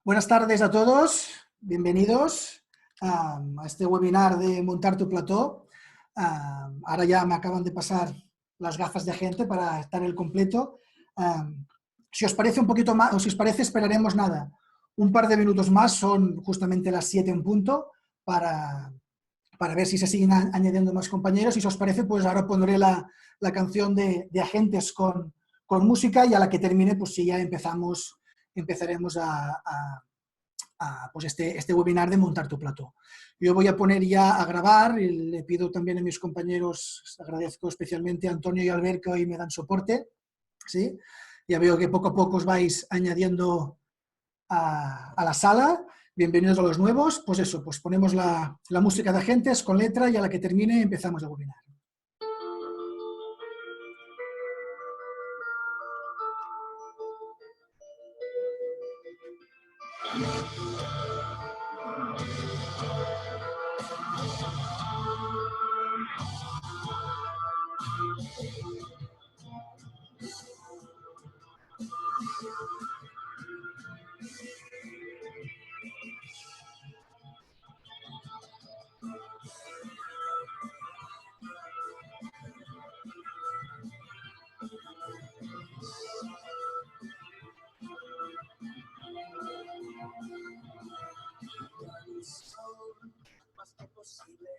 Buenas tardes a todos, bienvenidos a este webinar de Montar tu Plató. Ahora ya me acaban de pasar las gafas de agente para estar el completo. Si os parece un poquito más, o si os parece, esperaremos nada, un par de minutos más, son justamente las 7 en punto, para ver si se siguen añadiendo más compañeros. Y si os parece, pues ahora pondré la canción de agentes con música, y a la que termine, pues si ya empezaremos pues este webinar de Montar tu Plató. Yo voy a poner ya a grabar y le pido también a mis compañeros, agradezco especialmente a Antonio y a Albert que hoy me dan soporte, ¿sí? Ya veo que poco a poco os vais añadiendo a la sala. Bienvenidos a los nuevos. Pues eso, pues ponemos la música de agentes con letra y a la que termine empezamos a webinar. Más que posible,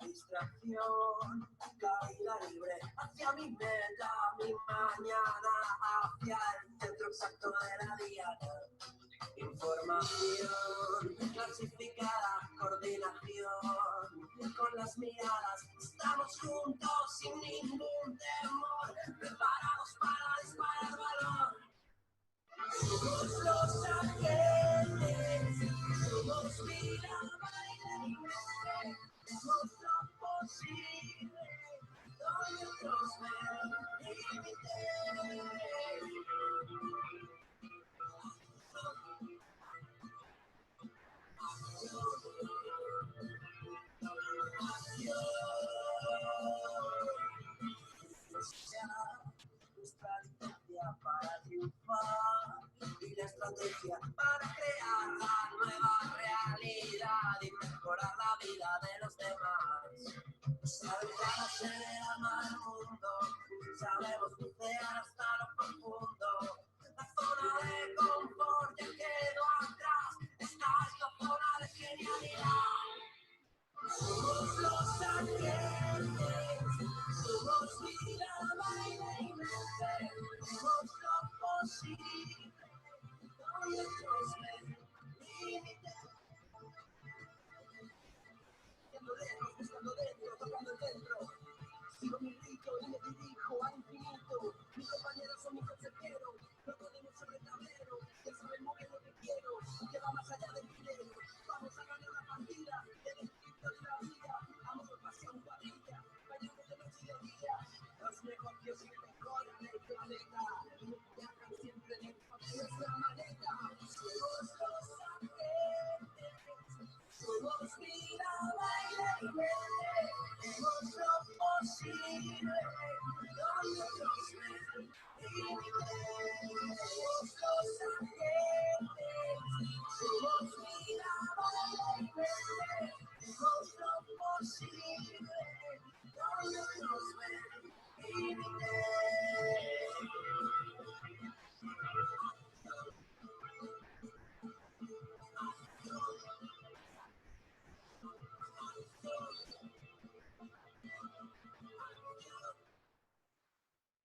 distracción, caída libre hacia mi meta, mi mañana, hacia el centro exacto de la diana. Información clasificada, coordinación, con las miradas estamos juntos sin ningún temor, preparados para disparar valor. Somos los agentes, somos vida, baile y mente, somos lo posible, donde otros ven límites. Nuestra licencia para triunfar y la estrategia para crear la nueva realidad y mejorar la vida de los demás. Salvar se ama el mundo, sabemos bucear hasta lo profundo. La zona de confort ya quedó atrás, esta es la zona de genialidad. Somos los agentes, somos vida, baile y mente, somos lo posible, donde otros ven límites. Yendo lejos, buscando dentro, tocando el centro, sigo mi rito y me dirijo al infinito. Mis compañeros son mis consejeros, no podemos sobre el tablero, ya saben muy bien lo que quiero, y que va más allá del dinero. Vamos a ganar una partida, del instinto de la vida, amor, pasión, cuadrilla, bailamos de noche y de día. Los negocios y mejoran el planeta, viajan siempre lejos de nuestra maleta. Somos los agentes, somos vida, baile y mente, somos lo posible, donde otros ven límites. Somos los agentes, somos vida, baile y mente, somos lo posible, donde otros ven límites.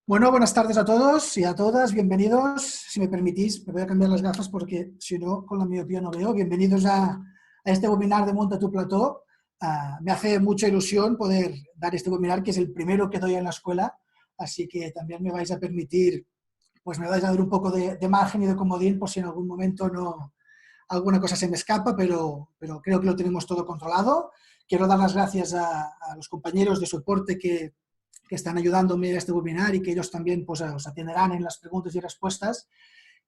Bueno, buenas tardes a todos y a todas, bienvenidos. Si me permitís, me voy a cambiar las gafas porque si no, con la miopía no veo. Bienvenidos a este webinar de Monta tu Plató. Me hace mucha ilusión poder dar este webinar, que es el primero que doy en la escuela, así que también me vais a permitir, pues me vais a dar un poco de margen y de comodín por si en algún momento alguna cosa se me escapa, pero creo que lo tenemos todo controlado. Quiero dar las gracias a los compañeros de soporte que están ayudándome a este webinar y que ellos también pues, os atenderán en las preguntas y respuestas.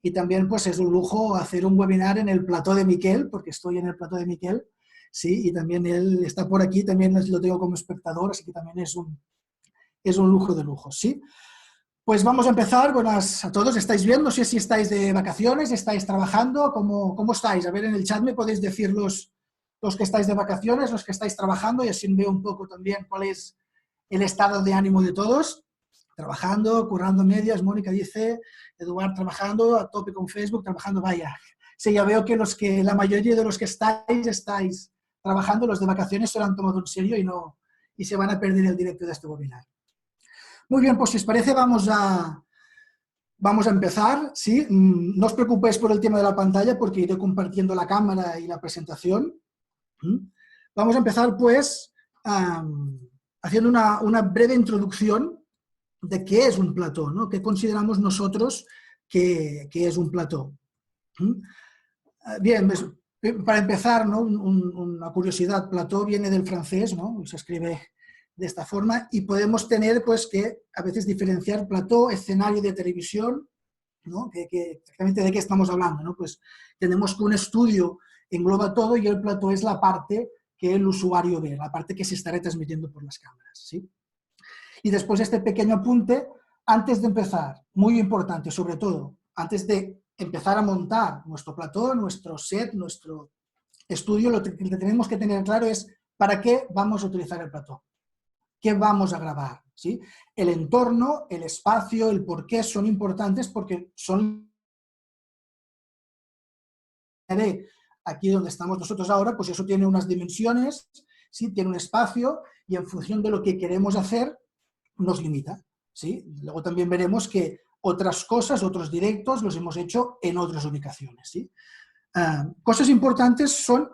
Y también pues es un lujo hacer un webinar en el plató de Miquel, porque estoy en el plató de Miquel, sí, y también él está por aquí, también lo tengo como espectador, así que también es un lujo de lujos, ¿sí? Pues vamos a empezar. Buenas a todos. ¿Estáis bien? No sé si estáis de vacaciones, estáis trabajando. ¿Cómo estáis? A ver, en el chat me podéis decir los que estáis de vacaciones, los que estáis trabajando, y así veo un poco también cuál es el estado de ánimo de todos. Trabajando, currando medias. Mónica dice, Eduard trabajando, a tope con Facebook, trabajando, vaya. Sí, ya veo que la mayoría de los que estáis trabajando, los de vacaciones se lo han tomado en serio y se van a perder el directo de este webinar. Muy bien, pues si os parece vamos a empezar, ¿sí? No os preocupéis por el tema de la pantalla porque iré compartiendo la cámara y la presentación. Vamos a empezar pues haciendo una breve introducción de qué es un plató, ¿no? ¿Qué consideramos nosotros que es un plató? Bien, pues, para empezar, ¿no? Una curiosidad, plató viene del francés, ¿no? Se escribe de esta forma y podemos tener pues que a veces diferenciar plató, escenario de televisión, ¿no? Exactamente de qué estamos hablando, ¿no? Pues tenemos que un estudio engloba todo y el plató es la parte que el usuario ve, la parte que se estará transmitiendo por las cámaras, ¿sí? Y después este pequeño apunte, antes de empezar, muy importante, sobre todo, antes de empezar a montar nuestro plató, nuestro set, nuestro estudio, lo que tenemos que tener claro es para qué vamos a utilizar el plató, qué vamos a grabar, ¿sí? El entorno, el espacio, el por qué son importantes porque son... Aquí donde estamos nosotros ahora, pues eso tiene unas dimensiones, ¿sí? Tiene un espacio y en función de lo que queremos hacer nos limita, ¿sí? Luego también veremos que otras cosas, otros directos los hemos hecho en otras ubicaciones, ¿sí? Cosas importantes son,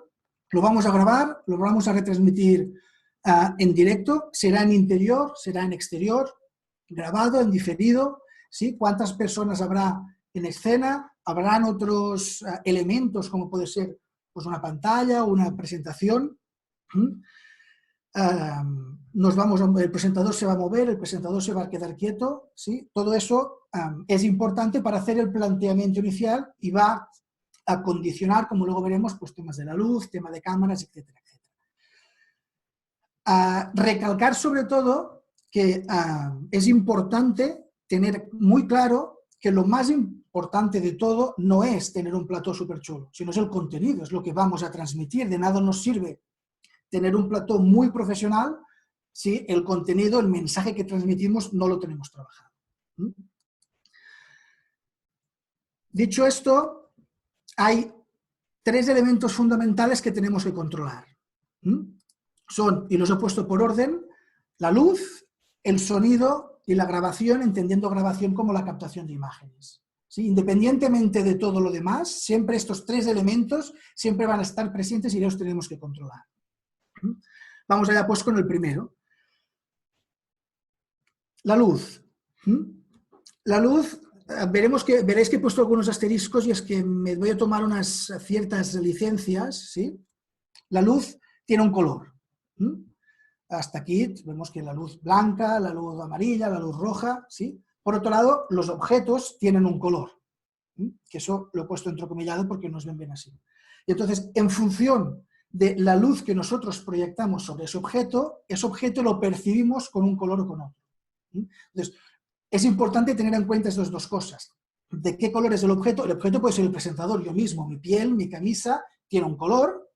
lo vamos a grabar, lo vamos a retransmitir en directo, será en interior, será en exterior, grabado, en diferido, ¿sí? ¿Cuántas personas habrá en escena? ¿Habrán otros elementos como puede ser pues, una pantalla, una presentación? El presentador se va a mover, el presentador se va a quedar quieto, ¿sí? Todo eso es importante para hacer el planteamiento inicial y va a condicionar, como luego veremos, pues temas de la luz, tema de cámaras, etcétera, etcétera. Recalcar sobre todo que es importante tener muy claro que lo más importante de todo no es tener un plató súper chulo, sino es el contenido, es lo que vamos a transmitir. De nada nos sirve tener un plató muy profesional si el contenido, el mensaje que transmitimos no lo tenemos trabajado. Dicho esto, hay 3 elementos fundamentales que tenemos que controlar. Son, y los he puesto por orden, la luz, el sonido y la grabación, entendiendo grabación como la captación de imágenes. ¿Sí? Independientemente de todo lo demás, siempre estos 3 elementos siempre van a estar presentes y los tenemos que controlar. Vamos allá pues con el primero. La luz. La luz, veréis que he puesto algunos asteriscos y es que me voy a tomar unas ciertas licencias, ¿sí? La luz tiene un color. Hasta aquí vemos que la luz blanca, la luz amarilla, la luz roja, ¿sí? Por otro lado, los objetos tienen un color, que eso lo he puesto entrecomillado porque nos ven bien así. Y entonces, en función de la luz que nosotros proyectamos sobre ese objeto lo percibimos con un color o con otro. Entonces, es importante tener en cuenta estas 2 cosas. ¿De qué color es el objeto? El objeto puede ser el presentador, yo mismo, mi piel, mi camisa, tiene un color,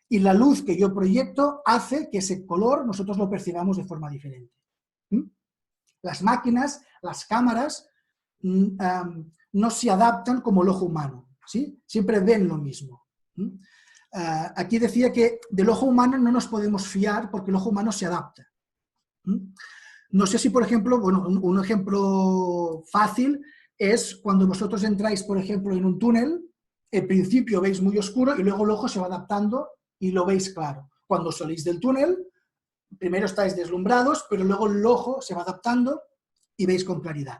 y la luz que yo proyecto hace que ese color nosotros lo percibamos de forma diferente. Las máquinas, las cámaras, no se adaptan como el ojo humano, ¿sí? Siempre ven lo mismo. Aquí decía que del ojo humano no nos podemos fiar porque el ojo humano se adapta. No sé si, por ejemplo, bueno, un ejemplo fácil es cuando vosotros entráis, por ejemplo, en un túnel, al principio veis muy oscuro y luego el ojo se va adaptando y lo veis claro. Cuando salís del túnel, primero estáis deslumbrados, pero luego el ojo se va adaptando y veis con claridad.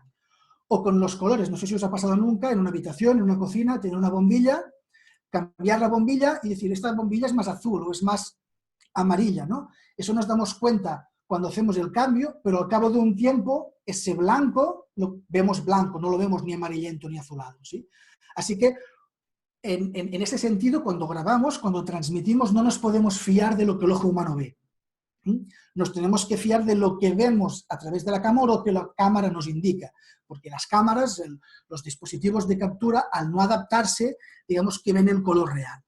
O con los colores, no sé si os ha pasado nunca, en una habitación, en una cocina, tener una bombilla, cambiar la bombilla y decir, esta bombilla es más azul o es más amarilla, ¿no? Eso nos damos cuenta cuando hacemos el cambio, pero al cabo de un tiempo, ese blanco lo vemos blanco, no lo vemos ni amarillento ni azulado, ¿sí? Así que, en ese sentido, cuando grabamos, cuando transmitimos, no nos podemos fiar de lo que el ojo humano ve. Nos tenemos que fiar de lo que vemos a través de la cámara o que la cámara nos indica. porque las cámaras, los dispositivos de captura, al no adaptarse, digamos que ven el color real.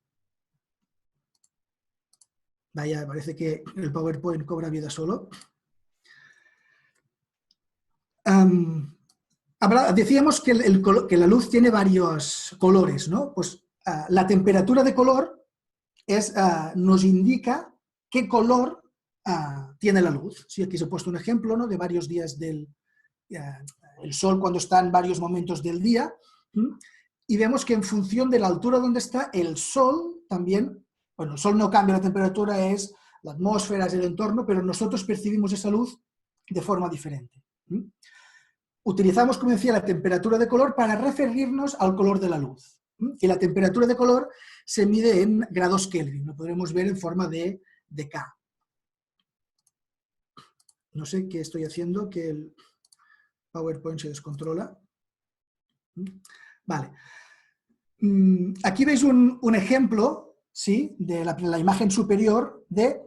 Vaya, parece que el PowerPoint cobra vida solo. Decíamos que, que la luz tiene varios colores, ¿no? Pues la temperatura de color nos indica qué color tiene la luz. Sí, aquí os he puesto un ejemplo, ¿no?, de varios días del el sol cuando está en varios momentos del día, y vemos que en función de la altura donde está el sol también, bueno, el sol no cambia la temperatura, es la atmósfera, es el entorno, pero nosotros percibimos esa luz de forma diferente. Utilizamos, como decía, la temperatura de color para referirnos al color de la luz. Y la temperatura de color se mide en grados Kelvin, lo podremos ver en forma de K. No sé qué estoy haciendo, que el PowerPoint se descontrola. Vale. Aquí veis un ejemplo, ¿sí?, de la imagen superior de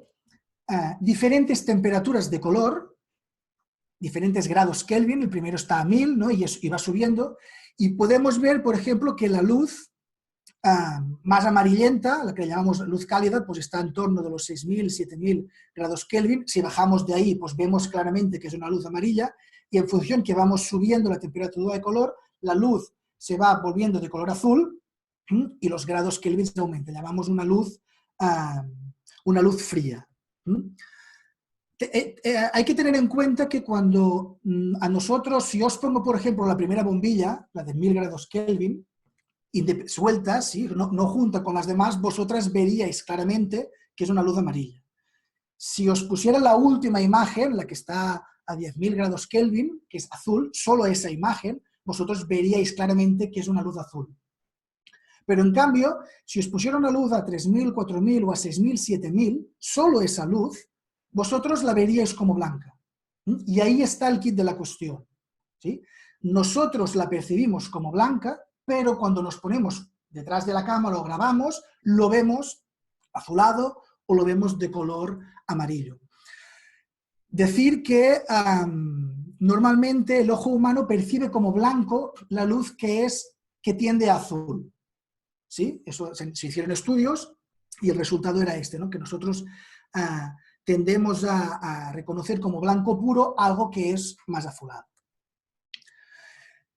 diferentes temperaturas de color, diferentes grados Kelvin. El primero está a 1000, ¿no?, y va subiendo, y podemos ver, por ejemplo, que la luz más amarillenta, la que llamamos luz cálida, pues está en torno de los 6000, 7000 grados Kelvin. Si bajamos de ahí, pues vemos claramente que es una luz amarilla, y en función que vamos subiendo la temperatura de color, la luz se va volviendo de color azul y los grados Kelvin se aumentan. Llamamos una luz fría. Hay que tener en cuenta que cuando a nosotros, si os pongo, por ejemplo, la primera bombilla, la de 1000 grados Kelvin, suelta, ¿sí?, no junta con las demás, vosotras veríais claramente que es una luz amarilla. Si os pusiera la última imagen, la que está a 10.000 grados Kelvin, que es azul, solo esa imagen, vosotros veríais claramente que es una luz azul. Pero en cambio, si os pusiera una luz a 3.000, 4.000 o a 6.000, 7.000, solo esa luz, vosotros la veríais como blanca. Y ahí está el kit de la cuestión, ¿sí? Nosotros la percibimos como blanca, pero cuando nos ponemos detrás de la cámara o grabamos, lo vemos azulado o lo vemos de color amarillo. Decir que normalmente el ojo humano percibe como blanco la luz que tiende a azul. ¿Sí? Eso se hicieron estudios y el resultado era este, ¿no?, que nosotros tendemos a reconocer como blanco puro algo que es más azulado.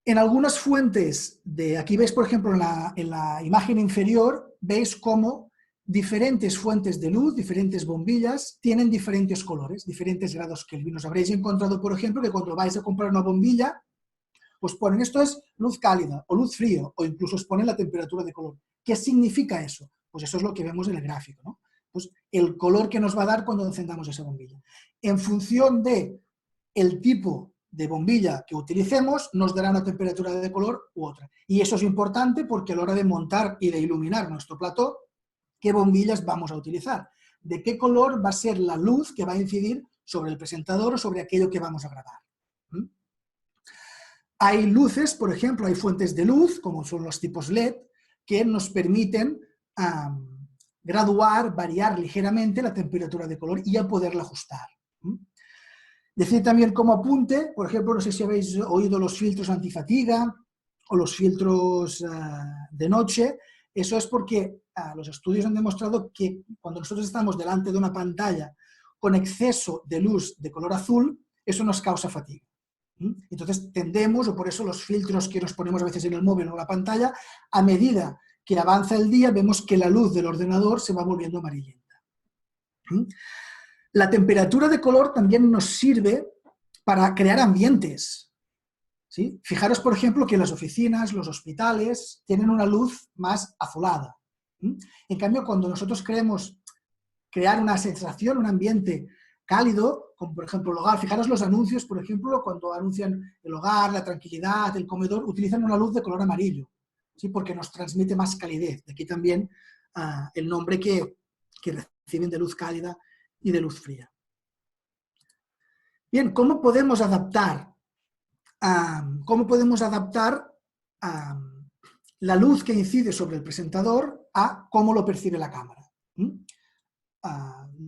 En algunas fuentes, aquí veis, por ejemplo, en la imagen inferior, veis cómo diferentes fuentes de luz, diferentes bombillas, tienen diferentes colores, diferentes grados Kelvin. Os habréis encontrado, por ejemplo, que cuando vais a comprar una bombilla, os ponen esto es luz cálida o luz frío, o incluso os ponen la temperatura de color. ¿Qué significa eso? Pues eso es lo que vemos en el gráfico, ¿no? Pues el color que nos va a dar cuando encendamos esa bombilla. En función de el tipo de bombilla que utilicemos, nos dará una temperatura de color u otra. Y eso es importante porque a la hora de montar y de iluminar nuestro plató, ¿qué bombillas vamos a utilizar? ¿De qué color va a ser la luz que va a incidir sobre el presentador o sobre aquello que vamos a grabar? Hay luces, por ejemplo, hay fuentes de luz, como son los tipos LED, que nos permiten graduar, variar ligeramente la temperatura de color y a poderla ajustar. Decir también como apunte, por ejemplo, no sé si habéis oído los filtros antifatiga o los filtros de noche. Eso es porque los estudios han demostrado que cuando nosotros estamos delante de una pantalla con exceso de luz de color azul, eso nos causa fatiga. Entonces tendemos, o por eso los filtros que nos ponemos a veces en el móvil o en la pantalla, a medida que avanza el día, vemos que la luz del ordenador se va volviendo amarillenta. La temperatura de color también nos sirve para crear ambientes, ¿sí? Fijaros, por ejemplo, que las oficinas, los hospitales, tienen una luz más azulada. En cambio, cuando nosotros queremos crear una sensación, un ambiente cálido, como por ejemplo el hogar, fijaros los anuncios, por ejemplo, cuando anuncian el hogar, la tranquilidad, el comedor, utilizan una luz de color amarillo, ¿sí?, porque nos transmite más calidez. De aquí también el nombre que reciben de luz cálida y de luz fría. Bien, ¿cómo podemos adaptar la luz que incide sobre el presentador a cómo lo percibe la cámara?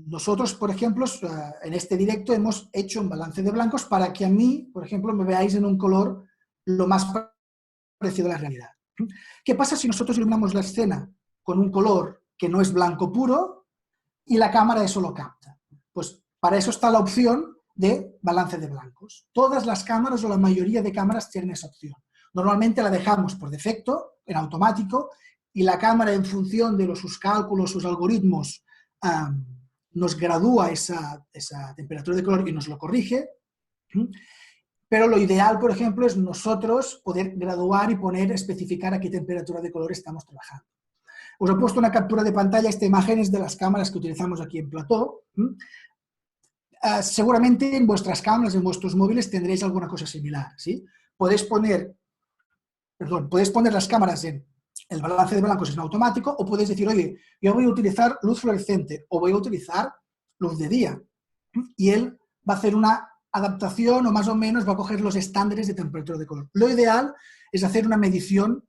Nosotros, por ejemplo, en este directo hemos hecho un balance de blancos para que a mí, por ejemplo, me veáis en un color lo más parecido a la realidad. ¿Qué pasa si nosotros iluminamos la escena con un color que no es blanco puro y la cámara eso lo capta? Pues para eso está la opción de balance de blancos. Todas las cámaras o la mayoría de cámaras tienen esa opción. Normalmente la dejamos por defecto, en automático, y la cámara, en función de sus cálculos, sus algoritmos, nos gradúa esa temperatura de color y nos lo corrige. Pero lo ideal, por ejemplo, es nosotros poder graduar y especificar a qué temperatura de color estamos trabajando. Os he puesto una captura de pantalla, esta imagen es de las cámaras que utilizamos aquí en Plató. Seguramente en vuestras cámaras, en vuestros móviles tendréis alguna cosa similar, ¿sí? Podéis poner las cámaras en el balance de blancos en automático, o podéis decir, oye, yo voy a utilizar luz fluorescente o voy a utilizar luz de día. Y él va a hacer una adaptación, o más o menos va a coger los estándares de temperatura de color. Lo ideal es hacer una medición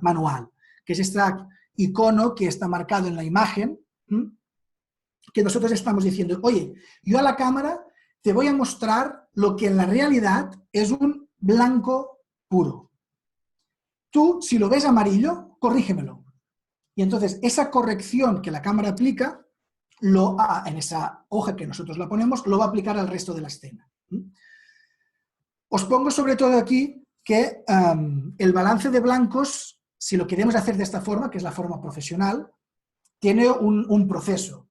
manual, que es este icono que está marcado en la imagen, que nosotros estamos diciendo, oye, yo a la cámara te voy a mostrar lo que en la realidad es un blanco puro. Tú, si lo ves amarillo, corrígemelo. Y entonces esa corrección que la cámara aplica, en esa hoja que nosotros la ponemos, lo va a aplicar al resto de la escena. Os pongo sobre todo aquí que el balance de blancos, si lo queremos hacer de esta forma, que es la forma profesional, tiene un proceso.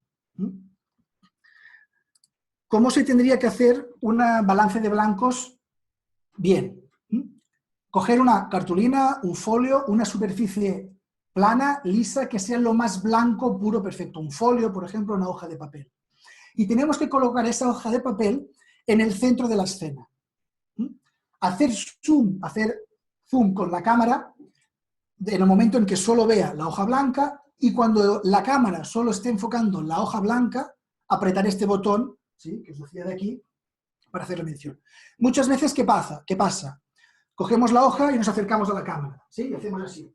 ¿Cómo se tendría que hacer un balance de blancos bien? Coger una cartulina, un folio, una superficie plana, lisa, que sea lo más blanco, puro, perfecto. Un folio, por ejemplo, una hoja de papel. Y tenemos que colocar esa hoja de papel en el centro de la escena. Hacer zoom con la cámara en el momento en que solo vea la hoja blanca, y cuando la cámara solo esté enfocando la hoja blanca, apretar este botón, ¿sí?, que os decía de aquí, para hacer la medición. Muchas veces, ¿qué pasa? Cogemos la hoja y nos acercamos a la cámara, ¿sí? Y hacemos así.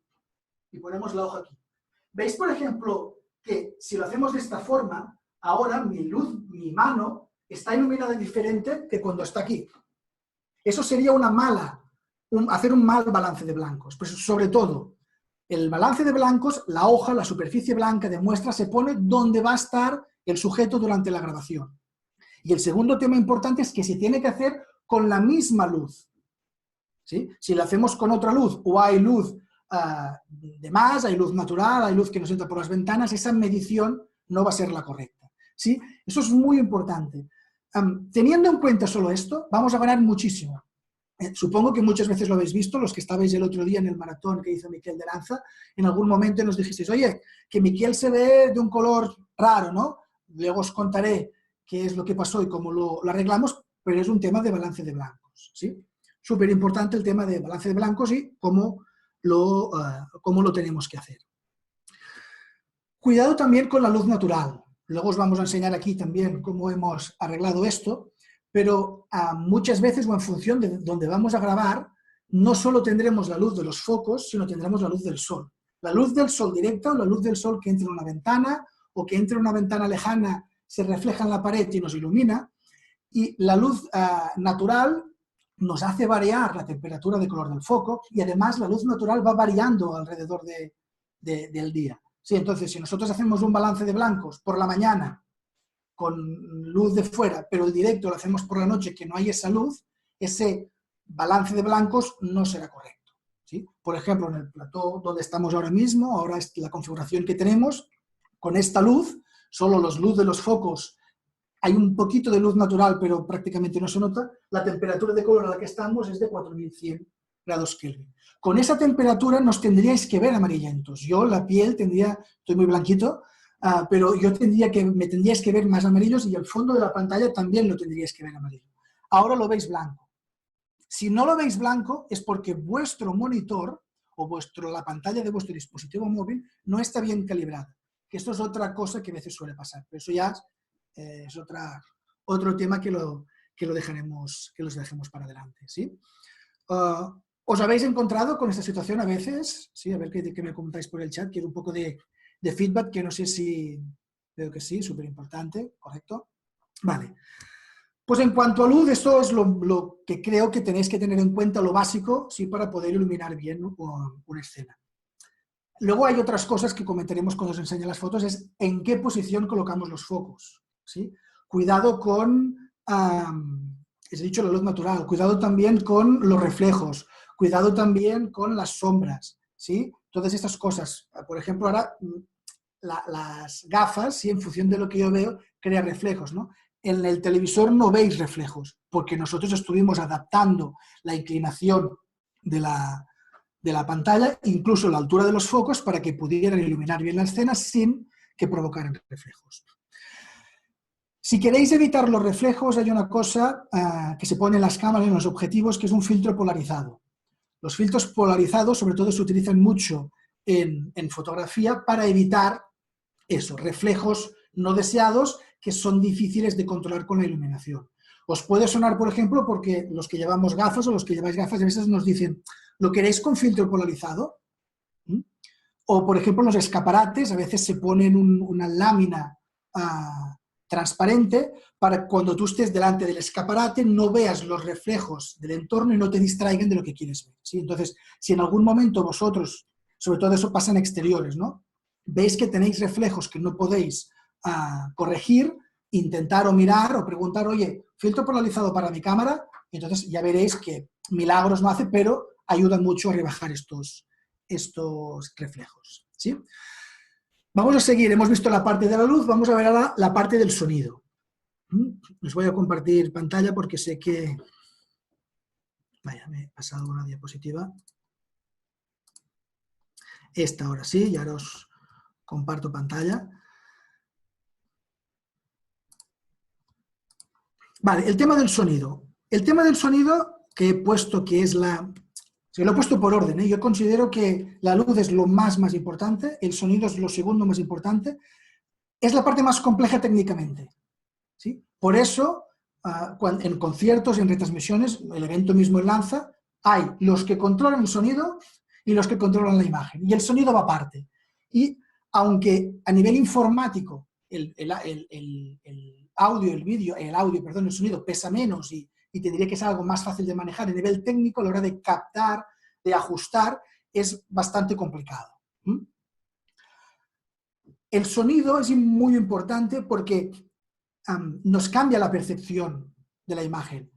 Y ponemos la hoja aquí. ¿Veis, por ejemplo, que si lo hacemos de esta forma, ahora mi mano está iluminada diferente que cuando está aquí? Eso sería hacer un mal balance de blancos. Pues sobre todo, el balance de blancos, la hoja, la superficie blanca de muestra se pone donde va a estar el sujeto durante la grabación. Y el segundo tema importante es que se tiene que hacer con la misma luz. ¿Sí? Si lo hacemos con otra luz, o hay luz de más, hay luz natural, hay luz que nos entra por las ventanas, esa medición no va a ser la correcta. ¿Sí? Eso es muy importante. Teniendo en cuenta solo esto, vamos a ganar muchísimo. Supongo que muchas veces lo habéis visto, los que estabais el otro día en el maratón que hizo Miquel de Lanza, en algún momento nos dijisteis, oye, que Miquel se ve de un color raro, ¿no? Luego os contaré qué es lo que pasó y cómo lo arreglamos, pero es un tema de balance de blancos, ¿sí? Súper importante el tema de balance de blancos y cómo lo tenemos que hacer. Cuidado también con la luz natural. Luego os vamos a enseñar aquí también cómo hemos arreglado esto, pero muchas veces, o en función de donde vamos a grabar, no solo tendremos la luz de los focos, sino tendremos la luz del sol. La luz del sol directa o la luz del sol que entra en una ventana o que entra en una ventana lejana, se refleja en la pared y nos ilumina. Y la luz natural nos hace variar la temperatura de color del foco, y además la luz natural va variando alrededor del día. Sí, entonces, si nosotros hacemos un balance de blancos por la mañana con luz de fuera, pero el directo lo hacemos por la noche, que no hay esa luz, ese balance de blancos no será correcto. ¿Sí? Por ejemplo, en el plató donde estamos ahora mismo, ahora es la configuración que tenemos, con esta luz, solo los luz de los focos, hay un poquito de luz natural, pero prácticamente no se nota, la temperatura de color a la que estamos es de 4100 grados Kelvin. Con esa temperatura nos tendríais que ver amarillentos. Yo la piel estoy muy blanquito, pero me tendríais que ver más amarillos, y el fondo de la pantalla también lo tendríais que ver amarillo. Ahora lo veis blanco. Si no lo veis blanco es porque vuestro monitor o la pantalla de vuestro dispositivo móvil no está bien calibrada, que esto es otra cosa que a veces suele pasar, pero eso ya es otro tema que los dejemos para adelante. ¿Sí? ¿Os habéis encontrado con esta situación a veces? Sí, a ver qué me comentáis por el chat. Quiero un poco de feedback, que no sé si... Veo que sí, súper importante, correcto. Vale. Pues en cuanto a luz, esto es lo que creo que tenéis que tener en cuenta, lo básico, sí, para poder iluminar bien una escena. Luego hay otras cosas que comentaremos cuando os enseñe las fotos, es en qué posición colocamos los focos, ¿sí? Cuidado con, he dicho la luz natural, cuidado también con los reflejos, cuidado también con las sombras, ¿sí? Todas estas cosas. Por ejemplo, ahora las gafas, ¿sí? En función de lo que yo veo, crea reflejos, ¿no? En el televisor no veis reflejos, porque nosotros estuvimos adaptando la inclinación de la pantalla, incluso la altura de los focos, para que pudieran iluminar bien la escena sin que provocaran reflejos. Si queréis evitar los reflejos, hay una cosa que se pone en las cámaras, en los objetivos, que es un filtro polarizado. Los filtros polarizados, sobre todo, se utilizan mucho en fotografía para evitar eso, reflejos no deseados que son difíciles de controlar con la iluminación. Os puede sonar, por ejemplo, porque los que llevamos gafas o los que lleváis gafas a veces nos dicen, ¿lo queréis con filtro polarizado? O, por ejemplo, los escaparates, a veces se ponen una lámina transparente para cuando tú estés delante del escaparate no veas los reflejos del entorno y no te distraigan de lo que quieres ver, ¿sí? Entonces, si en algún momento vosotros, sobre todo eso pasa en exteriores, ¿no? Veis que tenéis reflejos que no podéis corregir, intentar o mirar o preguntar, oye, filtro polarizado para mi cámara, y entonces ya veréis que milagros no hace, pero ayuda mucho a rebajar estos reflejos, ¿sí? Vamos a seguir, hemos visto la parte de la luz, vamos a ver ahora la parte del sonido. Les voy a compartir pantalla porque sé que... Vaya, me he pasado una diapositiva. Esta ahora sí, y ahora os comparto pantalla. Vale, el tema del sonido. El tema del sonido que he puesto que es se lo he puesto por orden, ¿eh? Yo considero que la luz es lo más importante, el sonido es lo segundo más importante, es la parte más compleja técnicamente, ¿sí? Por eso, en conciertos, en retransmisiones, el evento mismo en Lanza, hay los que controlan el sonido y los que controlan la imagen, y el sonido va aparte. Y aunque a nivel informático el audio, el sonido pesa menos y tendría que ser algo más fácil de manejar, a nivel técnico, a la hora de captar, de ajustar, es bastante complicado. El sonido es muy importante porque nos cambia la percepción de la imagen.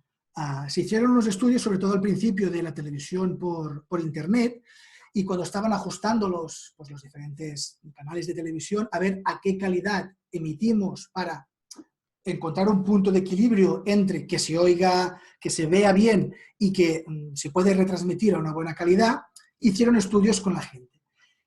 Se hicieron unos estudios, sobre todo al principio de la televisión por internet, y cuando estaban ajustando los diferentes canales de televisión, a ver a qué calidad emitimos para encontrar un punto de equilibrio entre que se oiga, que se vea bien y que se puede retransmitir a una buena calidad, hicieron estudios con la gente.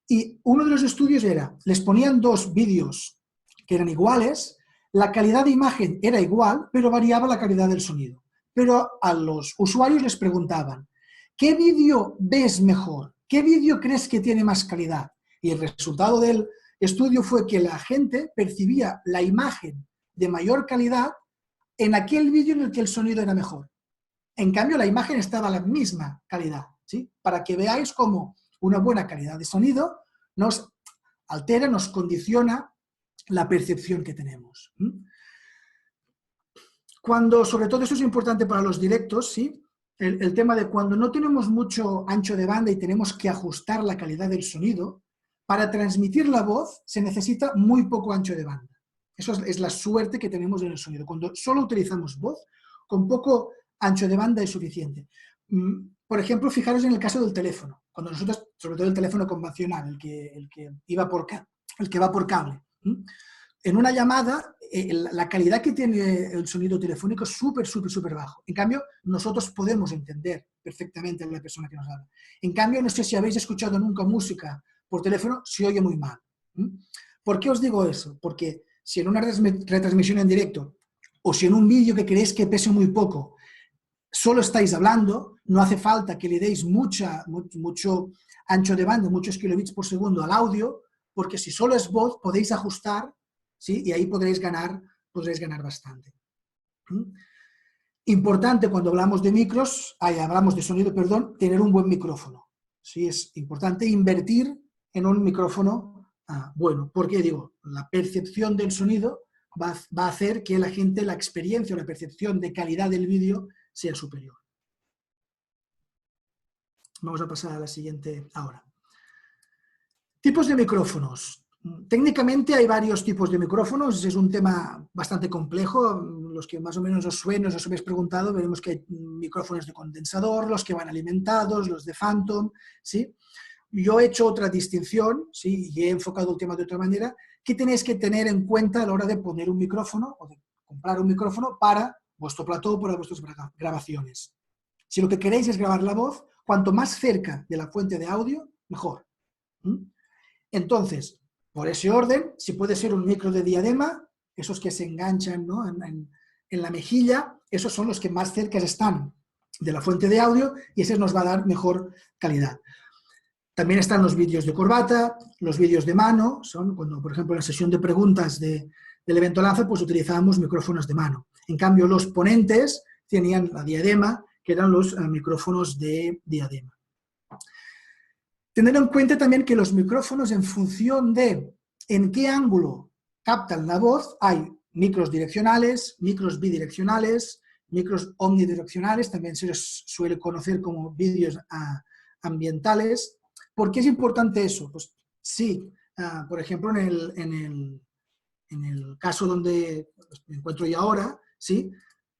Y uno de los estudios era, les ponían dos vídeos que eran iguales, la calidad de imagen era igual, pero variaba la calidad del sonido. Pero a los usuarios les preguntaban, ¿qué vídeo ves mejor? ¿Qué vídeo crees que tiene más calidad? Y el resultado del estudio fue que la gente percibía la imagen de mayor calidad en aquel vídeo en el que el sonido era mejor. En cambio, la imagen estaba a la misma calidad, ¿sí? Para que veáis cómo una buena calidad de sonido nos altera, nos condiciona la percepción que tenemos. Cuando, sobre todo eso es importante para los directos, ¿sí? El tema de cuando no tenemos mucho ancho de banda y tenemos que ajustar la calidad del sonido, para transmitir la voz se necesita muy poco ancho de banda. Eso es la suerte que tenemos en el sonido. Cuando solo utilizamos voz, con poco ancho de banda es suficiente. Por ejemplo, fijaros en el caso del teléfono. Cuando nosotros, sobre todo el teléfono convencional, el que va por cable, en una llamada, la calidad que tiene el sonido telefónico es súper bajo. En cambio, nosotros podemos entender perfectamente a la persona que nos habla. En cambio, no sé si habéis escuchado nunca música por teléfono, se oye muy mal. ¿Por qué os digo eso? Porque si en una retransmisión en directo o si en un vídeo que queréis que pese muy poco, solo estáis hablando, no hace falta que le deis mucho ancho de banda, muchos kilobits por segundo al audio, porque si solo es voz, podéis ajustar, ¿sí? Y ahí podréis ganar bastante. Importante cuando hablamos de hablamos de sonido, perdón, tener un buen micrófono. ¿Sí? Es importante invertir en un micrófono bueno, porque digo, la percepción del sonido va a hacer que la gente, la experiencia o la percepción de calidad del vídeo sea superior. Vamos a pasar a la siguiente ahora. Tipos de micrófonos. Técnicamente hay varios tipos de micrófonos, es un tema bastante complejo. Los que más o menos os suenan, os habéis preguntado, veremos que hay micrófonos de condensador, los que van alimentados, los de Phantom, ¿sí? Yo he hecho otra distinción, ¿sí? Y he enfocado el tema de otra manera. ¿Qué tenéis que tener en cuenta a la hora de poner un micrófono o de comprar un micrófono para vuestro plató, para vuestras grabaciones? Si lo que queréis es grabar la voz, cuanto más cerca de la fuente de audio, mejor. Entonces, por ese orden, si puede ser un micro de diadema, esos que se enganchan, ¿no?, en la mejilla, esos son los que más cerca están de la fuente de audio y ese nos va a dar mejor calidad. También están los vídeos de corbata, los vídeos de mano, son cuando, por ejemplo, en la sesión de preguntas del evento Lanza, pues utilizábamos micrófonos de mano. En cambio, los ponentes tenían la diadema, que eran los micrófonos de diadema. Tener en cuenta también que los micrófonos, en función de en qué ángulo captan la voz, hay micros direccionales, micros bidireccionales, micros omnidireccionales, también se les suele conocer como vídeos ambientales. ¿Por qué es importante eso? Pues sí, por ejemplo, en el caso donde me encuentro yo ahora, ¿sí?,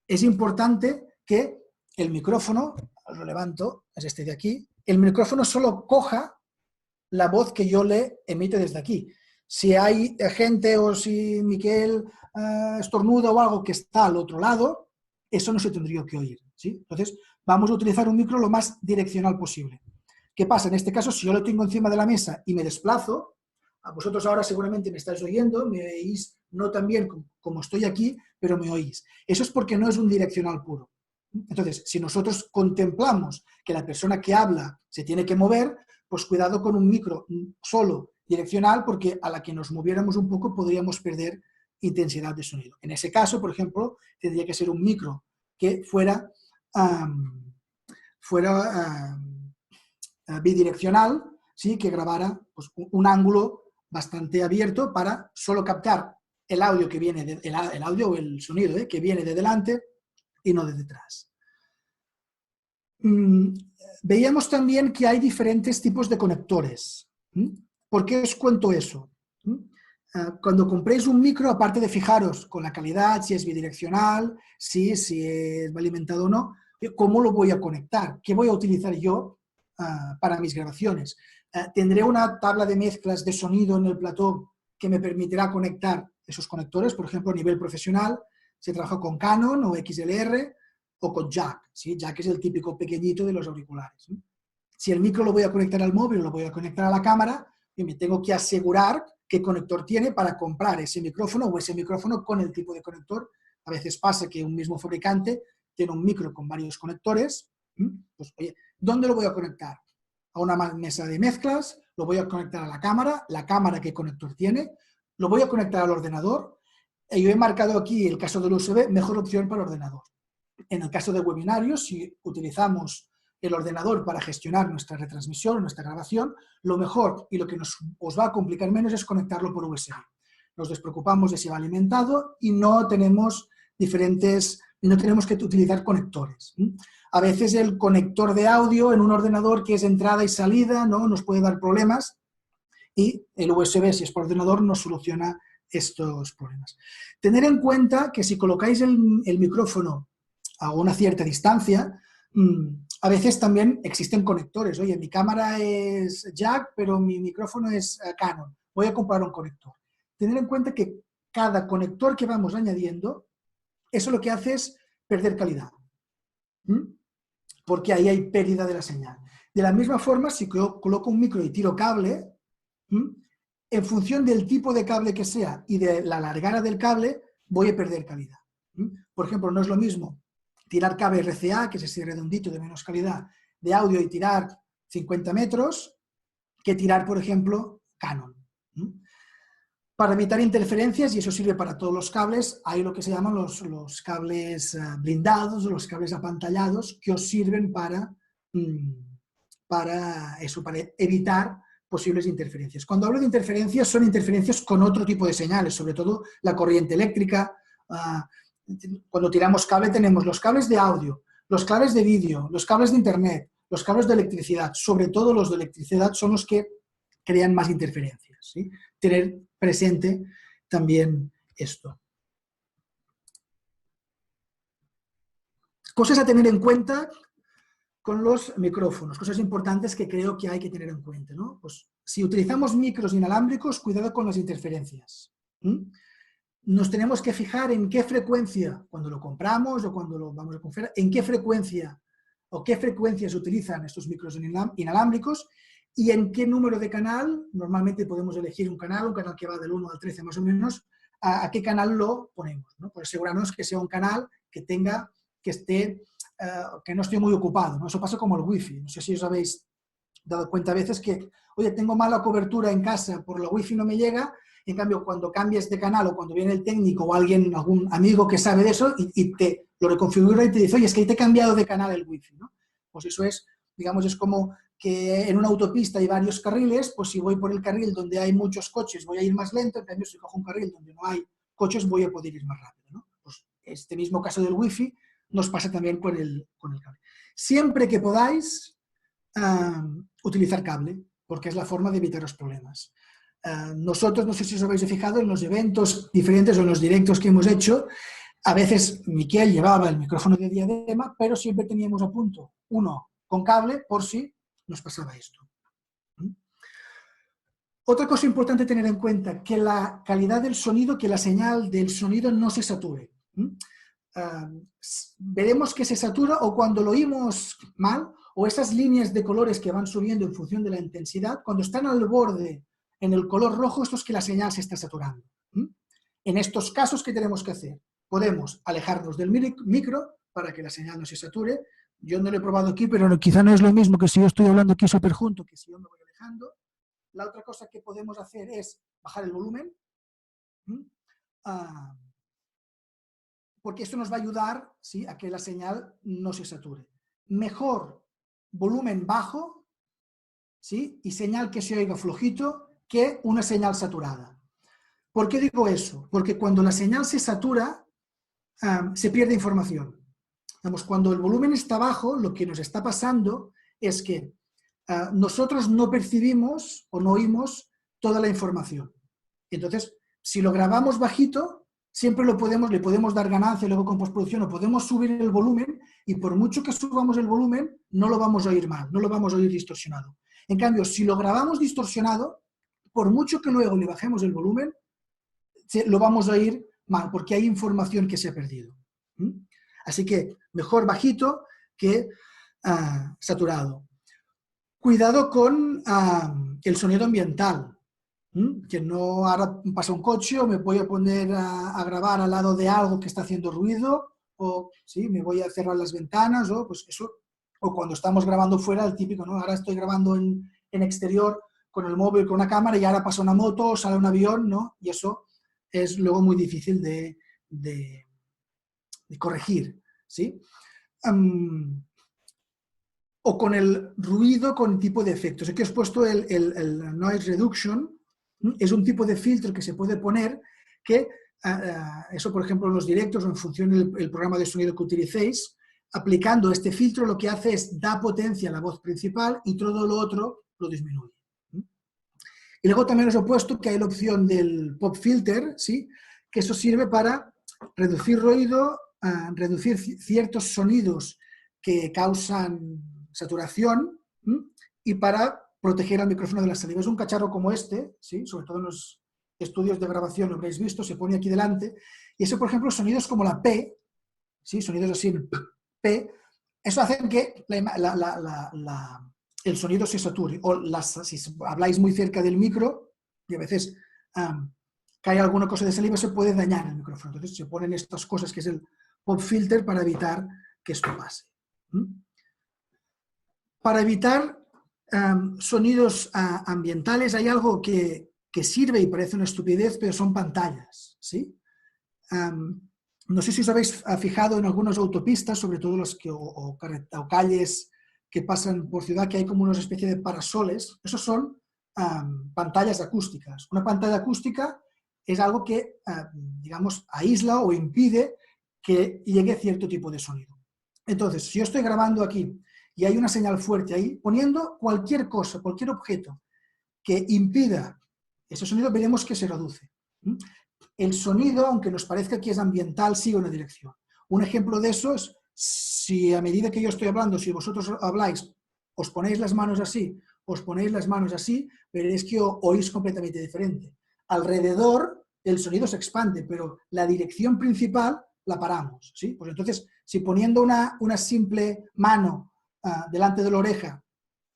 es importante que el micrófono, lo levanto, es este de aquí, el micrófono solo coja la voz que yo le emito desde aquí. Si hay gente o si Miquel estornuda o algo que está al otro lado, eso no se tendría que oír, ¿sí? Entonces, vamos a utilizar un micro lo más direccional posible. ¿Qué pasa? En este caso, si yo lo tengo encima de la mesa y me desplazo, a vosotros ahora seguramente me estáis oyendo, me oís no tan bien como estoy aquí, pero me oís. Eso es porque no es un direccional puro. Entonces, si nosotros contemplamos que la persona que habla se tiene que mover, pues cuidado con un micro solo direccional, porque a la que nos moviéramos un poco podríamos perder intensidad de sonido. En ese caso, por ejemplo, tendría que ser un micro que fuera bidireccional, ¿sí?, que grabara pues, un ángulo bastante abierto para solo captar el audio que viene, el audio o el sonido que viene de delante y no de detrás. Veíamos también que hay diferentes tipos de conectores. ¿Por qué os cuento eso? Cuando compréis un micro, aparte de fijaros con la calidad, si es bidireccional, si es alimentado o no, ¿cómo lo voy a conectar? ¿Qué voy a utilizar yo para mis grabaciones? ¿Tendré una tabla de mezclas de sonido en el plató que me permitirá conectar esos conectores? Por ejemplo, a nivel profesional, se trabaja con Canon o XLR o con jack, ¿sí? Jack es el típico pequeñito de los auriculares, ¿sí? Si el micro lo voy a conectar al móvil o lo voy a conectar a la cámara, y me tengo que asegurar qué conector tiene para comprar ese micrófono o ese micrófono con el tipo de conector. A veces pasa que un mismo fabricante tiene un micro con varios conectores. Pues, oye, ¿dónde lo voy a conectar? A una mesa de mezclas, lo voy a conectar a la cámara qué conector tiene, lo voy a conectar al ordenador. Y yo he marcado aquí el caso del USB, mejor opción para el ordenador. En el caso de webinarios, si utilizamos el ordenador para gestionar nuestra retransmisión, nuestra grabación, lo mejor y lo que os va a complicar menos es conectarlo por USB. Nos despreocupamos de si va alimentado y no tenemos que utilizar conectores. A veces el conector de audio en un ordenador que es entrada y salida, ¿no?, nos puede dar problemas y el USB, si es por ordenador, nos soluciona estos problemas. Tener en cuenta que si colocáis el micrófono a una cierta distancia, a veces también existen conectores. Oye, mi cámara es jack, pero mi micrófono es Canon. Voy a comprar un conector. Tener en cuenta que cada conector que vamos añadiendo, eso lo que hace es perder calidad. Porque ahí hay pérdida de la señal. De la misma forma, si yo coloco un micro y tiro cable, en función del tipo de cable que sea y de la largura del cable, voy a perder calidad. Por ejemplo, no es lo mismo tirar cable RCA, que es ese redondito de menos calidad de audio, y tirar 50 metros, que tirar, por ejemplo, Canon. Para evitar interferencias, y eso sirve para todos los cables, hay lo que se llaman los cables blindados, los cables apantallados, que os sirven para evitar posibles interferencias. Cuando hablo de interferencias, son interferencias con otro tipo de señales, sobre todo la corriente eléctrica. Cuando tiramos cable tenemos los cables de audio, los cables de vídeo, los cables de internet, los cables de electricidad. Sobre todo los de electricidad son los que crean más interferencias, ¿sí? Tener presente también esto. Cosas a tener en cuenta con los micrófonos, cosas importantes que creo que hay que tener en cuenta, ¿no? Pues, si utilizamos micros inalámbricos, cuidado con las interferencias. Nos tenemos que fijar en qué frecuencia, cuando lo compramos o cuando lo vamos a comprar, en qué frecuencia o qué frecuencias utilizan estos micros inalámbricos y en qué número de canal. Normalmente podemos elegir un canal que va del 1 al 13 más o menos, a qué canal lo ponemos, ¿no? Pues asegurarnos que sea un canal que tenga, que esté, que no esté muy ocupado, ¿no? Eso pasa como el wifi. No sé si os habéis dado cuenta a veces que, oye, tengo mala cobertura en casa, por la wifi no me llega. En cambio, cuando cambias de canal o cuando viene el técnico o alguien, algún amigo que sabe de eso y te lo reconfigura y te dice, oye, es que te he cambiado de canal el wifi, ¿no? Pues eso es, digamos, es como que en una autopista hay varios carriles, pues si voy por el carril donde hay muchos coches voy a ir más lento, en cambio si cojo un carril donde no hay coches voy a poder ir más rápido, ¿no? Pues este mismo caso del wifi nos pasa también con el cable. Siempre que podáis, utilizar cable, porque es la forma de evitar los problemas. Nosotros, no sé si os habéis fijado, en los eventos diferentes o en los directos que hemos hecho, a veces Miquel llevaba el micrófono de diadema, pero siempre teníamos a punto uno con cable por si nos pasaba esto. Otra cosa importante tener en cuenta, que la calidad del sonido, que la señal del sonido no se sature. Veremos que se satura o cuando lo oímos mal, o esas líneas de colores que van subiendo en función de la intensidad, cuando están al borde en el color rojo, esto es que la señal se está saturando. En estos casos, ¿qué tenemos que hacer? Podemos alejarnos del micro para que la señal no se sature. Yo no lo he probado aquí, pero quizá no es lo mismo que si yo estoy hablando aquí súper junto, que si yo me voy alejando. La otra cosa que podemos hacer es bajar el volumen, porque esto nos va a ayudar, ¿sí?, a que la señal no se sature. Mejor volumen bajo, ¿sí?, y señal que se oiga flojito que una señal saturada. ¿Por qué digo eso? Porque cuando la señal se satura, se pierde información. Digamos, cuando el volumen está bajo, lo que nos está pasando es que nosotros no percibimos o no oímos toda la información. Entonces, si lo grabamos bajito, siempre le podemos dar ganancia luego con postproducción, o podemos subir el volumen y por mucho que subamos el volumen, no lo vamos a oír mal, no lo vamos a oír distorsionado. En cambio, si lo grabamos distorsionado, por mucho que luego le bajemos el volumen, lo vamos a oír mal, porque hay información que se ha perdido. Así que mejor bajito que saturado. Cuidado con el sonido ambiental, que no ahora pasa un coche o me voy a poner a grabar al lado de algo que está haciendo ruido, o ¿sí?, me voy a cerrar las ventanas, o pues eso, o cuando estamos grabando fuera, el típico, ¿no? Ahora estoy grabando en exterior con el móvil, con una cámara, y ahora pasa una moto, sale un avión, ¿no? Y eso es luego muy difícil de corregir, ¿sí? O con el ruido con tipo de efectos. Aquí os he puesto el noise reduction. Es un tipo de filtro que se puede poner que, eso por ejemplo en los directos o en función del programa de sonido que utilicéis, aplicando este filtro lo que hace es da potencia a la voz principal y todo lo otro lo disminuye. Y luego también os he puesto que hay la opción del pop filter, ¿sí?, que eso sirve para reducir ruido, reducir ciertos sonidos que causan saturación, y para proteger al micrófono de la salida. Es un cacharro como este, ¿sí?, sobre todo en los estudios de grabación lo habréis visto, se pone aquí delante, y eso, por ejemplo, sonidos como la P, ¿sí?, sonidos así, P, eso hace que el sonido se sature, o si habláis muy cerca del micro, y a veces cae alguna cosa de saliva, se puede dañar el micrófono. Entonces se ponen estas cosas que es el pop filter para evitar que esto pase. Para evitar sonidos ambientales hay algo que sirve y parece una estupidez, pero son pantallas, ¿sí? No sé si os habéis fijado en algunas autopistas, sobre todo las que, o calles que pasan por ciudad, que hay como una especie de parasoles. Esos son pantallas acústicas. Una pantalla acústica es algo que, digamos, aísla o impide que llegue cierto tipo de sonido. Entonces, si yo estoy grabando aquí y hay una señal fuerte ahí, poniendo cualquier cosa, cualquier objeto que impida ese sonido, veremos que se reduce. El sonido, aunque nos parezca que es ambiental, sigue una dirección. Un ejemplo de eso es, si a medida que yo estoy hablando, si vosotros habláis, os ponéis las manos así, os ponéis las manos así, veréis que oís completamente diferente. Alrededor el sonido se expande, pero la dirección principal la paramos, ¿sí? Pues entonces, si poniendo una simple mano delante de la oreja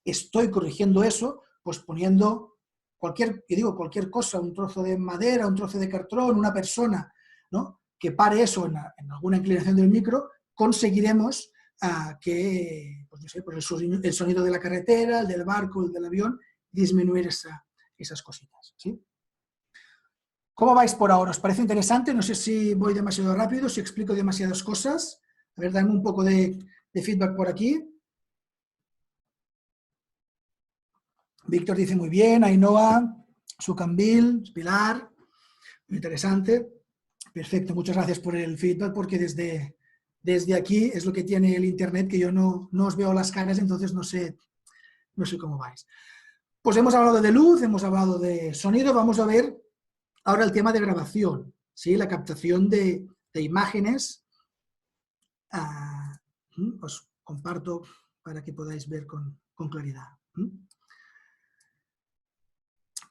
estoy corrigiendo eso, pues poniendo cualquier cosa, un trozo de madera, un trozo de cartón, una persona, ¿no?, que pare eso en alguna inclinación del micro, conseguiremos que, pues no sé, pues el sonido de la carretera, el del barco, el del avión, disminuir esas cositas, ¿sí? ¿Cómo vais por ahora? ¿Os parece interesante? No sé si voy demasiado rápido, si explico demasiadas cosas. A ver, dame un poco de feedback por aquí. Víctor dice muy bien, Ainhoa, Sucambil, Pilar, muy interesante. Perfecto, muchas gracias por el feedback, porque desde aquí es lo que tiene el internet, que yo no os veo las caras, entonces no sé cómo vais. Pues hemos hablado de luz, hemos hablado de sonido, vamos a ver ahora el tema de grabación, ¿sí? La captación de imágenes. Os comparto para que podáis ver con claridad.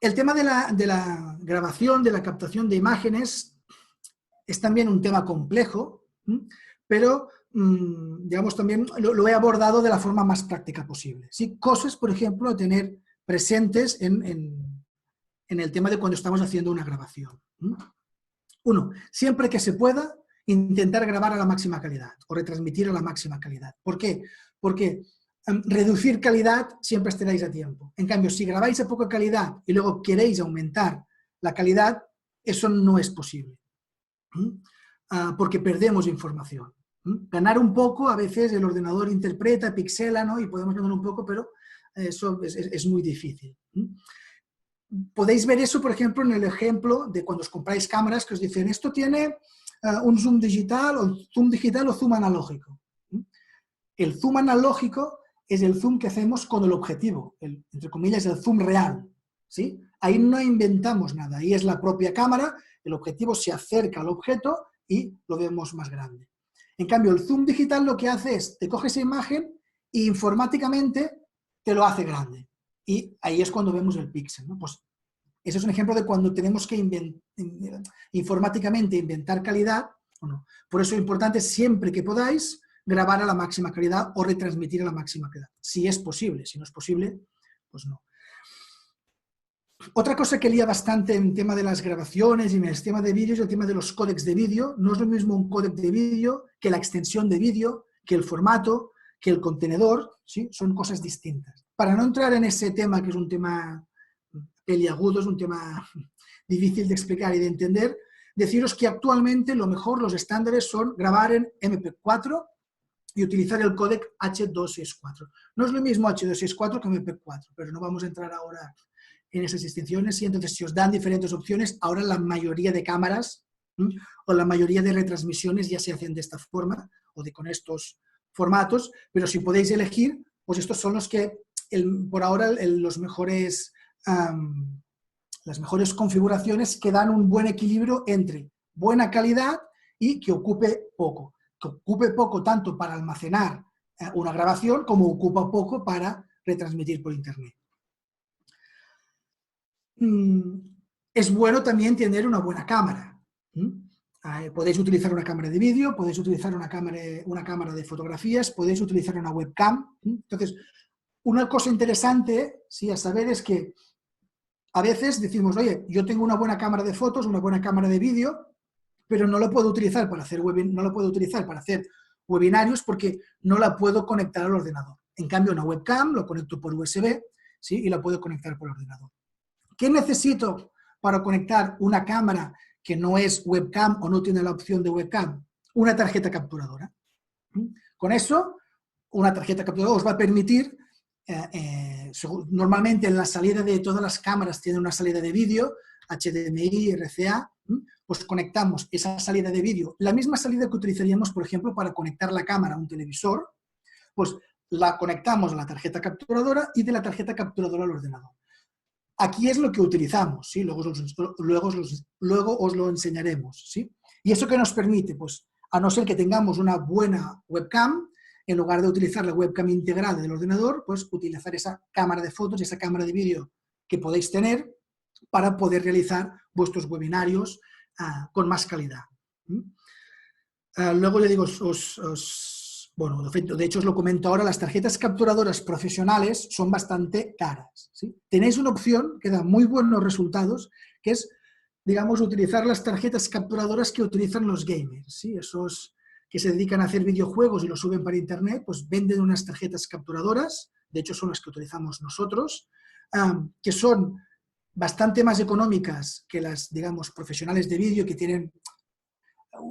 El tema de la grabación, de la captación de imágenes, es también un tema complejo, pero, digamos, también lo he abordado de la forma más práctica posible, ¿sí? Cosas, por ejemplo, a tener presentes en el tema de cuando estamos haciendo una grabación. Uno, siempre que se pueda, intentar grabar a la máxima calidad o retransmitir a la máxima calidad. ¿Por qué? Porque reducir calidad siempre estaréis a tiempo. En cambio, si grabáis a poca calidad y luego queréis aumentar la calidad, eso no es posible, porque perdemos información. Ganar un poco, a veces el ordenador interpreta, pixela, ¿no?, y podemos ganar un poco, pero eso es muy difícil. Podéis ver eso, por ejemplo, en el ejemplo de cuando os compráis cámaras, que os dicen, esto tiene un zoom digital o zoom analógico. El zoom analógico es el zoom que hacemos con el objetivo, entre comillas, el zoom real, ¿sí? Ahí no inventamos nada, ahí es la propia cámara, el objetivo se acerca al objeto y lo vemos más grande. En cambio, el zoom digital lo que hace es, te coge esa imagen e informáticamente te lo hace grande. Y ahí es cuando vemos el píxel, ¿no? Pues ese es un ejemplo de cuando tenemos que informáticamente inventar calidad o no. Por eso es importante, siempre que podáis, grabar a la máxima calidad o retransmitir a la máxima calidad. Si es posible, si no es posible, pues no. Otra cosa que lía bastante en el tema de las grabaciones y en el tema de vídeos es el tema de los códecs de vídeo. No es lo mismo un códec de vídeo que la extensión de vídeo, que el formato, que el contenedor, ¿sí? Son cosas distintas. Para no entrar en ese tema, que es un tema peliagudo, es un tema difícil de explicar y de entender, deciros que actualmente lo mejor, los estándares son grabar en MP4 y utilizar el códec H264. No es lo mismo H264 que MP4, pero no vamos a entrar ahora en esas distinciones, y entonces si os dan diferentes opciones, ahora la mayoría de cámaras o la mayoría de retransmisiones ya se hacen de esta forma o con estos formatos, pero si podéis elegir, pues estos son los que por ahora las mejores configuraciones que dan un buen equilibrio entre buena calidad y que ocupe poco. Que ocupe poco tanto para almacenar una grabación como ocupa poco para retransmitir por internet. Es bueno también tener una buena cámara. Podéis utilizar una cámara de vídeo, podéis utilizar una cámara de fotografías, podéis utilizar una webcam. Entonces, una cosa interesante, ¿sí?, a saber es que a veces decimos, oye, yo tengo una buena cámara de fotos, una buena cámara de vídeo, pero no lo puedo utilizar para hacer webinarios porque no la puedo conectar al ordenador. En cambio, una webcam lo conecto por USB, ¿sí?, y la puedo conectar por el ordenador. ¿Qué necesito para conectar una cámara que no es webcam o no tiene la opción de webcam? Una tarjeta capturadora. Con eso, una tarjeta capturadora os va a permitir normalmente en la salida de todas las cámaras tienen una salida de vídeo, HDMI, RCA, pues conectamos esa salida de vídeo, la misma salida que utilizaríamos, por ejemplo, para conectar la cámara a un televisor, pues la conectamos a la tarjeta capturadora y de la tarjeta capturadora al ordenador. Aquí es lo que utilizamos, ¿sí? Luego os lo enseñaremos, ¿sí? ¿Y eso qué nos permite? Pues a no ser que tengamos una buena webcam, en lugar de utilizar la webcam integrada del ordenador, pues utilizar esa cámara de fotos, esa cámara de vídeo que podéis tener para poder realizar vuestros webinarios con más calidad. Luego le digo, bueno, de hecho os lo comento ahora, las tarjetas capturadoras profesionales son bastante caras, ¿sí? Tenéis una opción que da muy buenos resultados, que es, digamos, utilizar las tarjetas capturadoras que utilizan los gamers, ¿sí? Esos que se dedican a hacer videojuegos y lo suben para internet, pues venden unas tarjetas capturadoras, de hecho son las que utilizamos nosotros, que son bastante más económicas que las, digamos, profesionales de vídeo, que tienen...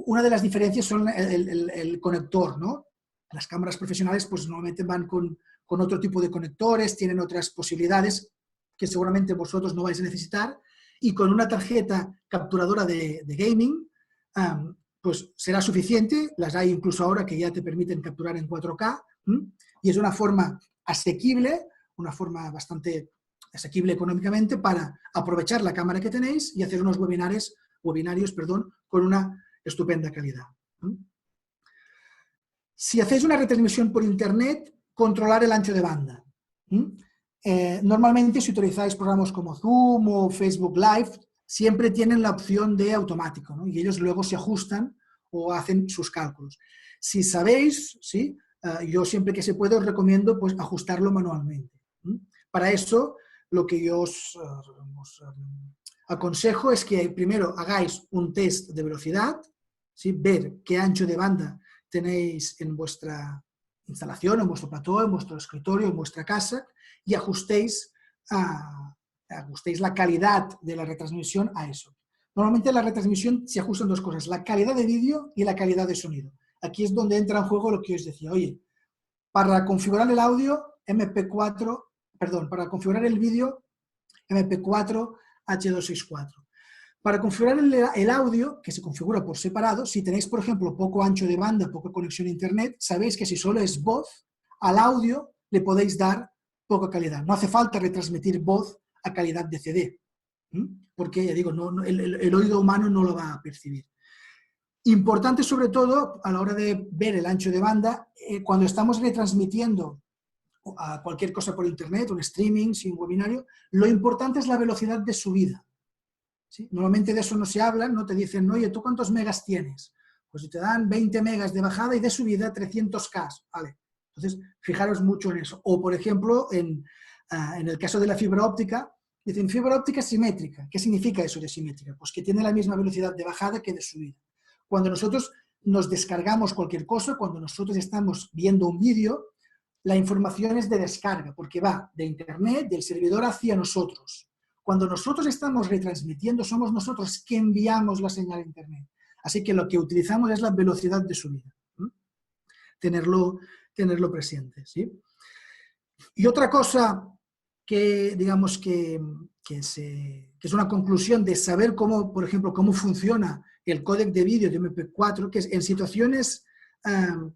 Una de las diferencias son el conector, ¿no? Las cámaras profesionales pues normalmente van con otro tipo de conectores, tienen otras posibilidades que seguramente vosotros no vais a necesitar, y con una tarjeta capturadora de gaming pues será suficiente. Las hay incluso ahora que ya te permiten capturar en 4K, y es una forma asequible, una forma bastante asequible económicamente para aprovechar la cámara que tenéis y hacer unos webinarios con una estupenda calidad. Si hacéis una retransmisión por internet, controlar el ancho de banda. Normalmente si utilizáis programas como Zoom o Facebook Live, siempre tienen la opción de automático, ¿no? Y ellos luego se ajustan o hacen sus cálculos. Si sabéis, ¿sí? Yo siempre que se puede os recomiendo pues, ajustarlo manualmente. Para eso, lo que yo os aconsejo es que primero hagáis un test de velocidad, ¿sí? Ver qué ancho de banda tenéis en vuestra instalación, en vuestro plató, en vuestro escritorio, en vuestra casa, y ajustéis la calidad de la retransmisión a eso. Normalmente en la retransmisión se ajustan dos cosas, la calidad de vídeo y la calidad de sonido. Aquí es donde entra en juego lo que os decía. Oye, para configurar el audio, para configurar el vídeo, MP4, H264. Para configurar el audio, que se configura por separado, si tenéis, por ejemplo, poco ancho de banda, poca conexión a internet, sabéis que si solo es voz, al audio le podéis dar poca calidad. No hace falta retransmitir voz a calidad de CD, porque, ya digo, el oído humano no lo va a percibir. Importante, sobre todo, a la hora de ver el ancho de banda, cuando estamos retransmitiendo a cualquier cosa por internet, un streaming, un webinario, lo importante es la velocidad de subida. ¿Sí? Normalmente de eso no se habla, no te dicen, oye, ¿tú cuántos megas tienes? Pues te dan 20 megas de bajada y de subida 300K, ¿vale? Entonces, fijaros mucho en eso. O, por ejemplo, en el caso de la fibra óptica, dicen fibra óptica simétrica. ¿Qué significa eso de simétrica? Pues que tiene la misma velocidad de bajada que de subida. Cuando nosotros nos descargamos cualquier cosa, cuando nosotros estamos viendo un vídeo, la información es de descarga, porque va de internet, del servidor hacia nosotros. Cuando nosotros estamos retransmitiendo, somos nosotros que enviamos la señal a internet. Así que lo que utilizamos es la velocidad de subida. Tenerlo presente, ¿sí? Y otra cosa que, digamos, que es una conclusión de saber cómo, por ejemplo, cómo funciona el códec de vídeo de MP4, que es en situaciones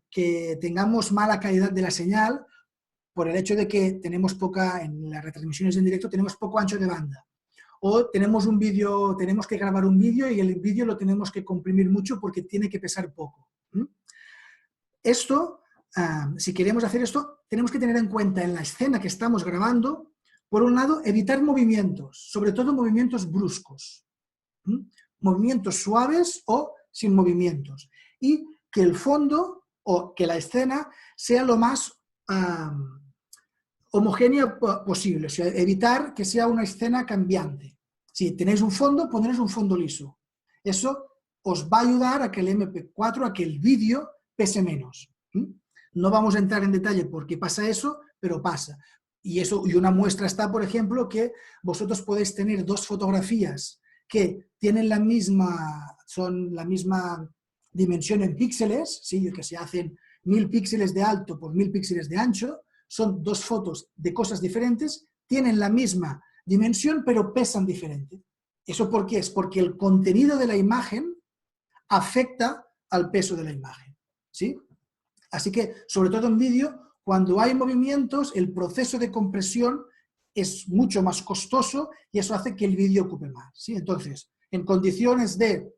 que tengamos mala calidad de la señal, por el hecho de que tenemos en las retransmisiones en directo tenemos poco ancho de banda. O tenemos que grabar un vídeo y el vídeo lo tenemos que comprimir mucho porque tiene que pesar poco. Esto, si queremos hacer esto, tenemos que tener en cuenta en la escena que estamos grabando, por un lado, evitar movimientos, sobre todo movimientos bruscos. Movimientos suaves o sin movimientos. Y que el fondo o que la escena sea lo más homogénea posible, o sea, evitar que sea una escena cambiante. Si tenéis un fondo, ponéis un fondo liso. Eso os va a ayudar a que el MP4, a que el vídeo pese menos. No vamos a entrar en detalle por qué pasa eso, pero pasa. Y una muestra está, por ejemplo, que vosotros podéis tener dos fotografías que tienen son la misma dimensión en píxeles, ¿sí? Que se hacen 1000 píxeles de alto por 1000 píxeles de ancho, son dos fotos de cosas diferentes, tienen la misma dimensión, pero pesan diferente. ¿Eso por qué es? Porque el contenido de la imagen afecta al peso de la imagen, ¿sí? Así que, sobre todo en vídeo, cuando hay movimientos, el proceso de compresión es mucho más costoso y eso hace que el vídeo ocupe más, ¿sí? Entonces, en condiciones de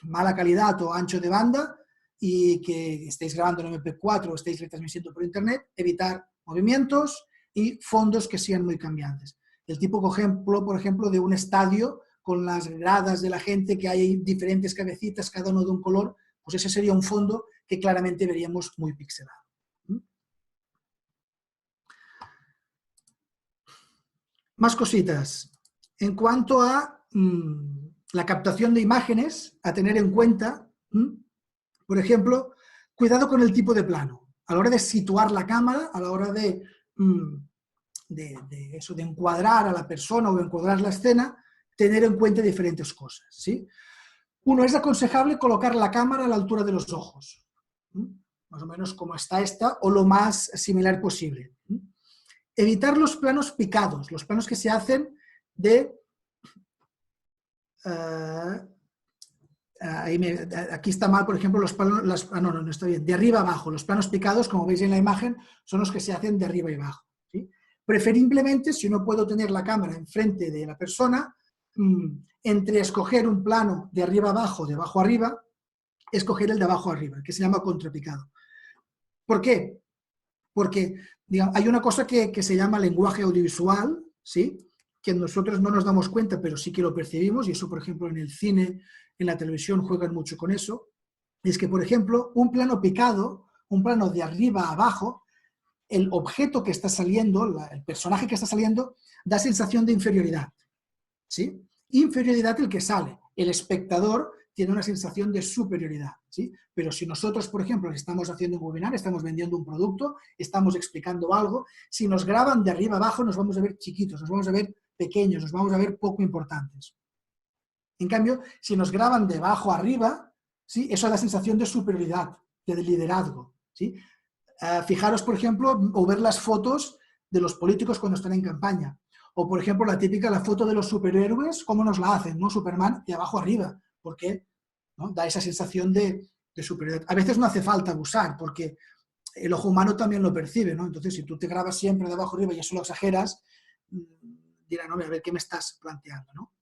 mala calidad o ancho de banda y que estéis grabando en MP4 o estéis retransmitiendo por internet, evitar movimientos y fondos que sean muy cambiantes. El típico ejemplo, por ejemplo, de un estadio con las gradas de la gente, que hay diferentes cabecitas, cada uno de un color, pues ese sería un fondo que claramente veríamos muy pixelado. Más cositas. En cuanto a la captación de imágenes, a tener en cuenta, por ejemplo, cuidado con el tipo de plano. A la hora de situar la cámara, a la hora de encuadrar a la persona o encuadrar la escena, tener en cuenta diferentes cosas, ¿sí? Uno, es aconsejable colocar la cámara a la altura de los ojos, más o menos como está esta, o lo más similar posible. Evitar los planos picados, los planos que se hacen de... aquí está mal, por ejemplo, los planos... no está bien. De arriba a abajo. Los planos picados, como veis en la imagen, son los que se hacen de arriba y abajo, ¿sí? Preferiblemente, si no puedo tener la cámara enfrente de la persona, entre escoger un plano de arriba a abajo, de abajo a arriba, escoger el de abajo a arriba, que se llama contrapicado. ¿Por qué? Porque digamos, hay una cosa que se llama lenguaje audiovisual, ¿sí? Que nosotros no nos damos cuenta, pero sí que lo percibimos, y eso, por ejemplo, en el cine, en la televisión juegan mucho con eso. Es que, por ejemplo, un plano picado, un plano de arriba a abajo, el objeto que está saliendo, el personaje que está saliendo, da sensación de inferioridad, ¿sí? Inferioridad el que sale. El espectador tiene una sensación de superioridad, ¿sí? Pero si nosotros, por ejemplo, estamos haciendo un webinar, estamos vendiendo un producto, estamos explicando algo, si nos graban de arriba abajo nos vamos a ver chiquitos, nos vamos a ver pequeños, nos vamos a ver poco importantes. En cambio, si nos graban de abajo a arriba, ¿sí? Eso da sensación de superioridad, de liderazgo, ¿sí? Fijaros, por ejemplo, o ver las fotos de los políticos cuando están en campaña. O, por ejemplo, la típica, la foto de los superhéroes, ¿cómo nos la hacen? ¿No? Superman de abajo arriba, porque ¿no? Da esa sensación de superioridad. A veces no hace falta abusar, porque el ojo humano también lo percibe, ¿no? Entonces, si tú te grabas siempre de abajo arriba y eso lo exageras, dirán, no, a ver, ¿qué me estás planteando, ¿no?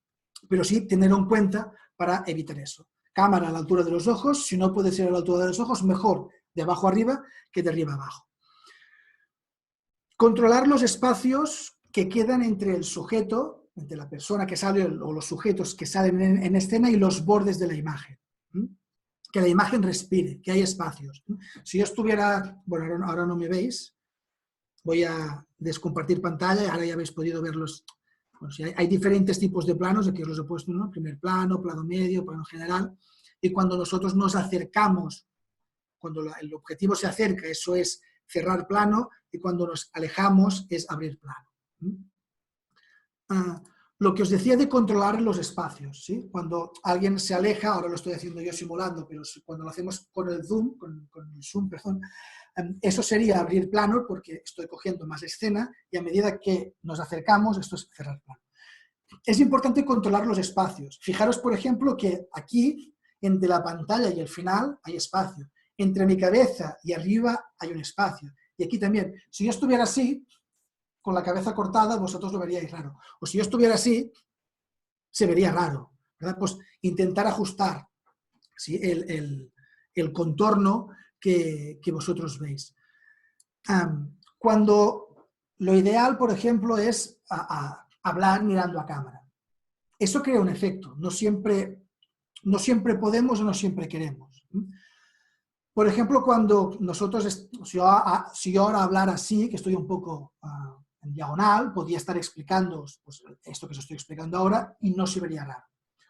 Pero sí, tenerlo en cuenta para evitar eso. Cámara a la altura de los ojos, si no puede ser a la altura de los ojos, mejor de abajo arriba que de arriba abajo. Controlar los espacios que quedan entre el sujeto, entre la persona que sale o los sujetos que salen en escena y los bordes de la imagen. Que la imagen respire, que hay espacios. Si yo estuviera, bueno, ahora no me veis, voy a descompartir pantalla y ahora ya habéis podido verlos. Bueno, si hay diferentes tipos de planos, aquí os los he puesto, ¿no? Primer plano, plano medio, plano general, y cuando nosotros nos acercamos, cuando el objetivo se acerca, eso es cerrar plano, y cuando nos alejamos es abrir plano. Lo que os decía de controlar los espacios, ¿sí? Cuando alguien se aleja, ahora lo estoy haciendo yo simulando, pero cuando lo hacemos con el zoom, perdón, eso sería abrir plano porque estoy cogiendo más escena y a medida que nos acercamos, esto es cerrar plano. Es importante controlar los espacios. Fijaros, por ejemplo, que aquí, entre la pantalla y el final, hay espacio. Entre mi cabeza y arriba hay un espacio. Y aquí también. Si yo estuviera así, con la cabeza cortada, vosotros lo veríais raro. O si yo estuviera así, se vería raro, ¿verdad? Pues intentar ajustar, ¿sí? el contorno que vosotros veis. Cuando lo ideal, por ejemplo, es hablar mirando a cámara. Eso crea un efecto. No siempre podemos o no siempre queremos. Por ejemplo, cuando nosotros, si yo ahora hablara así, que estoy un poco en diagonal, podría estar explicando pues, esto que os estoy explicando ahora y no se vería raro.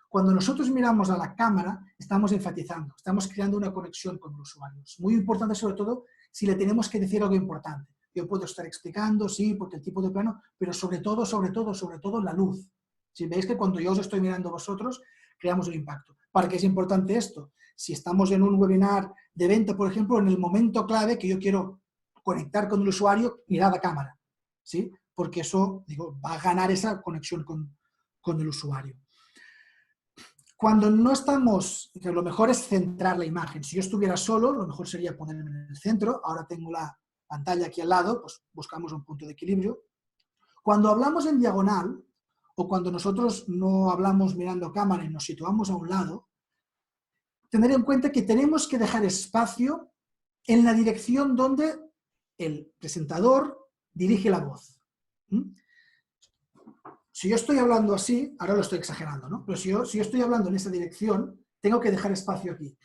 Cuando nosotros miramos a la cámara, estamos enfatizando, estamos creando una conexión con el usuario. Es muy importante, sobre todo, si le tenemos que decir algo importante. Yo puedo estar explicando, sí, porque el tipo de plano, pero sobre todo, la luz. Si veis que cuando yo os estoy mirando a vosotros, creamos un impacto. ¿Para qué es importante esto? Si estamos en un webinar de venta, por ejemplo, en el momento clave que yo quiero conectar con el usuario, mirar a cámara, ¿sí? Porque eso, digo, va a ganar esa conexión con el usuario. Cuando no estamos, que lo mejor es centrar la imagen. Si yo estuviera solo, lo mejor sería ponerme en el centro. Ahora tengo la pantalla aquí al lado, pues buscamos un punto de equilibrio. Cuando hablamos en diagonal, o cuando nosotros no hablamos mirando a cámara y nos situamos a un lado, tener en cuenta que tenemos que dejar espacio en la dirección donde el presentador dirige la voz. Si yo estoy hablando así, ahora lo estoy exagerando, ¿no? Pero si yo estoy hablando en esa dirección, tengo que dejar espacio aquí.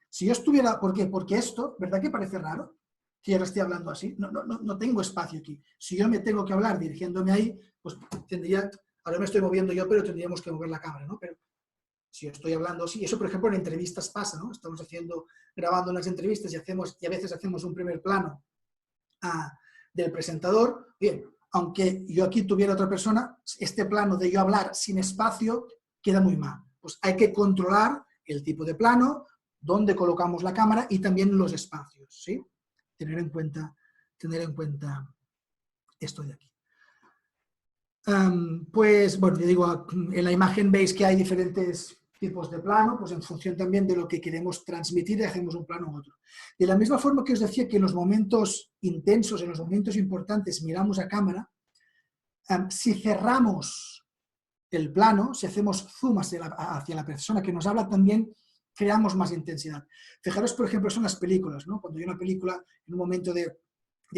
Si yo estuviera... ¿Por qué? Porque esto, ¿verdad que parece raro? Que yo ahora estoy hablando así. No tengo espacio aquí. Si yo me tengo que hablar dirigiéndome ahí, pues tendría... Ahora me estoy moviendo yo, pero tendríamos que mover la cámara, ¿no? Pero si yo estoy hablando así, eso por ejemplo en entrevistas pasa, ¿no? Estamos grabando unas entrevistas y a veces hacemos un primer plano del presentador. Bien, aunque yo aquí tuviera otra persona, este plano de yo hablar sin espacio queda muy mal. Pues hay que controlar el tipo de plano, dónde colocamos la cámara y también los espacios, ¿sí? Tener en cuenta esto de aquí. Pues, bueno, yo digo, en la imagen veis que hay diferentes tipos de plano, pues en función también de lo que queremos transmitir, hacemos un plano u otro. De la misma forma que os decía que en los momentos intensos, en los momentos importantes, miramos a cámara, si cerramos el plano, si hacemos zoom hacia la persona que nos habla, también creamos más intensidad. Fijaros, por ejemplo, son las películas, ¿no? Cuando hay una película en un momento de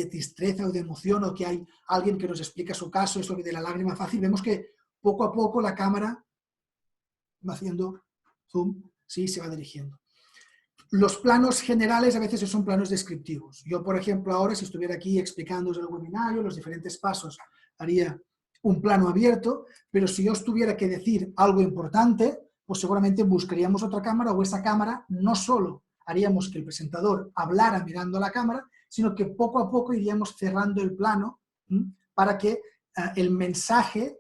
tristeza o de emoción, o que hay alguien que nos explica su caso, eso de la lágrima fácil, vemos que poco a poco la cámara va haciendo zoom, sí, se va dirigiendo. Los planos generales a veces son planos descriptivos. Yo, por ejemplo, ahora si estuviera aquí explicándoos el webinario, los diferentes pasos, haría un plano abierto, pero si yo tuviera que decir algo importante, pues seguramente buscaríamos otra cámara, o esa cámara no solo haríamos que el presentador hablara mirando a la cámara, sino que poco a poco iríamos cerrando el plano para que el mensaje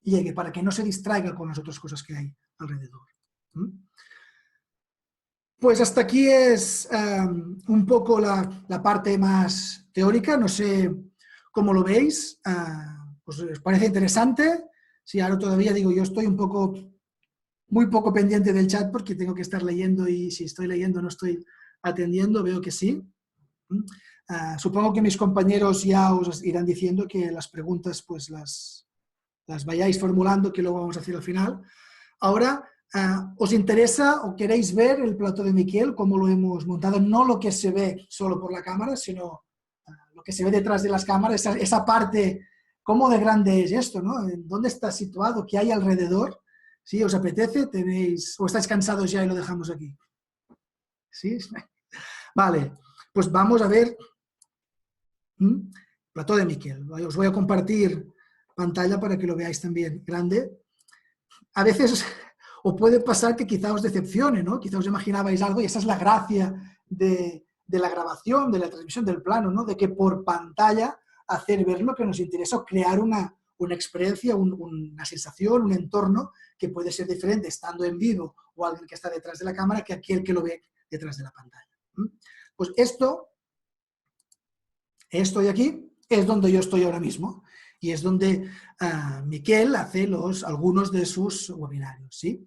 llegue, para que no se distraiga con las otras cosas que hay alrededor. Pues hasta aquí es un poco la parte más teórica. No sé cómo lo veis. Pues ¿os parece interesante? Sí, ahora todavía digo, yo estoy muy poco pendiente del chat porque tengo que estar leyendo, y si estoy leyendo no estoy atendiendo, veo que sí. Supongo que mis compañeros ya os irán diciendo que las preguntas pues las vayáis formulando, que luego vamos a hacer al final. Ahora, ¿os interesa o queréis ver el plató de Miquel, cómo lo hemos montado? No lo que se ve solo por la cámara, sino lo que se ve detrás de las cámaras, esa parte, cómo de grande es esto, ¿no? ¿Dónde está situado? ¿Qué hay alrededor? ¿Sí? ¿Os apetece? ¿O estáis cansados ya y lo dejamos aquí? ¿Sí? Vale, pues vamos a ver plató de Miquel. Os voy a compartir pantalla para que lo veáis también grande. A veces os puede pasar que quizá os decepcione, ¿no? Quizá os imaginabais algo, y esa es la gracia de la grabación, de la transmisión del plano, ¿no? De que por pantalla hacer ver lo que nos interesa, o crear una experiencia, una sensación, un entorno que puede ser diferente estando en vivo o alguien que está detrás de la cámara que aquel que lo ve detrás de la pantalla. Pues esto de aquí es donde yo estoy ahora mismo, y es donde Miquel hace algunos de sus webinarios, ¿sí?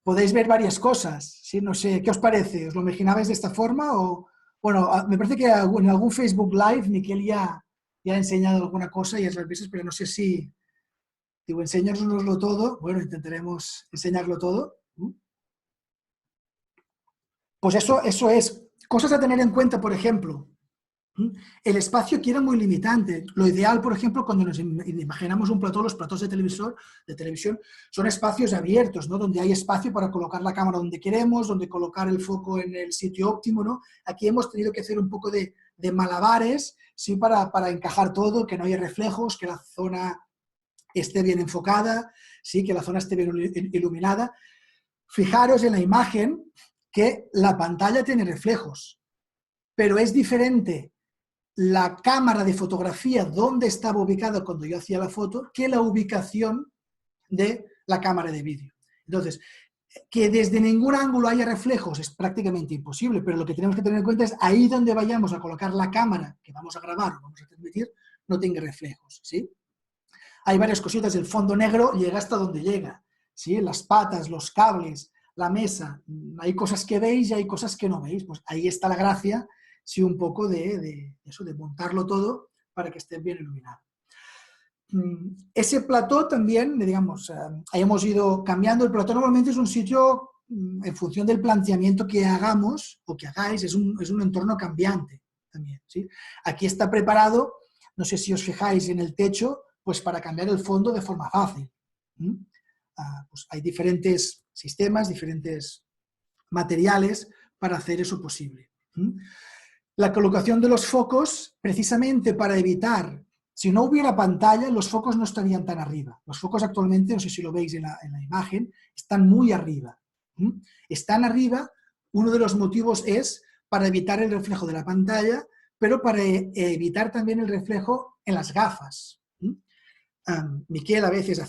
Podéis ver varias cosas, ¿sí? No sé, ¿qué os parece? ¿Os lo imaginabais de esta forma? O, bueno, me parece que en algún Facebook Live Miquel ya ha enseñado alguna cosa y es las veces, pero no sé si... Digo, enséñanoslo todo. Bueno, intentaremos enseñarlo todo. Pues eso es. Cosas a tener en cuenta, por ejemplo. El espacio aquí era muy limitante. Lo ideal, por ejemplo, cuando nos imaginamos un plató, los platós de televisión, son espacios abiertos, ¿no? Donde hay espacio para colocar la cámara donde queremos, donde colocar el foco en el sitio óptimo, ¿no? Aquí hemos tenido que hacer un poco de malabares, ¿sí? Para encajar todo, que no haya reflejos, que la zona esté bien enfocada, ¿sí? Que la zona esté bien iluminada. Fijaros en la imagen que la pantalla tiene reflejos, pero es diferente la cámara de fotografía donde estaba ubicada cuando yo hacía la foto que la ubicación de la cámara de vídeo. Entonces, Que desde ningún ángulo haya reflejos es prácticamente imposible, pero lo que tenemos que tener en cuenta es ahí donde vayamos a colocar la cámara que vamos a grabar o vamos a transmitir, no tenga reflejos, ¿sí? Hay varias cositas, el fondo negro llega hasta donde llega, ¿sí? Las patas, los cables, la mesa, hay cosas que veis y hay cosas que no veis, pues ahí está la gracia, sí, un poco de eso, de montarlo todo para que esté bien iluminado. Ese plató también, digamos, hemos ido cambiando. El plató normalmente es un sitio, en función del planteamiento que hagamos o que hagáis, es un entorno cambiante también, ¿sí? Aquí está preparado, no sé si os fijáis en el techo, pues para cambiar el fondo de forma fácil. Pues hay diferentes sistemas, diferentes materiales para hacer eso posible. La colocación de los focos, precisamente para evitar, si no hubiera pantalla, los focos no estarían tan arriba. Los focos actualmente, no sé si lo veis en la imagen, están muy arriba. Están arriba, uno de los motivos es para evitar el reflejo de la pantalla, pero para evitar también el reflejo en las gafas. Miquel a veces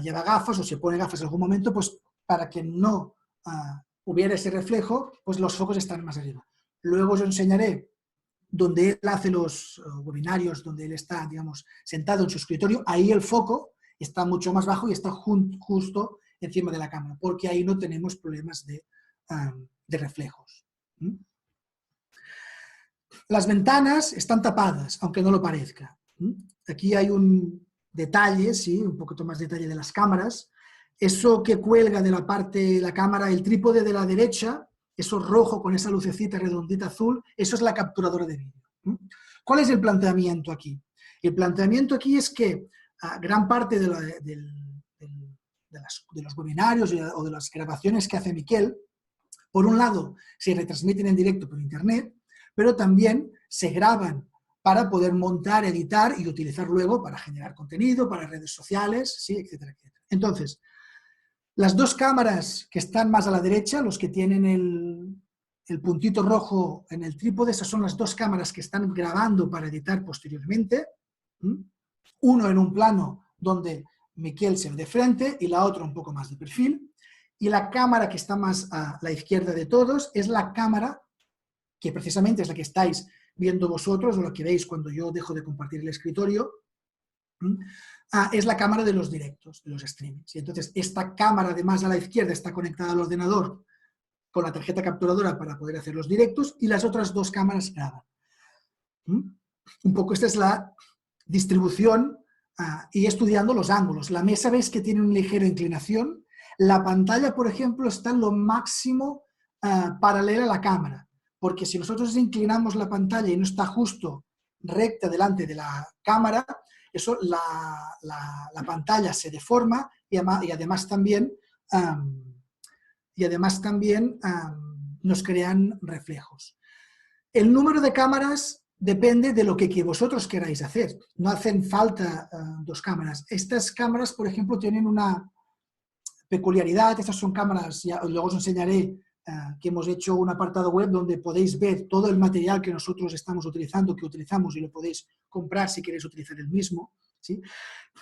lleva gafas o se pone gafas en algún momento, pues para que no hubiera ese reflejo, pues los focos están más arriba. Luego os enseñaré donde él hace los webinarios, donde él está, digamos, sentado en su escritorio, ahí el foco está mucho más bajo y está justo encima de la cámara, porque ahí no tenemos problemas de reflejos. Las ventanas están tapadas, aunque no lo parezca. Aquí hay un detalle, sí, un poquito más detalle de las cámaras. Eso que cuelga de la parte de la cámara, el trípode de la derecha, eso rojo con esa lucecita redondita azul, eso es la capturadora de vídeo. ¿Cuál es el planteamiento aquí? El planteamiento aquí es que gran parte de los webinarios o de las grabaciones que hace Miquel, por un lado, se retransmiten en directo por internet, pero también se graban para poder montar, editar y utilizar luego para generar contenido, para redes sociales, ¿sí? Etcétera, etcétera. Entonces, las dos cámaras que están más a la derecha, los que tienen el puntito rojo en el trípode, esas son las dos cámaras que están grabando para editar posteriormente. Uno en un plano donde Miquel se ve de frente y la otra un poco más de perfil. Y la cámara que está más a la izquierda de todos es la cámara que precisamente es la que estáis viendo vosotros o la que veis cuando yo dejo de compartir el escritorio. Es la cámara de los directos, de los streamings. Y entonces esta cámara de más a la izquierda está conectada al ordenador con la tarjeta capturadora para poder hacer los directos y las otras dos cámaras graban. Un poco esta es la distribución y estudiando los ángulos. La mesa veis que tiene una ligera inclinación. La pantalla, por ejemplo, está en lo máximo paralela a la cámara, porque si nosotros inclinamos la pantalla y no está justo recta delante de la cámara, eso la pantalla se deforma y además también nos crean reflejos. El número de cámaras depende de lo que vosotros queráis hacer. No hacen falta dos cámaras. Estas cámaras, por ejemplo, tienen una peculiaridad. Estas son cámaras, luego os enseñaré, que hemos hecho un apartado web donde podéis ver todo el material que nosotros estamos utilizando, que utilizamos, y lo podéis comprar si queréis utilizar el mismo, ¿sí?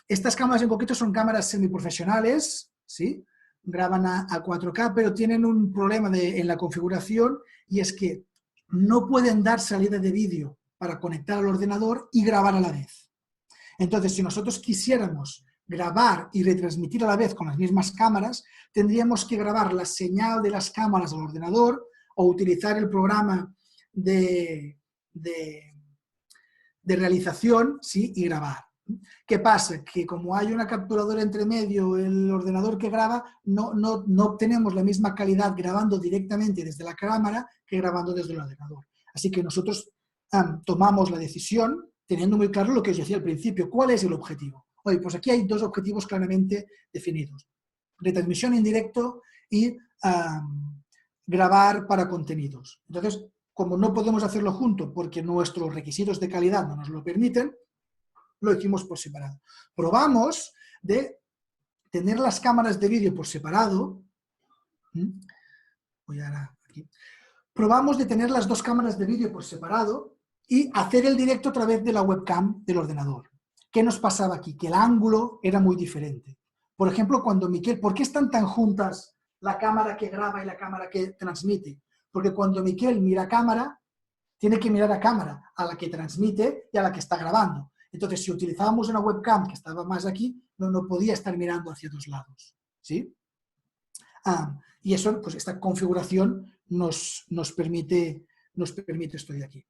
Estas cámaras en concreto son cámaras semiprofesionales, ¿sí? Graban a 4K, pero tienen un problema en la configuración, y es que no pueden dar salida de vídeo para conectar al ordenador y grabar a la vez. Entonces, si nosotros quisiéramos grabar y retransmitir a la vez con las mismas cámaras, tendríamos que grabar la señal de las cámaras al ordenador o utilizar el programa de realización, ¿sí? Y grabar. ¿Qué pasa? Que como hay una capturadora entre medio, el ordenador que graba, no obtenemos la misma calidad grabando directamente desde la cámara que grabando desde el ordenador. Así que nosotros tomamos la decisión teniendo muy claro lo que os decía al principio. ¿Cuál es el objetivo? Oye, pues aquí hay dos objetivos claramente definidos. Retransmisión en directo y grabar para contenidos. Entonces, como no podemos hacerlo junto porque nuestros requisitos de calidad no nos lo permiten, lo hicimos por separado. Probamos de tener las cámaras de vídeo por separado. Voy ahora aquí. Probamos de tener las dos cámaras de vídeo por separado y hacer el directo a través de la webcam del ordenador. ¿Qué nos pasaba aquí? Que el ángulo era muy diferente. Por ejemplo, cuando Miquel, ¿por qué están tan juntas la cámara que graba y la cámara que transmite. Porque cuando Miquel mira a cámara, tiene que mirar a cámara, a la que transmite y a la que está grabando. Entonces, si utilizábamos una webcam que estaba más aquí, no podía estar mirando hacia dos lados. ¿Sí? Y eso, pues esta configuración nos permite esto de aquí.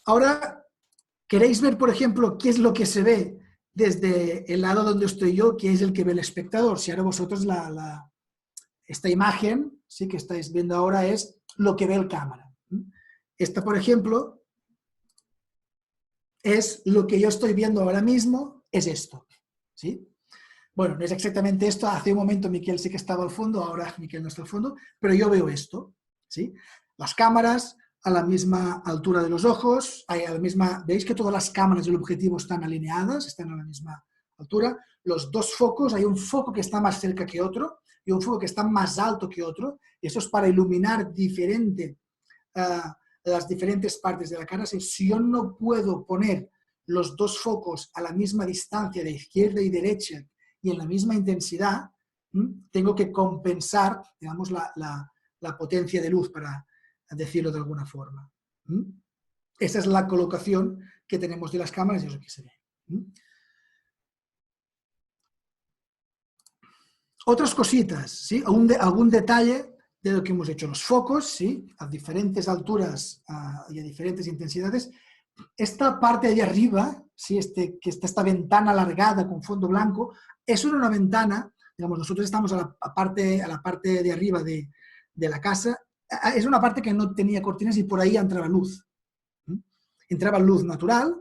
Ahora, ¿queréis ver, por ejemplo, qué es lo que se ve desde el lado donde estoy yo, que es el que ve el espectador? Si ahora vosotros esta imagen, ¿sí?, que estáis viendo ahora es lo que ve el cámara. Esta, por ejemplo, es lo que yo estoy viendo ahora mismo, es esto. ¿Sí? Bueno, no es exactamente esto. Hace un momento Miquel sí que estaba al fondo, ahora Miquel no está al fondo, pero yo veo esto. ¿Sí? Las cámaras a la misma altura de los ojos, veis que todas las cámaras del objetivo están alineadas, están a la misma altura. Los dos focos, hay un foco que está más cerca que otro y un foco que está más alto que otro. Eso es para iluminar las diferentes partes de la cara. Si yo no puedo poner los dos focos a la misma distancia de izquierda y derecha y en la misma intensidad, tengo que compensar, digamos, la potencia de luz, para decirlo de alguna forma. Esa es la colocación que tenemos de las cámaras y eso que se ve. Otras cositas, ¿sí? Algún detalle de lo que hemos hecho. Los focos, ¿sí?, a diferentes alturas y a diferentes intensidades. Esta parte de arriba, ¿sí?, que está esta ventana alargada con fondo blanco, es una ventana, digamos, nosotros estamos a la parte de arriba de la casa, es una parte que no tenía cortinas y por ahí entraba luz. Entraba luz natural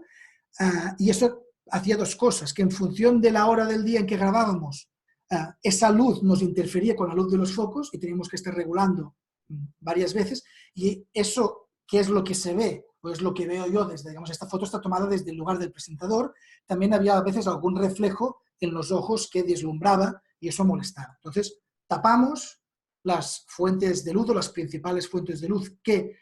y eso hacía dos cosas, que en función de la hora del día en que grabábamos, esa luz nos interfería con la luz de los focos y teníamos que estar regulando varias veces, y eso, ¿qué es lo que se ve? Pues lo que veo yo desde, digamos, esta foto está tomada desde el lugar del presentador. También había a veces algún reflejo en los ojos que deslumbraba y eso molestaba. Entonces, tapamos las fuentes de luz o las principales fuentes de luz que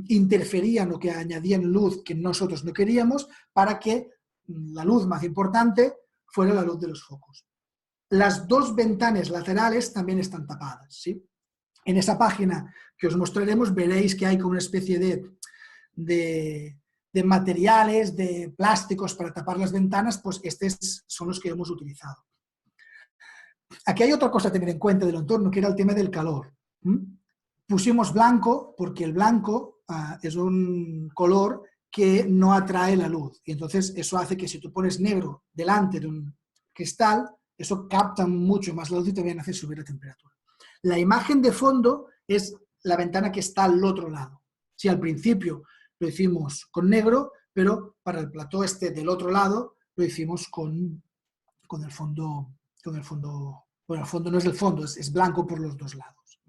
interferían o que añadían luz que nosotros no queríamos, para que la luz más importante fuera la luz de los focos. Las dos ventanas laterales también están tapadas, ¿sí? En esa página que os mostraremos veréis que hay como una especie de materiales, de plásticos para tapar las ventanas, pues estos son los que hemos utilizado. Aquí hay otra cosa a tener en cuenta del entorno, que era el tema del calor. Pusimos blanco porque el blanco es un color que no atrae la luz, y entonces eso hace que si tú pones negro delante de un cristal, eso capta mucho más la luz y también hace subir la temperatura. La imagen de fondo es la ventana que está al otro lado. Si al principio lo hicimos con negro, pero para el plató del otro lado lo hicimos con el fondo, bueno, el fondo no es el fondo, es blanco por los dos lados.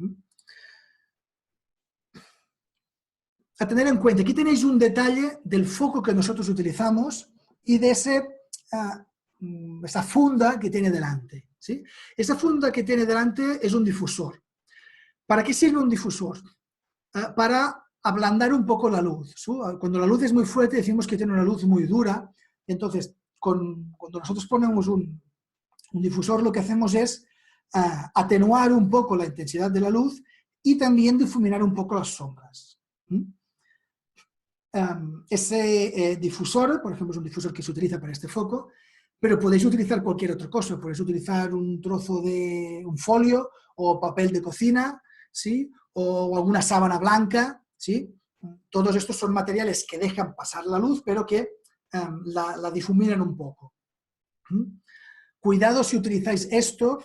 A tener en cuenta, aquí tenéis un detalle del foco que nosotros utilizamos y de esa funda que tiene delante, ¿sí? Esa funda que tiene delante es un difusor. ¿Para qué sirve un difusor? Para ablandar un poco la luz. Cuando la luz es muy fuerte decimos que tiene una luz muy dura, entonces cuando nosotros ponemos un difusor, lo que hacemos es atenuar un poco la intensidad de la luz y también difuminar un poco las sombras. Ese difusor, por ejemplo, es un difusor que se utiliza para este foco, pero podéis utilizar cualquier otra cosa. Podéis utilizar un trozo de un folio o papel de cocina, ¿sí?, o alguna sábana blanca, ¿sí? Todos estos son materiales que dejan pasar la luz, pero que la difuminan un poco. Cuidado si utilizáis esto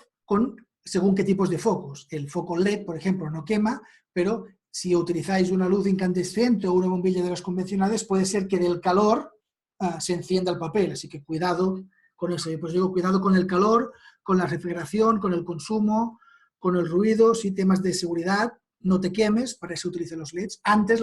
según qué tipos de focos. El foco LED, por ejemplo, no quema, pero si utilizáis una luz incandescente o una bombilla de las convencionales, puede ser que del calor se encienda el papel, así que cuidado con eso. Pues digo, cuidado con el calor, con la refrigeración, con el consumo, con el ruido, sí, temas de seguridad, no te quemes, para eso utiliza los LEDs. Antes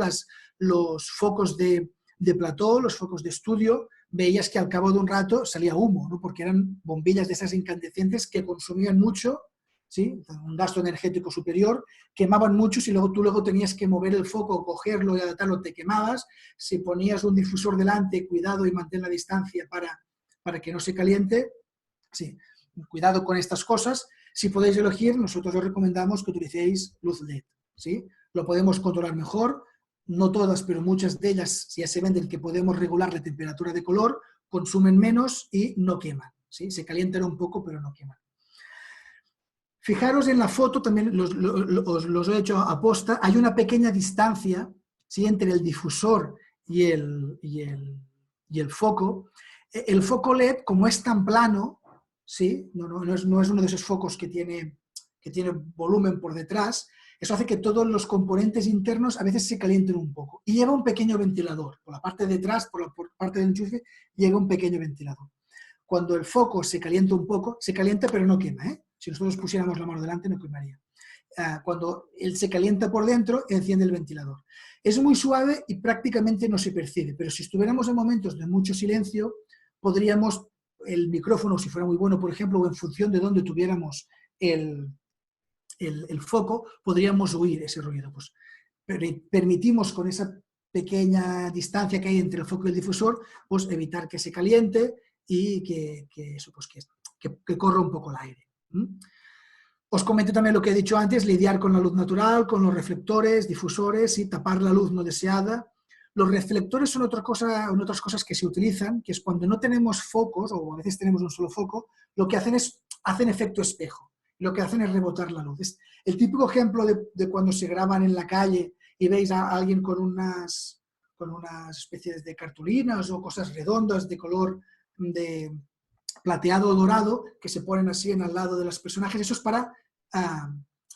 los focos de plató, los focos de estudio, veías que al cabo de un rato salía humo, ¿no?, porque eran bombillas de esas incandescentes que consumían mucho, ¿sí?, un gasto energético superior, quemaban mucho y luego tú tenías que mover el foco, cogerlo y adaptarlo, te quemabas. Si ponías un difusor delante, cuidado y mantén la distancia para que no se caliente. Sí, cuidado con estas cosas. Si podéis elegir, nosotros os recomendamos que utilicéis luz LED, ¿sí? Lo podemos controlar mejor, no todas, pero muchas de ellas ya se venden que podemos regular la temperatura de color, consumen menos y no queman, ¿sí? Se calientan un poco, pero no queman. Fijaros en la foto, también los he hecho a posta, hay una pequeña distancia, ¿sí?, entre el difusor y el foco. El foco LED, como es tan plano, ¿sí?, no es uno de esos focos que tiene volumen por detrás, eso hace que todos los componentes internos a veces se calienten un poco. Y lleva un pequeño ventilador, por la parte de atrás, por parte del enchufe, llega un pequeño ventilador. Cuando el foco se calienta un poco, se calienta pero no quema, ¿eh? Si nosotros pusiéramos la mano delante no quemaría. Cuando él se calienta por dentro, enciende el ventilador. Es muy suave y prácticamente no se percibe, pero si estuviéramos en momentos de mucho silencio, podríamos, el micrófono, si fuera muy bueno, por ejemplo, o en función de dónde tuviéramos el foco, podríamos oír ese ruido. Pues, permitimos con esa pequeña distancia que hay entre el foco y el difusor, pues evitar que se caliente y que corra un poco el aire. Os comento también lo que he dicho antes, lidiar con la luz natural, con los reflectores, difusores y tapar la luz no deseada. Los reflectores son otras cosas que se utilizan, que es cuando no tenemos focos, o a veces tenemos un solo foco, lo que hacen efecto espejo. Lo que hacen es rebotar la luz. Es el típico ejemplo de cuando se graban en la calle y veis a alguien con unas especies de cartulinas o cosas redondas de color de plateado o dorado que se ponen así en al lado de los personajes. Eso es para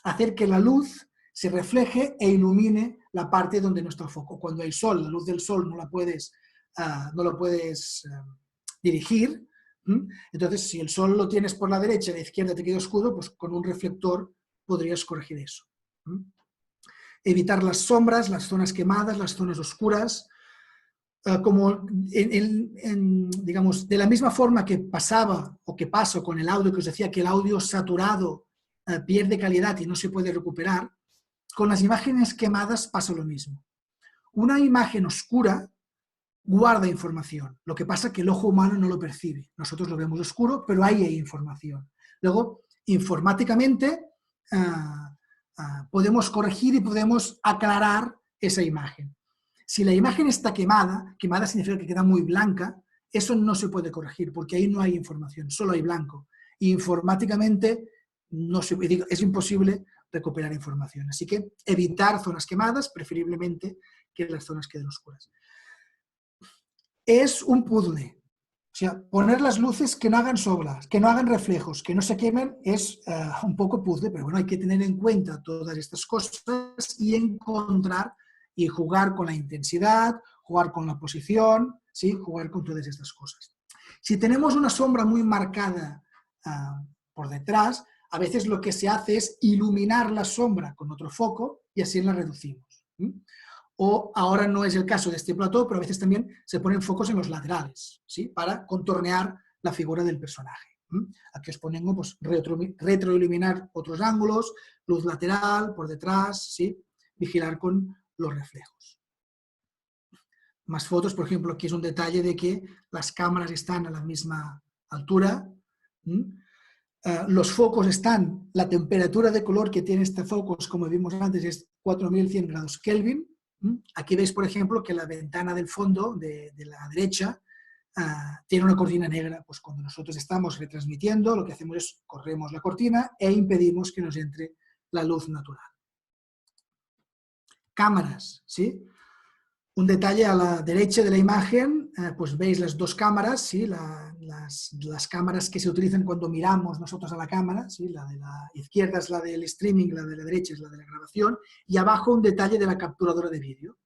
hacer que la luz se refleje e ilumine la parte donde no está el foco. Cuando hay sol, la luz del sol no la puedes dirigir. Entonces, si el sol lo tienes por la derecha y a la izquierda te queda oscuro, pues con un reflector podrías corregir eso. Evitar las sombras, las zonas quemadas, las zonas oscuras. Como digamos, de la misma forma que pasaba o que pasó con el audio, que os decía que el audio saturado pierde calidad y no se puede recuperar, con las imágenes quemadas pasa lo mismo. Una imagen oscura guarda información, lo que pasa es que el ojo humano no lo percibe. Nosotros lo vemos oscuro, pero ahí hay información. Luego, informáticamente, podemos corregir y podemos aclarar esa imagen. Si la imagen está quemada significa que queda muy blanca, eso no se puede corregir porque ahí no hay información, solo hay blanco. Y informáticamente es imposible recuperar información. Así que evitar zonas quemadas, preferiblemente que las zonas queden oscuras. Es un puzzle. O sea, poner las luces que no hagan sombras, que no hagan reflejos, que no se quemen, es un poco puzzle, pero bueno, hay que tener en cuenta todas estas cosas y encontrar y jugar con la intensidad, jugar con la posición, ¿sí?, jugar con todas estas cosas. Si tenemos una sombra muy marcada por detrás, a veces lo que se hace es iluminar la sombra con otro foco y así la reducimos. O ahora no es el caso de este plató, pero a veces también se ponen focos en los laterales, ¿sí?, para contornear la figura del personaje. Aquí os ponemos pues, retroiluminar otros ángulos, luz lateral, por detrás, ¿sí?, vigilar con los reflejos. Más fotos, por ejemplo, aquí es un detalle de que las cámaras están a la misma altura. Los focos están, la temperatura de color que tiene este foco, como vimos antes, es 4100 grados Kelvin. Aquí veis, por ejemplo, que la ventana del fondo, de la derecha, tiene una cortina negra. Pues cuando nosotros estamos retransmitiendo, lo que hacemos es corremos la cortina e impedimos que nos entre la luz natural. Cámaras, ¿sí? Un detalle a la derecha de la imagen, pues veis las dos cámaras, ¿sí?, las cámaras que se utilizan cuando miramos nosotros a la cámara, ¿sí?, la de la izquierda es la del streaming, la de la derecha es la de la grabación, y abajo un detalle de la capturadora de vídeo.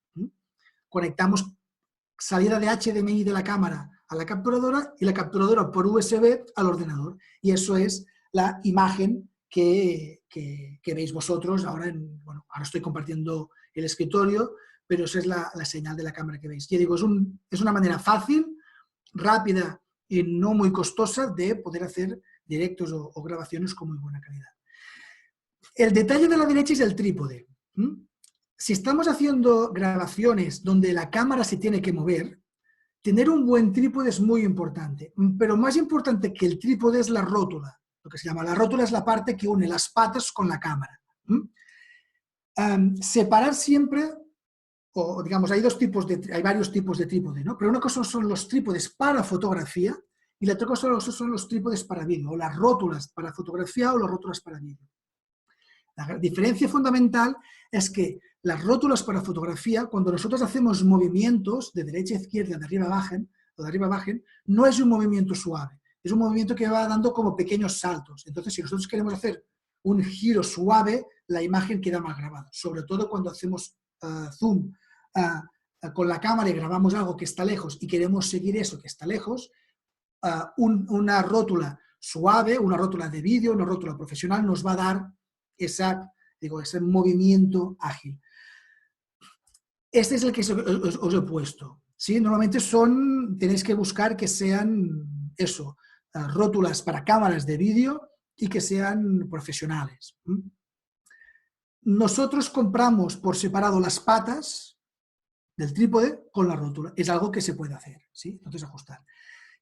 Conectamos salida de HDMI de la cámara a la capturadora y la capturadora por USB al ordenador, y eso es la imagen que veis vosotros. Ahora estoy compartiendo el escritorio, pero esa es la señal de la cámara que veis. Ya digo, es una manera fácil, rápida y no muy costosa de poder hacer directos o grabaciones con muy buena calidad. El detalle de la derecha es el trípode. Si estamos haciendo grabaciones donde la cámara se tiene que mover, tener un buen trípode es muy importante, pero más importante que el trípode es la rótula. lo que se llama. La rótula es la parte que une las patas con la cámara. Separar siempre, o digamos, hay varios tipos de trípode, ¿no? Pero una cosa son los trípodes para fotografía y la otra cosa son los trípodes para vídeo, o las rótulas para fotografía o las rótulas para vídeo. La diferencia fundamental es que las rótulas para fotografía, cuando nosotros hacemos movimientos de derecha a izquierda, de arriba a abajo, o de arriba a abajo, no es un movimiento suave, es un movimiento que va dando como pequeños saltos. Entonces, si nosotros queremos hacer un giro suave, la imagen queda mal grabada, sobre todo cuando hacemos zoom con la cámara y grabamos algo que está lejos y queremos seguir eso que está lejos, una rótula suave, una rótula de vídeo, una rótula profesional nos va a dar ese movimiento ágil. Este es el que os he puesto, ¿sí? Normalmente tenéis que buscar que sean eso, rótulas para cámaras de vídeo y que sean profesionales. Nosotros compramos por separado las patas del trípode con la rótula. Es algo que se puede hacer, ¿sí? Entonces ajustar.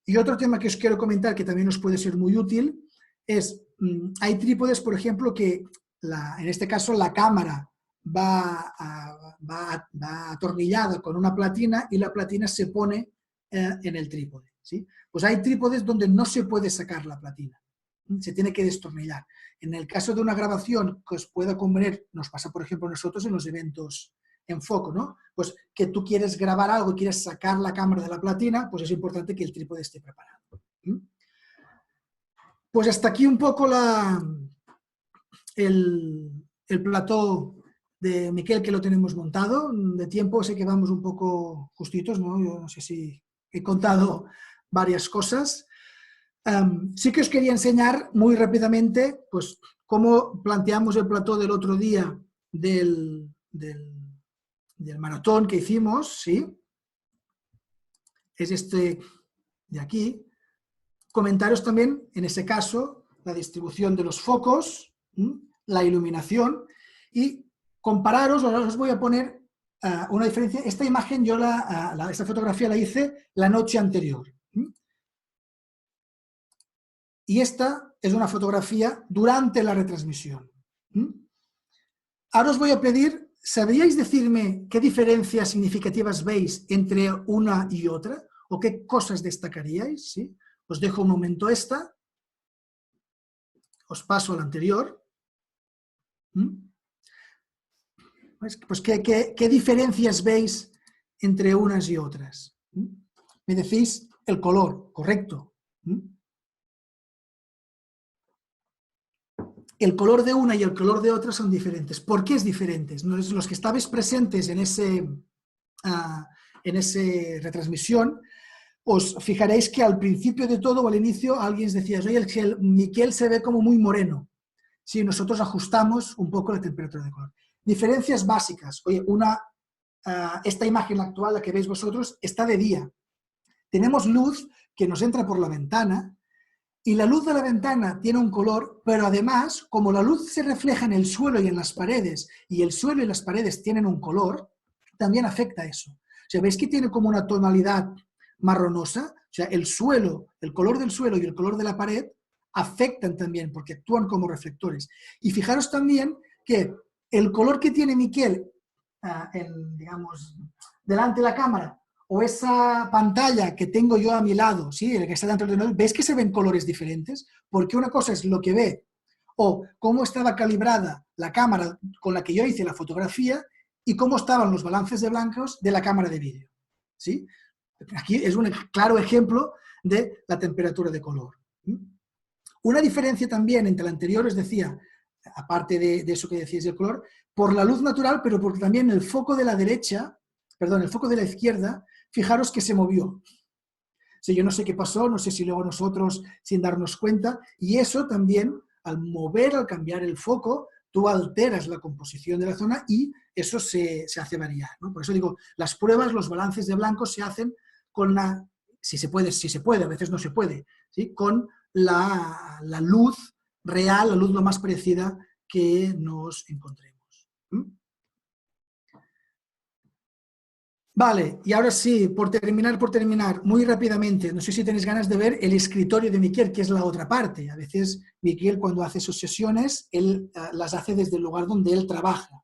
Y otro tema que os quiero comentar que también os puede ser muy útil es, hay trípodes, por ejemplo, que en este caso la cámara va atornillada con una platina y la platina se pone en el trípode, ¿sí? Pues hay trípodes donde no se puede sacar la platina, se tiene que destornillar. En el caso de una grabación que os pueda convenir, nos pasa por ejemplo a nosotros en los eventos en foco, ¿no? Pues que tú quieres grabar algo y quieres sacar la cámara de la platina, pues es importante que el trípode esté preparado. Pues hasta aquí un poco el plató de Miquel, que lo tenemos montado. De tiempo sé que vamos un poco justitos, ¿no? Yo no sé si he contado varias cosas. Sí que os quería enseñar muy rápidamente pues, cómo planteamos el plató del otro día del maratón que hicimos, ¿sí? Es este de aquí. Comentaros también, en ese caso, la distribución de los focos, la iluminación y compararos, ahora os voy a poner una diferencia. Esta imagen, esta fotografía la hice la noche anterior. Y esta es una fotografía durante la retransmisión. Ahora os voy a pedir, ¿sabríais decirme qué diferencias significativas veis entre una y otra? ¿O qué cosas destacaríais? ¿Sí? Os dejo un momento esta. Os paso a la anterior. Pues ¿qué diferencias veis entre unas y otras? Me decís el color, correcto. El color de una y el color de otra son diferentes. ¿Por qué es diferentes? Los que estabais presentes en esa retransmisión, os fijaréis que al principio de todo o al inicio alguien os decía, oye, el Miquel se ve como muy moreno. Sí, nosotros ajustamos un poco la temperatura de color. Diferencias básicas. Oye, esta imagen actual, la que veis vosotros, está de día. Tenemos luz que nos entra por la ventana y la luz de la ventana tiene un color, pero además, como la luz se refleja en el suelo y en las paredes, y el suelo y las paredes tienen un color, también afecta eso. O sea, ¿veis que tiene como una tonalidad marronosa? O sea, el color del suelo y el color de la pared afectan también porque actúan como reflectores. Y fijaros también que el color que tiene Miquel, digamos, delante de la cámara, o esa pantalla que tengo yo a mi lado, ¿sí? El que está dentro del ordenador, ¿ves que se ven colores diferentes? Porque una cosa es lo que ve, o cómo estaba calibrada la cámara con la que yo hice la fotografía, y cómo estaban los balances de blancos de la cámara de vídeo, ¿sí? Aquí es un claro ejemplo de la temperatura de color. Una diferencia también entre la anterior, os decía, aparte de eso que decíais del color, por la luz natural, pero porque también el foco de la derecha, perdón, el foco de la izquierda, fijaros que se movió. O sea, yo no sé qué pasó, no sé si luego nosotros, sin darnos cuenta, y eso también, al cambiar el foco, tú alteras la composición de la zona y eso se hace variar, ¿no? Por eso digo, las pruebas, los balances de blancos se hacen con si se puede, a veces no se puede, ¿sí? Con la luz real, la luz lo más parecida que nos encontremos. Vale, y ahora sí, por terminar, muy rápidamente, no sé si tenéis ganas de ver el escritorio de Miquel, que es la otra parte. A veces Miquel, cuando hace sus sesiones, él las hace desde el lugar donde él trabaja.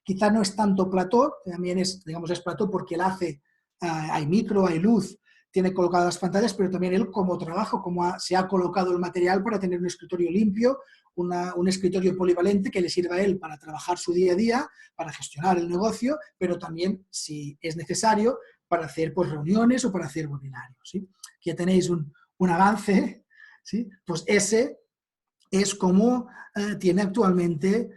Quizá no es tanto plató, también es, digamos, es plató porque él hace, hay micro, hay luz, tiene colocadas las pantallas, pero también él como trabajo, se ha colocado el material para tener un escritorio limpio, un escritorio polivalente que le sirva a él para trabajar su día a día, para gestionar el negocio, pero también, si es necesario, para hacer pues, reuniones o para hacer webinarios. ¿Sí? Aquí ya tenéis un avance, ¿sí? Pues ese es como tiene actualmente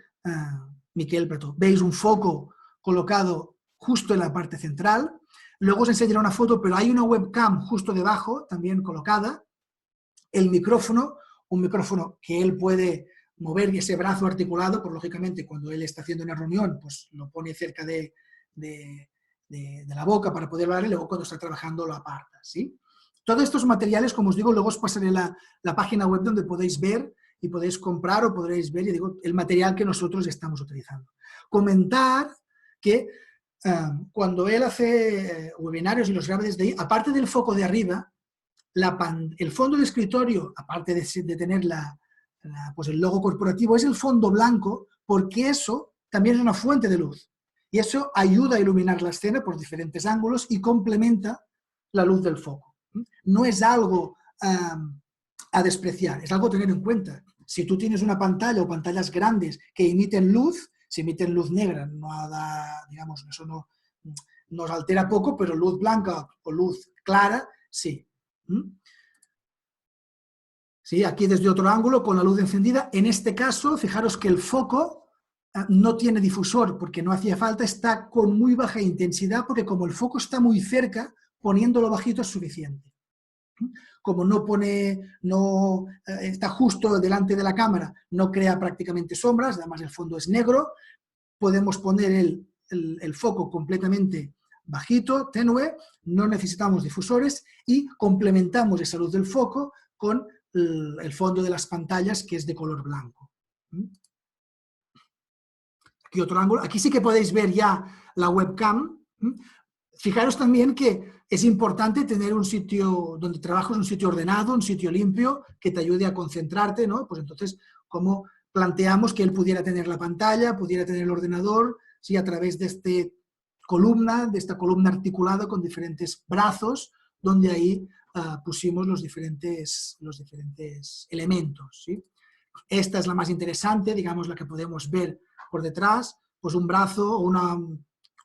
Miquel Plató. Veis un foco colocado justo en la parte central. Luego os enseñaré una foto, pero hay una webcam justo debajo, también colocada. El micrófono, un micrófono que él puede mover y ese brazo articulado, pues lógicamente cuando él está haciendo una reunión, pues lo pone cerca de la boca para poder hablar y luego cuando está trabajando lo aparta, ¿sí? Todos estos materiales, como os digo, luego os pasaré la página web donde podéis ver y podéis comprar o podréis ver, y digo, el material que nosotros estamos utilizando. Comentar que cuando él hace webinarios y los graba desde ahí, aparte del foco de arriba, el fondo de escritorio, aparte de tener pues el logo corporativo, es el fondo blanco, porque eso también es una fuente de luz. Y eso ayuda a iluminar la escena por diferentes ángulos y complementa la luz del foco. No es algo a despreciar, es algo a tener en cuenta. Si tú tienes una pantalla o pantallas grandes que emiten luz, si emiten luz negra, digamos, eso no nos altera poco, pero luz blanca o luz clara, sí. ¿Sí? Aquí desde otro ángulo, con la luz encendida. En este caso, fijaros que el foco no tiene difusor, porque no hacía falta, está con muy baja intensidad, porque como el foco está muy cerca, poniéndolo bajito es suficiente. Como está justo delante de la cámara, no crea prácticamente sombras, además el fondo es negro, podemos poner el foco completamente bajito, tenue, no necesitamos difusores y complementamos esa luz del foco con el fondo de las pantallas, que es de color blanco. Aquí otro ángulo. Aquí sí que podéis ver ya la webcam. Fijaros también que es importante tener un sitio donde trabajas, un sitio ordenado, un sitio limpio, que te ayude a concentrarte, ¿no? Pues entonces, ¿cómo planteamos que él pudiera tener la pantalla, pudiera tener el ordenador, ¿sí? A través de esta columna articulada con diferentes brazos, donde ahí pusimos los diferentes elementos, ¿sí? Esta es la más interesante, digamos, la que podemos ver por detrás, pues un brazo o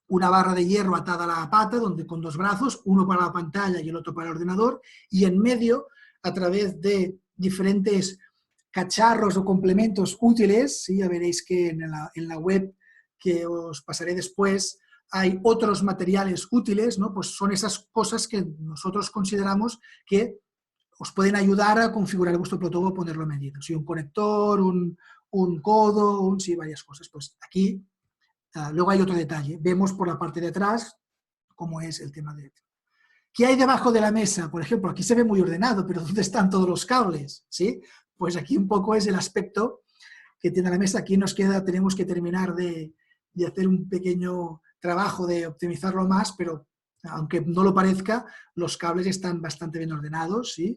una barra de hierro atada a la pata, donde con dos brazos, uno para la pantalla y el otro para el ordenador, y en medio, a través de diferentes cacharros o complementos útiles, ¿sí? Ya veréis que en la web que os pasaré después hay otros materiales útiles, ¿no? Pues son esas cosas que nosotros consideramos que os pueden ayudar a configurar vuestro plató o ponerlo medido. Si un conector, un codo, sí, varias cosas. Pues aquí, luego hay otro detalle. Vemos por la parte de atrás cómo es el tema de... ¿Qué hay debajo de la mesa? Por ejemplo, aquí se ve muy ordenado, pero ¿dónde están todos los cables? ¿Sí? Pues aquí un poco es el aspecto que tiene la mesa. Aquí tenemos que terminar de hacer un pequeño trabajo de optimizarlo más, pero aunque no lo parezca, los cables están bastante bien ordenados, ¿sí?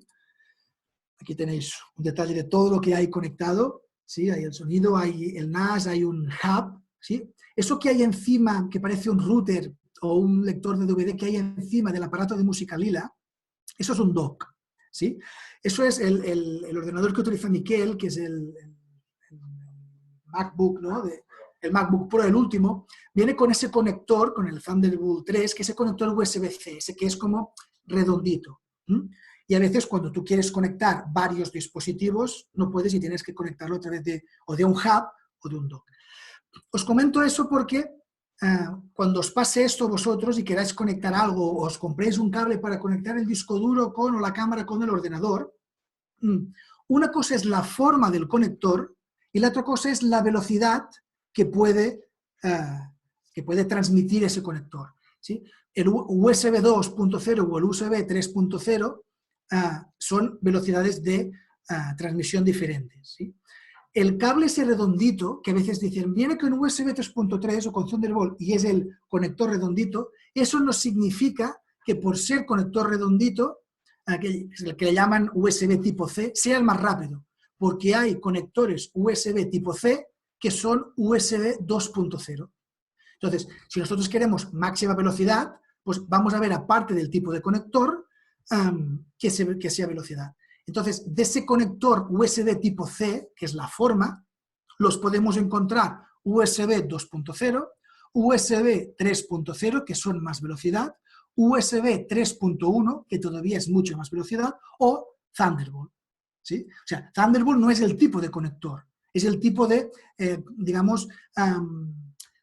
Aquí tenéis un detalle de todo lo que hay conectado, ¿sí? Hay el sonido, hay el NAS, hay un hub, ¿sí? Eso que hay encima, que parece un router o un lector de DVD que hay encima del aparato de música lila, eso es un dock, ¿sí? Eso es el ordenador que utiliza Miquel, que es el MacBook, ¿no? El MacBook Pro, el último, viene con ese conector, con el Thunderbolt 3, que es ese conector USB-C, ese que es como redondito. Y a veces cuando tú quieres conectar varios dispositivos, no puedes y tienes que conectarlo a través de un hub o de un dock. Os comento eso porque cuando os pase esto vosotros y queráis conectar algo o os compréis un cable para conectar el disco duro o la cámara con el ordenador, una cosa es la forma del conector y la otra cosa es la velocidad que puede transmitir ese conector, ¿sí? El USB 2.0 o el USB 3.0 son velocidades de transmisión diferentes, ¿sí? el cable ese redondito, que a veces dicen, viene con USB 3.3 o con Thunderbolt y es el conector redondito, eso no significa que por ser conector redondito, el que le llaman USB tipo C, sea el más rápido, porque hay conectores USB tipo C que son USB 2.0. Entonces, si nosotros queremos máxima velocidad, pues vamos a ver, aparte del tipo de conector, que sea velocidad. Entonces, de ese conector USB tipo C, que es la forma, los podemos encontrar USB 2.0, USB 3.0, que son más velocidad, USB 3.1, que todavía es mucho más velocidad, o Thunderbolt. ¿Sí? O sea, Thunderbolt no es el tipo de conector, es el tipo de, digamos,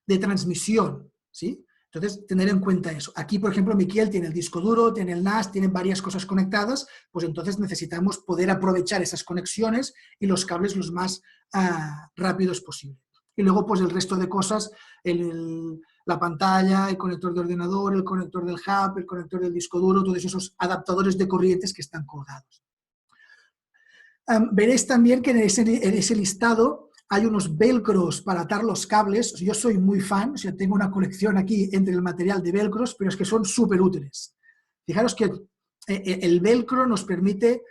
de transmisión, ¿sí? Entonces, tener en cuenta eso. Aquí, por ejemplo, Miquel tiene el disco duro, tiene el NAS, tiene varias cosas conectadas, pues entonces necesitamos poder aprovechar esas conexiones y los cables los más rápidos posible. Y luego, pues el resto de cosas, la pantalla, el conector de ordenador, el conector del hub, el conector del disco duro, todos esos adaptadores de corrientes que están colgados. Veréis también que en ese listado hay unos velcros para atar los cables. Yo soy muy fan, o sea, tengo una colección aquí entre el material de velcros, pero es que son súper útiles. Fijaros que el velcro nos permite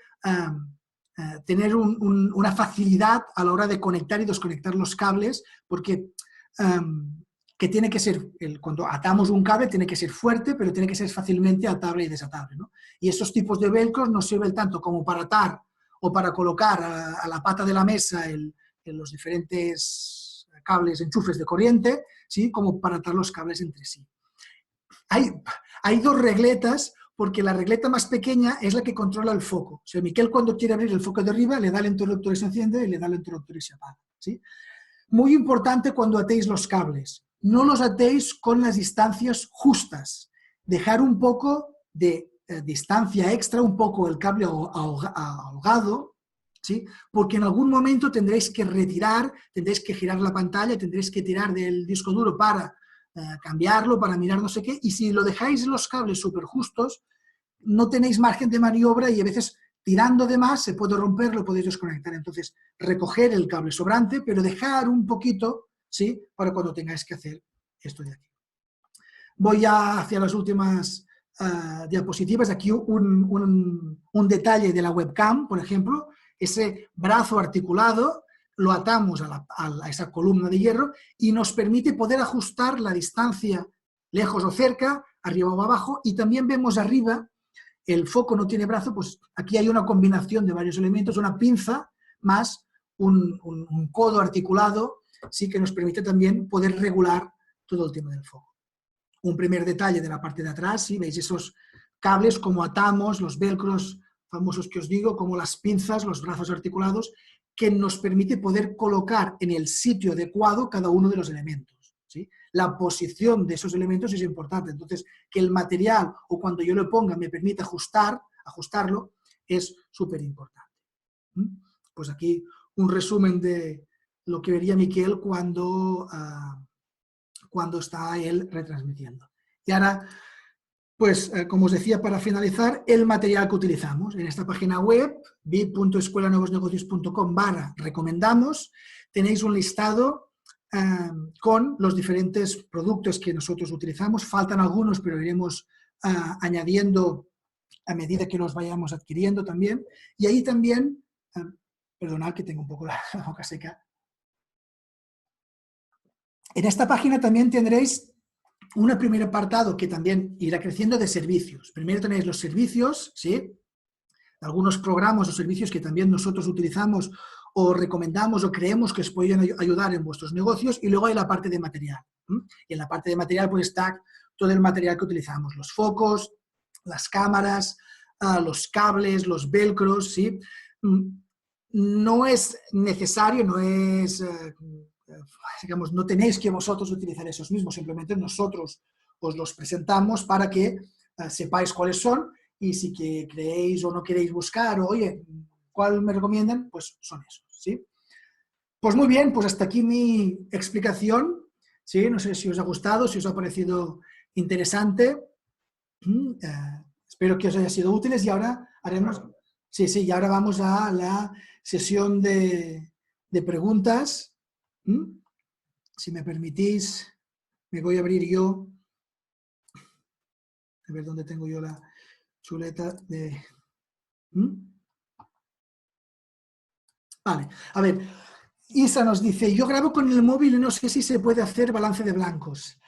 tener una facilidad a la hora de conectar y desconectar los cables, porque que tiene que ser, cuando atamos un cable tiene que ser fuerte, pero tiene que ser fácilmente atable y desatable, ¿no? Y esos tipos de velcros nos sirven tanto como para atar o para colocar a la pata de la mesa en los diferentes cables, enchufes de corriente, ¿sí? Como para atar los cables entre sí. Hay dos regletas, porque la regleta más pequeña es la que controla el foco. O sea, Miquel cuando quiere abrir el foco de arriba, le da el interruptor y se enciende, y le da el interruptor y se apaga, ¿sí? Muy importante cuando atéis los cables, no los atéis con las distancias justas. Dejar un poco de distancia extra, un poco el cable ahogado, ¿sí? Porque en algún momento tendréis que retirar, tendréis que girar la pantalla, tendréis que tirar del disco duro para cambiarlo, para mirar no sé qué, y si lo dejáis los cables súper justos, no tenéis margen de maniobra y a veces tirando de más se puede romper, lo podéis desconectar. Entonces, recoger el cable sobrante, pero dejar un poquito, ¿sí? Para cuando tengáis que hacer esto de aquí. Voy ya hacia las últimas diapositivas. Aquí un detalle de la webcam, por ejemplo, ese brazo articulado lo atamos a esa columna de hierro y nos permite poder ajustar la distancia lejos o cerca, arriba o abajo, y también vemos arriba, el foco no tiene brazo, pues aquí hay una combinación de varios elementos, una pinza más un codo articulado, sí, que nos permite también poder regular todo el tema del foco. Un primer detalle de la parte de atrás, ¿sí? Veis esos cables, como atamos, los velcros famosos que os digo, como las pinzas, los brazos articulados, que nos permite poder colocar en el sitio adecuado cada uno de los elementos, ¿sí? La posición de esos elementos es importante, entonces que el material o cuando yo lo ponga me permita ajustarlo es súper importante. Pues aquí un resumen de lo que vería Miquel cuando está él retransmitiendo. Y ahora, pues, como os decía, para finalizar, el material que utilizamos. En esta página web, bit.escuelanuevosnegocios.com/recomendamos, tenéis un listado con los diferentes productos que nosotros utilizamos. Faltan algunos, pero iremos añadiendo a medida que los vayamos adquiriendo también. Y ahí también, perdonad que tengo un poco la boca seca. En esta página también tendréis un primer apartado que también irá creciendo de servicios. Primero tenéis los servicios, ¿sí? Algunos programas o servicios que también nosotros utilizamos o recomendamos o creemos que os pueden ayudar en vuestros negocios, y luego hay la parte de material. Y en la parte de material pues está todo el material que utilizamos, los focos, las cámaras, los cables, los velcros, ¿sí? No es necesario, no es... digamos, no tenéis que vosotros utilizar esos mismos, simplemente nosotros os los presentamos para que sepáis cuáles son, y si que creéis o no queréis buscar, o oye, ¿cuál me recomiendan? Pues son esos, ¿sí? Pues muy bien, pues hasta aquí mi explicación, ¿sí? No sé si os ha gustado, si os ha parecido interesante. Espero que os haya sido útiles, y ahora haremos... Sí, y ahora vamos a la sesión de de preguntas. Si me permitís, me voy a abrir yo. A ver dónde tengo yo la chuleta de... Vale, a ver, Isa nos dice, yo grabo con el móvil y no sé si se puede hacer balance de blancos.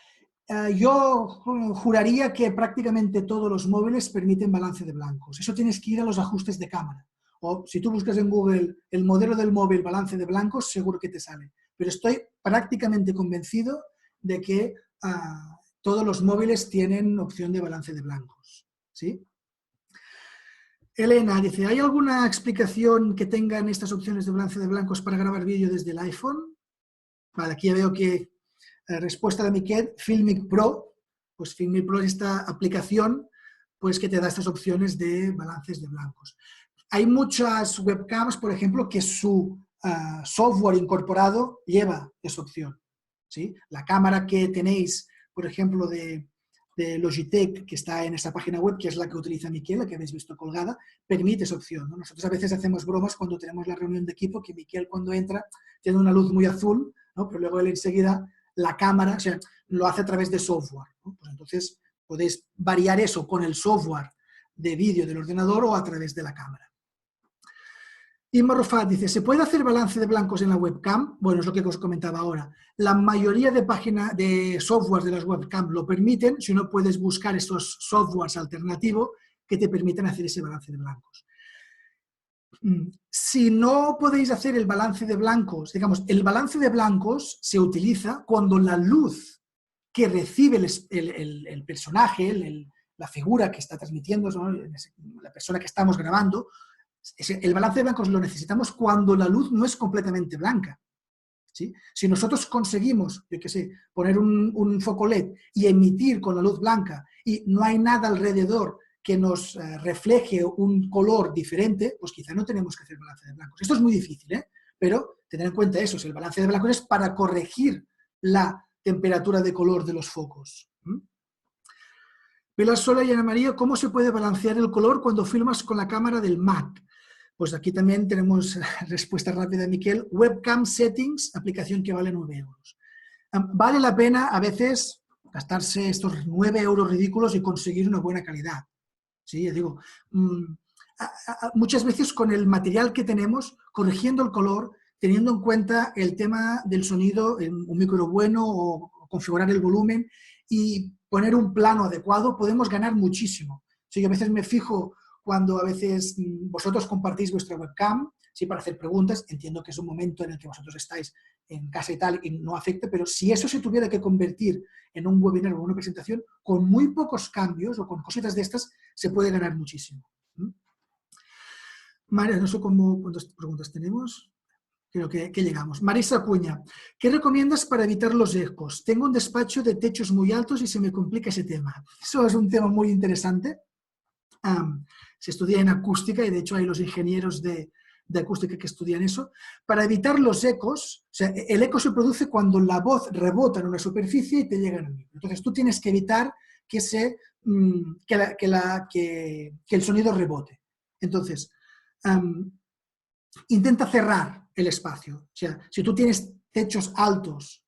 Yo juraría que prácticamente todos los móviles permiten balance de blancos. Eso tienes que ir a los ajustes de cámara. O si tú buscas en Google el modelo del móvil balance de blancos, seguro que te sale. Pero estoy prácticamente convencido de que todos los móviles tienen opción de balance de blancos. ¿Sí? Elena dice, ¿hay alguna explicación que tengan estas opciones de balance de blancos para grabar vídeo desde el iPhone? Vale, aquí ya veo que respuesta de Miquel, Filmic Pro. Pues Filmic Pro es esta aplicación pues, que te da estas opciones de balances de blancos. Hay muchas webcams, por ejemplo, que su software incorporado lleva esa opción. ¿Sí? La cámara que tenéis, por ejemplo, de Logitech, que está en esa página web, que es la que utiliza Miquel, la que habéis visto colgada, permite esa opción, ¿no? Nosotros a veces hacemos bromas cuando tenemos la reunión de equipo, que Miquel cuando entra tiene una luz muy azul, ¿no? Pero luego él enseguida la cámara, o sea, lo hace a través de software, ¿no? Pues entonces podéis variar eso con el software de vídeo del ordenador o a través de la cámara. Inma Rofat dice, ¿se puede hacer balance de blancos en la webcam? Bueno, es lo que os comentaba ahora. La mayoría de páginas de software de las webcam lo permiten, si no puedes buscar estos softwares alternativos que te permiten hacer ese balance de blancos. Si no podéis hacer el balance de blancos, digamos, el balance de blancos se utiliza cuando la luz que recibe el personaje, la figura que está transmitiendo, ¿no? La persona que estamos grabando, el balance de blancos lo necesitamos cuando la luz no es completamente blanca. ¿Sí? Si nosotros conseguimos, yo qué sé, poner un foco LED y emitir con la luz blanca y no hay nada alrededor que nos refleje un color diferente, pues quizá no tenemos que hacer balance de blancos. Esto es muy difícil, ¿eh? Pero tener en cuenta eso, si el balance de blancos es para corregir la temperatura de color de los focos. Pilar Sola y Ana María, ¿cómo se puede balancear el color cuando filmas con la cámara del Mac? Pues aquí también tenemos respuesta rápida de Miquel. Webcam Settings, aplicación que vale 9 euros. Vale la pena a veces gastarse estos 9 euros ridículos y conseguir una buena calidad. Sí, yo digo, muchas veces con el material que tenemos, corrigiendo el color, teniendo en cuenta el tema del sonido, un micro bueno o configurar el volumen y poner un plano adecuado, podemos ganar muchísimo. Sí, yo a veces me fijo cuando a veces vosotros compartís vuestra webcam, sí, para hacer preguntas, entiendo que es un momento en el que vosotros estáis en casa y tal, y no afecta, pero si eso se tuviera que convertir en un webinar o una presentación, con muy pocos cambios o con cositas de estas, se puede ganar muchísimo. María, no sé cuántas preguntas tenemos. Creo que llegamos. Marisa Acuña, ¿qué recomiendas para evitar los ecos? Tengo un despacho de techos muy altos y se me complica ese tema. Eso es un tema muy interesante. Se estudia en acústica y de hecho hay los ingenieros de acústica que estudian eso. Para evitar los ecos, o sea, el eco se produce cuando la voz rebota en una superficie y te llega en el micro. Entonces tú tienes que evitar que el sonido rebote. Entonces, intenta cerrar el espacio. O sea, si tú tienes techos altos,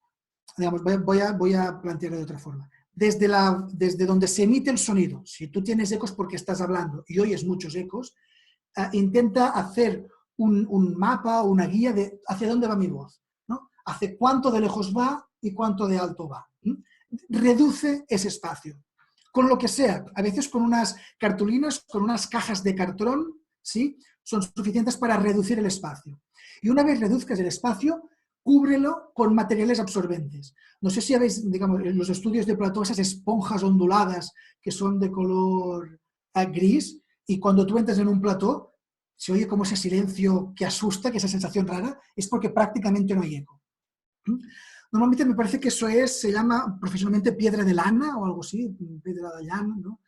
digamos, voy a plantearlo de otra forma. Desde donde se emite el sonido, si tú tienes ecos porque estás hablando y oyes muchos ecos, intenta hacer un mapa o una guía de hacia dónde va mi voz, ¿no? Hacia cuánto de lejos va y cuánto de alto va. Reduce ese espacio. Con lo que sea, a veces con unas cartulinas, con unas cajas de cartón, ¿sí? Son suficientes para reducir el espacio. Y una vez reduzcas el espacio, cúbrelo con materiales absorbentes. No sé si habéis, digamos, en los estudios de plató, esas esponjas onduladas que son de color gris, y cuando tú entras en un plató, se oye como ese silencio que asusta, que esa sensación rara, es porque prácticamente no hay eco. Normalmente me parece que eso se llama profesionalmente piedra de lana o algo así, piedra de lana, ¿no?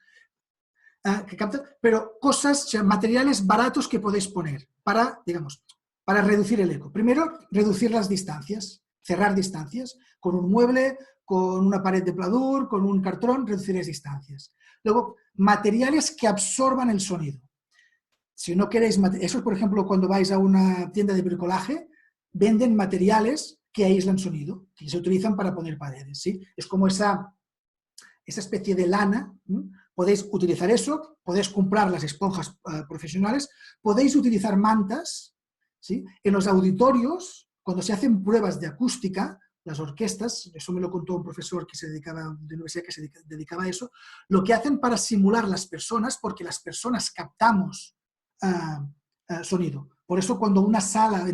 Que capta, pero cosas, o sea, materiales baratos que podéis poner para, digamos, para reducir el eco. Primero, reducir las distancias, cerrar distancias, con un mueble, con una pared de pladur, con un cartón, reducir las distancias. Luego, materiales que absorban el sonido. Si no queréis, eso es, por ejemplo, cuando vais a una tienda de bricolaje, venden materiales que aíslan sonido, que se utilizan para poner paredes, ¿sí? Es como esa especie de lana. Podéis utilizar eso, podéis comprar las esponjas profesionales, podéis utilizar mantas, ¿sí? En los auditorios, cuando se hacen pruebas de acústica, las orquestas, eso me lo contó un profesor que se dedicaba, de universidad que se dedicaba a eso, lo que hacen para simular las personas, porque las personas captamos sonido. Por eso cuando una sala,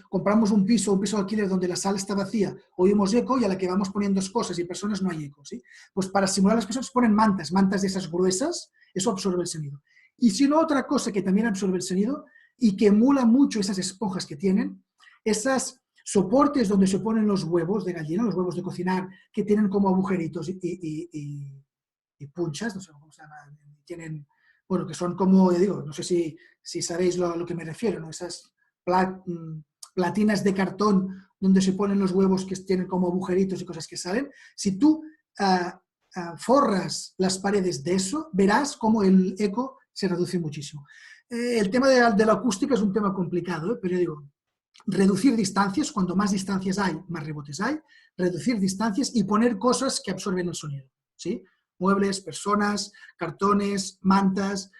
compramos un piso de alquiler donde la sala está vacía, oímos eco y a la que vamos poniendo cosas y personas no hay eco, ¿sí? Pues para simular las personas ponen mantas de esas gruesas, eso absorbe el sonido. Y si no, otra cosa que también absorbe el sonido y que emula mucho esas esponjas que tienen, esas soportes donde se ponen los huevos de gallina, los huevos de cocinar, que tienen como agujeritos y punchas, no sé cómo se llama, tienen, bueno, que son como, digo, no sé si sabéis lo que me refiero, ¿no? Esas platinas de cartón donde se ponen los huevos que tienen como agujeritos y cosas que salen. Si tú forras las paredes de eso, verás cómo el eco se reduce muchísimo. El tema de la acústica es un tema complicado, pero yo digo, reducir distancias, cuanto más distancias hay, más rebotes hay, reducir distancias y poner cosas que absorben el sonido, ¿sí? Muebles, personas, cartones, mantas,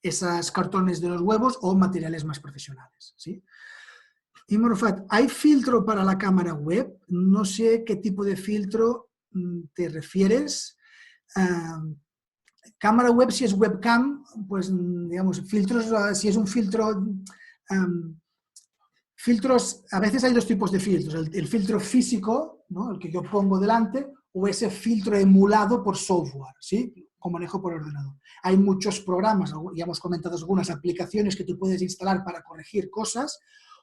esas cartones de los huevos o materiales más profesionales, ¿sí? Y Morfat, ¿hay filtro para la cámara web? No sé qué tipo de filtro te refieres. Cámara web, si es webcam, pues digamos, filtros, si es un filtro... filtros, a veces hay dos tipos de filtros, el filtro físico, ¿no? El que yo pongo delante, o ese filtro emulado por software, ¿sí? Con manejo por ordenador. Hay muchos programas, ya hemos comentado algunas aplicaciones que tú puedes instalar para corregir cosas,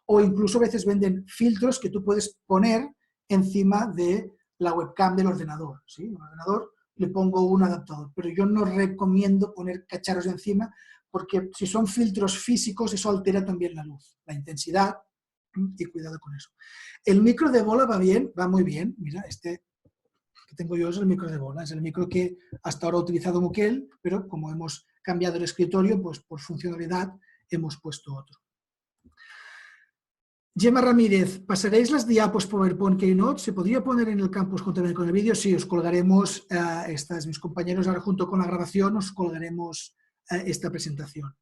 o incluso a veces venden filtros que tú puedes poner encima de la webcam del ordenador, ¿sí? En el ordenador le pongo un adaptador, pero yo no recomiendo poner cacharros encima porque si son filtros físicos eso altera también la luz, la intensidad, y cuidado con eso. El micro de bola va bien, va muy bien. Mira, este que tengo yo es el micro de bola, es el micro que hasta ahora ha utilizado Muquel, pero como hemos cambiado el escritorio, pues por funcionalidad hemos puesto otro. Gemma Ramírez, ¿pasaréis las diapos PowerPoint Keynote? ¿Se podría poner en el campus juntamente con el vídeo? Sí, os colgaremos, mis compañeros ahora junto con la grabación, os colgaremos esta presentación.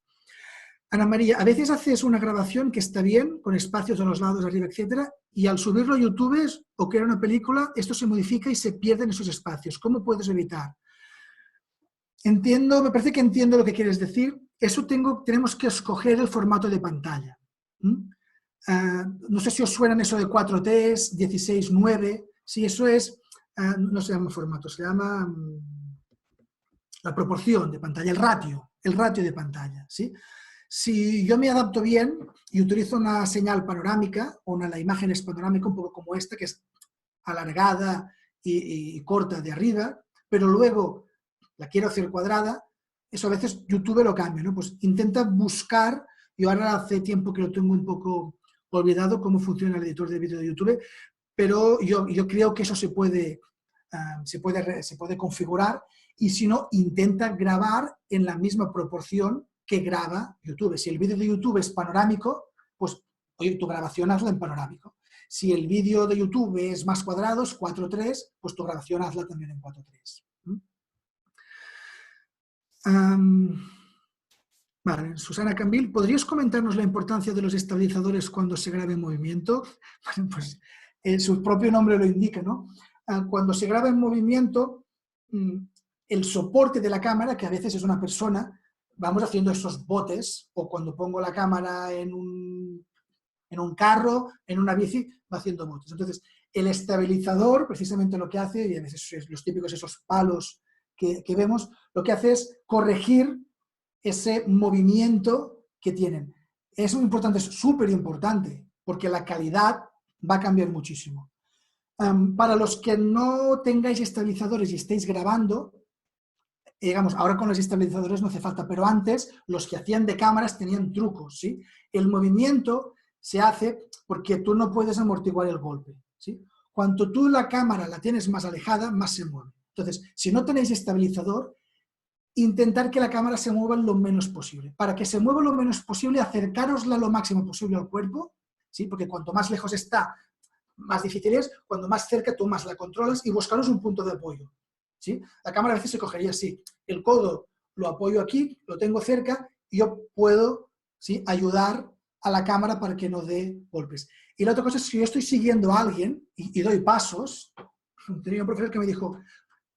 Ana María, a veces haces una grabación que está bien, con espacios a los lados, arriba, etcétera, y al subirlo a YouTube o crear una película, esto se modifica y se pierden esos espacios. ¿Cómo puedes evitar? Entiendo, me parece que entiendo lo que quieres decir. Eso tenemos que escoger el formato de pantalla. No sé si os suenan eso de 4:3, 16:9. Si eso es, no se llama formato, se llama la proporción de pantalla, el ratio de pantalla, ¿sí? Si yo me adapto bien y utilizo una señal panorámica, la imagen es panorámica un poco como esta, que es alargada y corta de arriba, pero luego la quiero hacer cuadrada, eso a veces YouTube lo cambia, ¿no? Pues intenta buscar, yo ahora hace tiempo que lo tengo un poco olvidado cómo funciona el editor de vídeo de YouTube, pero yo creo que eso se puede configurar y si no, intenta grabar en la misma proporción que graba YouTube. Si el vídeo de YouTube es panorámico, pues oye, tu grabación hazla en panorámico. Si el vídeo de YouTube es más cuadrados, 4:3, pues tu grabación hazla también en 4:3. Vale, Susana Cambil, ¿podrías comentarnos la importancia de los estabilizadores cuando se graba en movimiento? Bueno, pues su propio nombre lo indica, ¿no? Cuando se graba en movimiento, el soporte de la cámara, que a veces es una persona, vamos haciendo esos botes, o cuando pongo la cámara en un carro, en una bici, va haciendo botes. Entonces, el estabilizador, precisamente lo que hace, y a veces los típicos esos palos que vemos, lo que hace es corregir ese movimiento que tienen. Es muy importante, es súper importante, porque la calidad va a cambiar muchísimo. Para los que no tengáis estabilizadores y estéis grabando, digamos, ahora con los estabilizadores no hace falta, pero antes los que hacían de cámaras tenían trucos, ¿sí? El movimiento se hace porque tú no puedes amortiguar el golpe, ¿sí? Cuanto tú la cámara la tienes más alejada, más se mueve. Entonces, si no tenéis estabilizador, intentar que la cámara se mueva lo menos posible. Para que se mueva lo menos posible, acercárosla lo máximo posible al cuerpo ¿sí? Porque cuanto más lejos está, más difícil es, cuando más cerca tú más la controlas y buscaros un punto de apoyo, ¿sí? La cámara a veces se cogería así, el codo lo apoyo aquí, lo tengo cerca y yo puedo, ¿sí?, ayudar a la cámara para que no dé golpes. Y la otra cosa es que yo estoy siguiendo a alguien y doy pasos. Tenía un profesor que me dijo,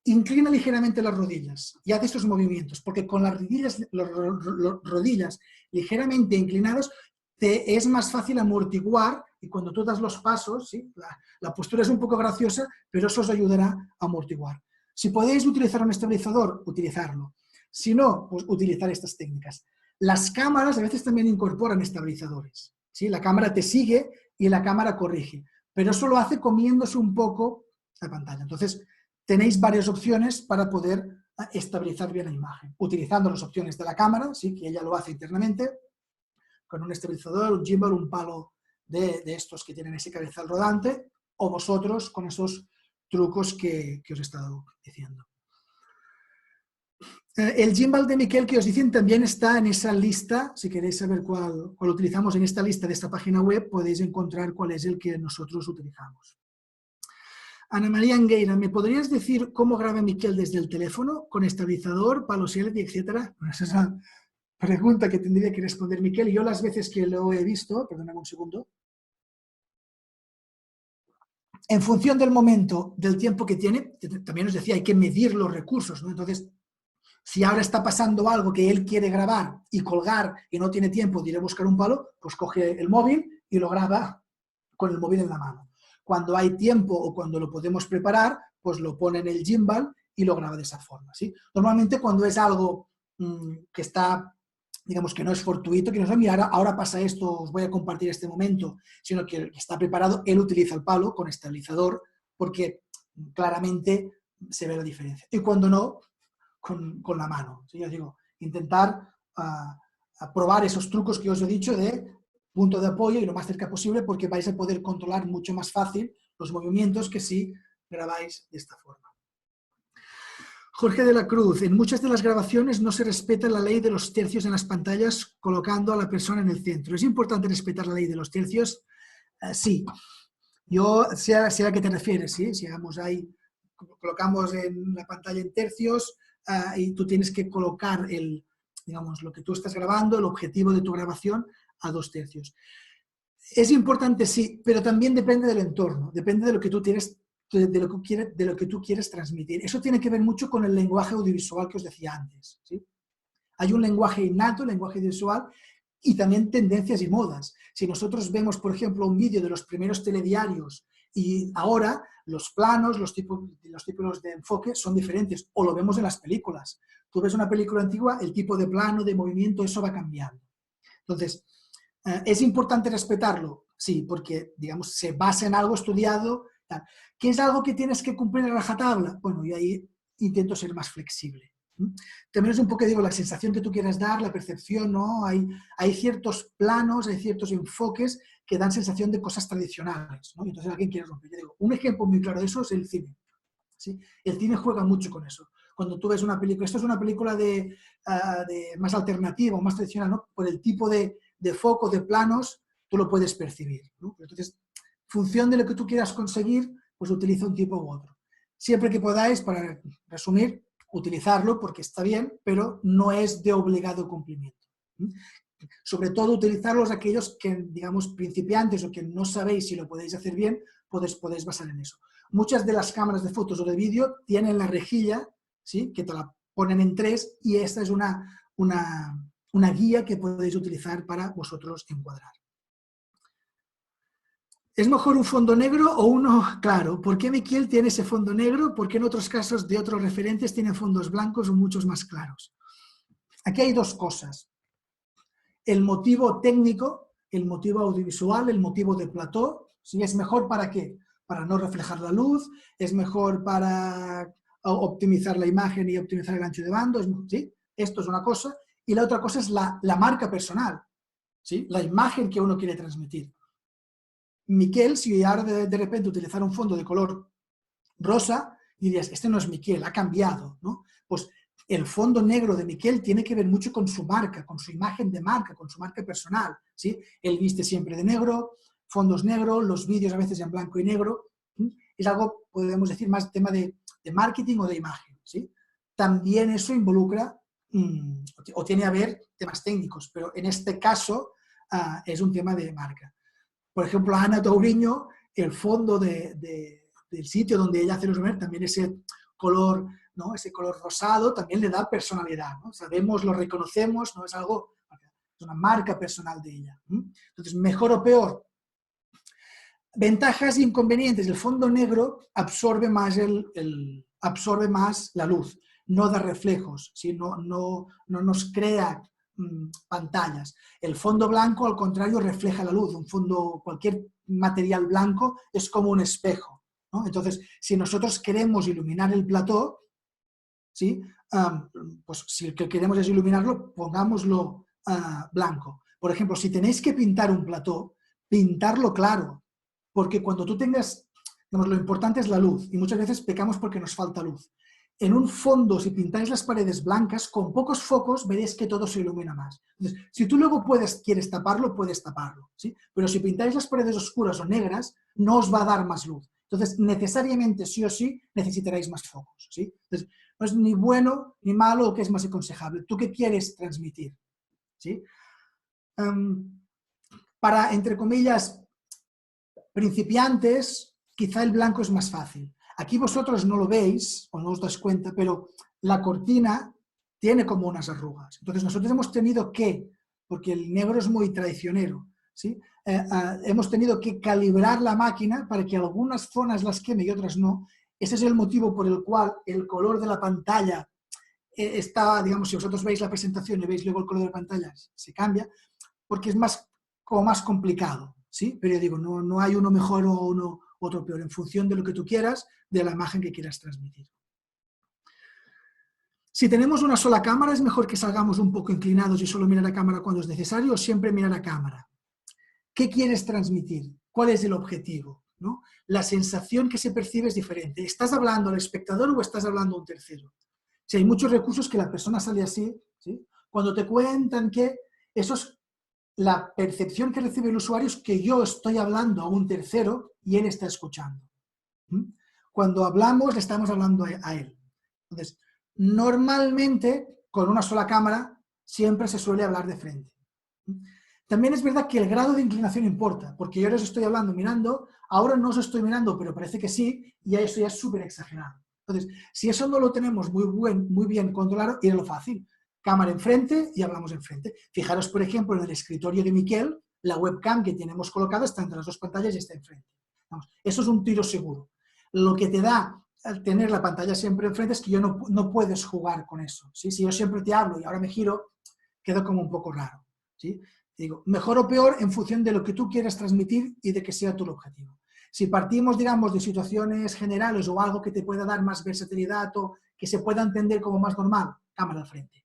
inclina ligeramente las rodillas y haz estos movimientos, porque con las rodillas ligeramente inclinadas te es más fácil amortiguar y cuando tú das los pasos, ¿sí?, la postura es un poco graciosa, pero eso os ayudará a amortiguar. Si podéis utilizar un estabilizador, utilizarlo. Si no, pues utilizar estas técnicas. Las cámaras a veces también incorporan estabilizadores, ¿sí? La cámara te sigue y la cámara corrige, pero eso lo hace comiéndose un poco la pantalla. Entonces, tenéis varias opciones para poder estabilizar bien la imagen, utilizando las opciones de la cámara, ¿sí?, que ella lo hace internamente, con un estabilizador, un gimbal, un palo de estos que tienen ese cabezal rodante, o vosotros con esos trucos que os he estado diciendo. El gimbal de Miquel que os dicen también está en esa lista. Si queréis saber cuál utilizamos en esta lista de esta página web, podéis encontrar cuál es el que nosotros utilizamos. Ana María Angueira, ¿me podrías decir cómo graba Miquel desde el teléfono? ¿Con estabilizador, palo selfie, etcétera? Bueno, esa es la pregunta que tendría que responder Miquel. Yo las veces que lo he visto, perdóname un segundo, en función del momento, del tiempo que tiene, también os decía, hay que medir los recursos, ¿no? Entonces, si ahora está pasando algo que él quiere grabar y colgar y no tiene tiempo de ir a buscar un palo, pues coge el móvil y lo graba con el móvil en la mano. Cuando hay tiempo o cuando lo podemos preparar, pues lo pone en el gimbal y lo graba de esa forma, ¿sí? Normalmente cuando es algo que está, digamos que no es fortuito, que no es, mira, ahora pasa esto, os voy a compartir este momento, sino que está preparado, él utiliza el palo con estabilizador porque claramente se ve la diferencia. Y cuando no, con la mano. ¿Sí? Yo digo, intentar probar esos trucos que os he dicho de punto de apoyo y lo más cerca posible porque vais a poder controlar mucho más fácil los movimientos que si grabáis de esta forma. Jorge de la Cruz, en muchas de las grabaciones no se respeta la ley de los tercios en las pantallas colocando a la persona en el centro. ¿Es importante respetar la ley de los tercios? Sí. Yo sé a qué te refieres, ¿sí? Si digamos, colocamos en la pantalla en tercios y tú tienes que colocar digamos, lo que tú estás grabando, el objetivo de tu grabación a 2 tercios. Es importante, sí, pero también depende del entorno, depende de lo que tú tienes, de lo que tú quieres transmitir. Eso tiene que ver mucho con el lenguaje audiovisual que os decía antes, ¿sí? Hay un lenguaje innato, lenguaje audiovisual, y también tendencias y modas. Si nosotros vemos, por ejemplo, un vídeo de los primeros telediarios y ahora los planos, los tipos de enfoque son diferentes, o lo vemos en las películas. Tú ves una película antigua, el tipo de plano, de movimiento, eso va cambiando. Entonces, ¿es importante respetarlo? Sí, porque, digamos, se basa en algo estudiado. Tal. ¿Qué es algo que tienes que cumplir a rajatabla? Bueno, yo ahí intento ser más flexible. También es un poco, digo, la sensación que tú quieras dar, la percepción, ¿no? Hay ciertos planos, hay ciertos enfoques que dan sensación de cosas tradicionales, ¿no? Y entonces alguien quiere romper. Yo digo, un ejemplo muy claro de eso es el cine, ¿sí? El cine juega mucho con eso. Cuando tú ves una película, esto es una película de más alternativa o más tradicional, ¿no? Por el tipo de foco, de planos, tú lo puedes percibir, ¿no? Entonces, función de lo que tú quieras conseguir, pues utiliza un tipo u otro. Siempre que podáis, para resumir, utilizarlo porque está bien, pero no es de obligado cumplimiento. Sobre todo utilizarlos aquellos que, digamos, principiantes o que no sabéis si lo podéis hacer bien, podéis basar en eso. Muchas de las cámaras de fotos o de vídeo tienen la rejilla, ¿sí?, que te la ponen en 3 y esta es una guía que podéis utilizar para vosotros encuadrar. ¿Es mejor un fondo negro o uno claro? ¿Por qué Miquel tiene ese fondo negro? ¿Por qué en otros casos de otros referentes tienen fondos blancos o muchos más claros? Aquí hay 2 cosas. El motivo técnico, el motivo audiovisual, el motivo de plató. ¿Sí? ¿Es mejor para qué? Para no reflejar la luz, es mejor para optimizar la imagen y optimizar el ancho de banda. ¿Sí? Esto es una cosa. Y la otra cosa es la marca personal, ¿sí? La imagen que uno quiere transmitir. Miquel, si ahora de repente utilizara un fondo de color rosa, dirías, este no es Miquel, ha cambiado, ¿no? Pues el fondo negro de Miquel tiene que ver mucho con su marca, con su imagen de marca, con su marca personal, ¿sí? Él viste siempre de negro, fondos negros, los vídeos a veces en blanco y negro. Es algo, podemos decir, más tema de marketing o de imagen, ¿sí? También eso involucra o tiene a ver temas técnicos, pero en este caso es un tema de marca. Por ejemplo, a Ana Touriño, el fondo del sitio donde ella hace los webinars, también ese color, ¿no? Ese color rosado también le da personalidad, ¿no? Sabemos, lo reconocemos, no es algo, es una marca personal de ella. Entonces, mejor o peor. Ventajas e inconvenientes. El fondo negro absorbe más, absorbe más la luz, no da reflejos, ¿sí? No nos crea pantallas. El fondo blanco, al contrario, refleja la luz. Cualquier material blanco es como un espejo, ¿no? Entonces, si nosotros queremos iluminar el plató, ¿sí? Pues si lo que queremos es iluminarlo, pongámoslo blanco. Por ejemplo, si tenéis que pintar un plató, pintarlo claro, porque cuando tú tengas, digamos, lo importante es la luz, y muchas veces pecamos porque nos falta luz. En un fondo, si pintáis las paredes blancas, con pocos focos veréis que todo se ilumina más. Entonces, si tú luego quieres taparlo, puedes taparlo, ¿sí? Pero si pintáis las paredes oscuras o negras, no os va a dar más luz. Entonces, necesariamente, sí o sí, necesitaréis más focos, ¿sí? Entonces, no es ni bueno ni malo o qué es más aconsejable. ¿Tú qué quieres transmitir? ¿Sí? Para, entre comillas, principiantes, quizá el blanco es más fácil. Aquí vosotros no lo veis o no os dais cuenta, pero la cortina tiene como unas arrugas. Entonces nosotros hemos tenido que, porque el negro es muy traicionero, ¿sí? Hemos tenido que calibrar la máquina para que algunas zonas las queme y otras no. Ese es el motivo por el cual el color de la pantalla está, digamos, si vosotros veis la presentación y veis luego el color de la pantalla, se cambia, porque es como más complicado, ¿sí? Pero yo digo, no hay uno mejor o otro peor, en función de lo que tú quieras, de la imagen que quieras transmitir. Si tenemos una sola cámara, es mejor que salgamos un poco inclinados y solo mirar a cámara cuando es necesario, o siempre mirar a cámara. ¿Qué quieres transmitir? ¿Cuál es el objetivo? ¿No? La sensación que se percibe es diferente. ¿Estás hablando al espectador o estás hablando a un tercero? Si hay muchos recursos que la persona sale así, ¿sí? Cuando te cuentan que eso es la percepción que recibe el usuario, es que yo estoy hablando a un tercero y él está escuchando. Cuando hablamos, le estamos hablando a él. Entonces, normalmente, con una sola cámara, siempre se suele hablar de frente. También es verdad que el grado de inclinación importa, porque yo les estoy hablando mirando, ahora no os estoy mirando, pero parece que sí, y eso ya es súper exagerado. Entonces, si eso no lo tenemos muy bien controlado, es lo fácil. Cámara enfrente y hablamos enfrente. Fijaros, por ejemplo, en el escritorio de Miquel, la webcam que tenemos colocada está entre las dos pantallas y está enfrente. Vamos, eso es un tiro seguro. Lo que te da al tener la pantalla siempre enfrente es que no puedes jugar con eso, ¿sí? Si yo siempre te hablo y ahora me giro, queda como un poco raro, ¿sí? Digo, mejor o peor en función de lo que tú quieras transmitir y de que sea tu objetivo. Si partimos, digamos, de situaciones generales o algo que te pueda dar más versatilidad o que se pueda entender como más normal, cámara al frente.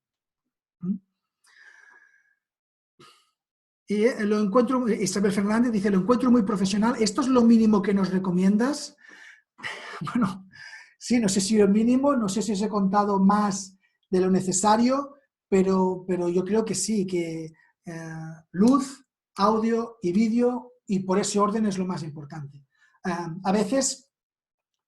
Y lo encuentro, Isabel Fernández dice, lo encuentro muy profesional. ¿Esto es lo mínimo que nos recomiendas? Bueno, sí, no sé si lo mínimo, no sé si os he contado más de lo necesario, pero yo creo que sí, que luz, audio y vídeo, y por ese orden es lo más importante. A veces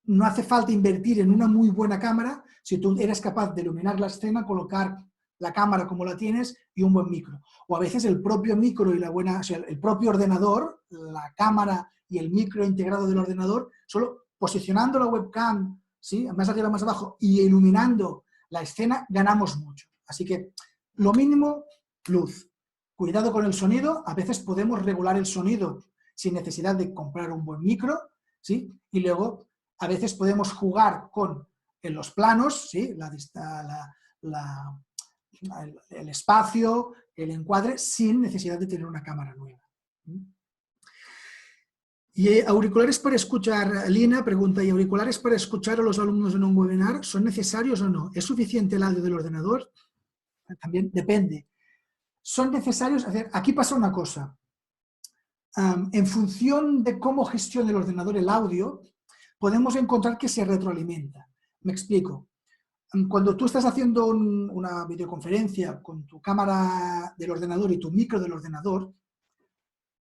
no hace falta invertir en una muy buena cámara si tú eres capaz de iluminar la escena, colocar la cámara como la tienes y un buen micro. O a veces el propio micro y o sea, el propio ordenador, la cámara y el micro integrado del ordenador, solo posicionando la webcam, ¿sí? Más arriba, más abajo, y iluminando la escena, ganamos mucho. Así que lo mínimo, luz. Cuidado con el sonido, a veces podemos regular el sonido sin necesidad de comprar un buen micro, ¿sí? Y luego a veces podemos jugar en los planos, ¿sí? El espacio, el encuadre, sin necesidad de tener una cámara nueva. Y auriculares para escuchar, Lina pregunta, ¿y auriculares para escuchar a los alumnos en un webinar son necesarios o no? ¿Es suficiente el audio del ordenador? También depende. Son necesarios, aquí pasa una cosa. En función de cómo gestione el ordenador el audio, podemos encontrar que se retroalimenta. Me explico. Cuando tú estás haciendo una videoconferencia con tu cámara del ordenador y tu micro del ordenador,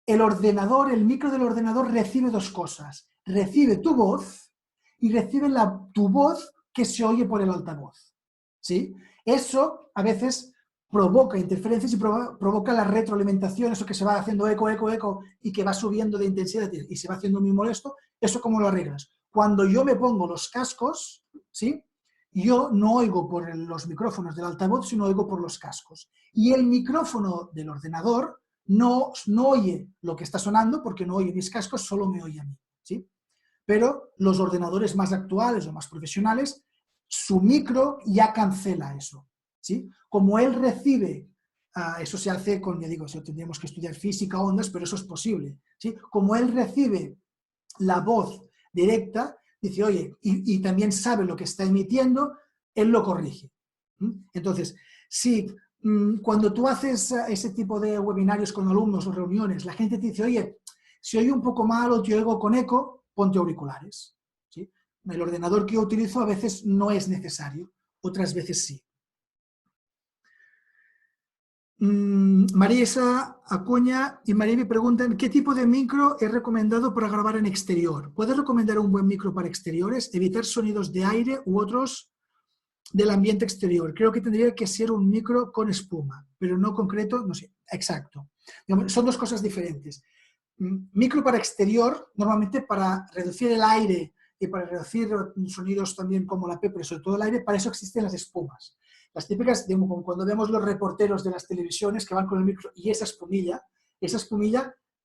el ordenador, el micro del ordenador recibe dos cosas. Recibe tu voz y recibe tu voz que se oye por el altavoz. ¿Sí? Eso a veces provoca interferencias y provoca la retroalimentación, eso que se va haciendo eco, eco, eco y que va subiendo de intensidad y se va haciendo muy molesto. ¿Eso cómo lo arreglas? Cuando yo me pongo los cascos, ¿sí? Yo no oigo por los micrófonos del altavoz, sino oigo por los cascos. Y el micrófono del ordenador no oye lo que está sonando porque no oye mis cascos, solo me oye a mí. ¿Sí? Pero los ordenadores más actuales o más profesionales, su micro ya cancela eso. ¿Sí? Como él recibe, eso se hace con, ya digo, tendríamos que estudiar física, ondas, pero eso es posible. ¿Sí? Como él recibe la voz directa, dice, oye, y también sabe lo que está emitiendo, él lo corrige. Entonces, si cuando tú haces ese tipo de webinarios con alumnos o reuniones, la gente te dice, oye, si oye un poco mal o te oigo con eco, ponte auriculares. ¿Sí? El ordenador que yo utilizo a veces no es necesario, otras veces sí. Marisa Acuña y María me preguntan ¿qué tipo de micro es recomendado para grabar en exterior? ¿Puedes recomendar un buen micro para exteriores? Evitar sonidos de aire u otros del ambiente exterior. Creo que tendría que ser un micro con espuma, pero no concreto, no sé, exacto. Son dos cosas diferentes. Micro para exterior, normalmente para reducir el aire y para reducir sonidos también como la P, pero sobre todo el aire, para eso existen las espumas. Las típicas, digamos, cuando vemos los reporteros de las televisiones que van con el micro y esa espumilla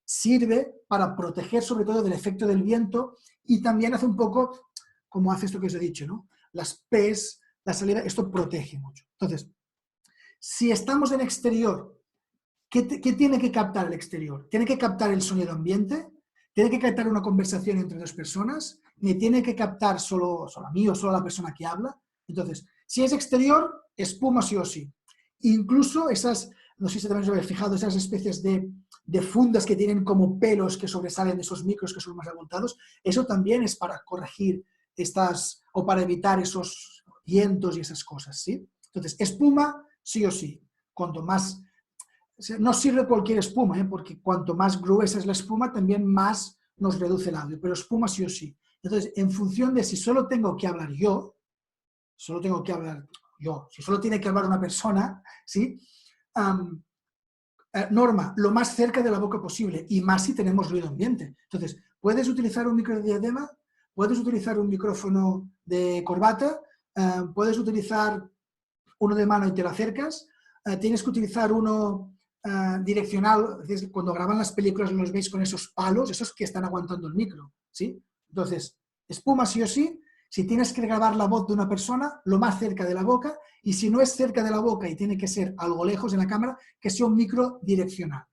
sirve para proteger sobre todo del efecto del viento y también hace un poco, como hace esto que os he dicho, ¿no? Las P's, la salida, esto protege mucho. Entonces, si estamos en exterior, ¿qué tiene que captar el exterior? ¿Tiene que captar el sonido ambiente? ¿Tiene que captar una conversación entre dos personas? ¿Ni tiene que captar solo a mí o solo a la persona que habla? Entonces, si es exterior, espuma sí o sí. Incluso esas, no sé si también os habéis fijado, esas especies de fundas que tienen como pelos que sobresalen de esos micros que son más abultados, eso también es para corregir estas, o para evitar esos vientos y esas cosas, ¿sí? Entonces, espuma sí o sí. Cuanto más... No sirve cualquier espuma, porque cuanto más gruesa es la espuma, también más nos reduce el audio, pero espuma sí o sí. Entonces, en función de si solo tengo que hablar yo, si solo tiene que hablar una persona, ¿sí? Norma, lo más cerca de la boca posible, y más si tenemos ruido ambiente. Entonces, puedes utilizar un micro de diadema, puedes utilizar un micrófono de corbata, puedes utilizar uno de mano y te lo acercas, tienes que utilizar uno direccional, cuando graban las películas los veis con esos palos, esos que están aguantando el micro, ¿sí? Entonces, espuma sí o sí, si tienes que grabar la voz de una persona, lo más cerca de la boca, y si no es cerca de la boca y tiene que ser algo lejos en la cámara, que sea un micro direccional.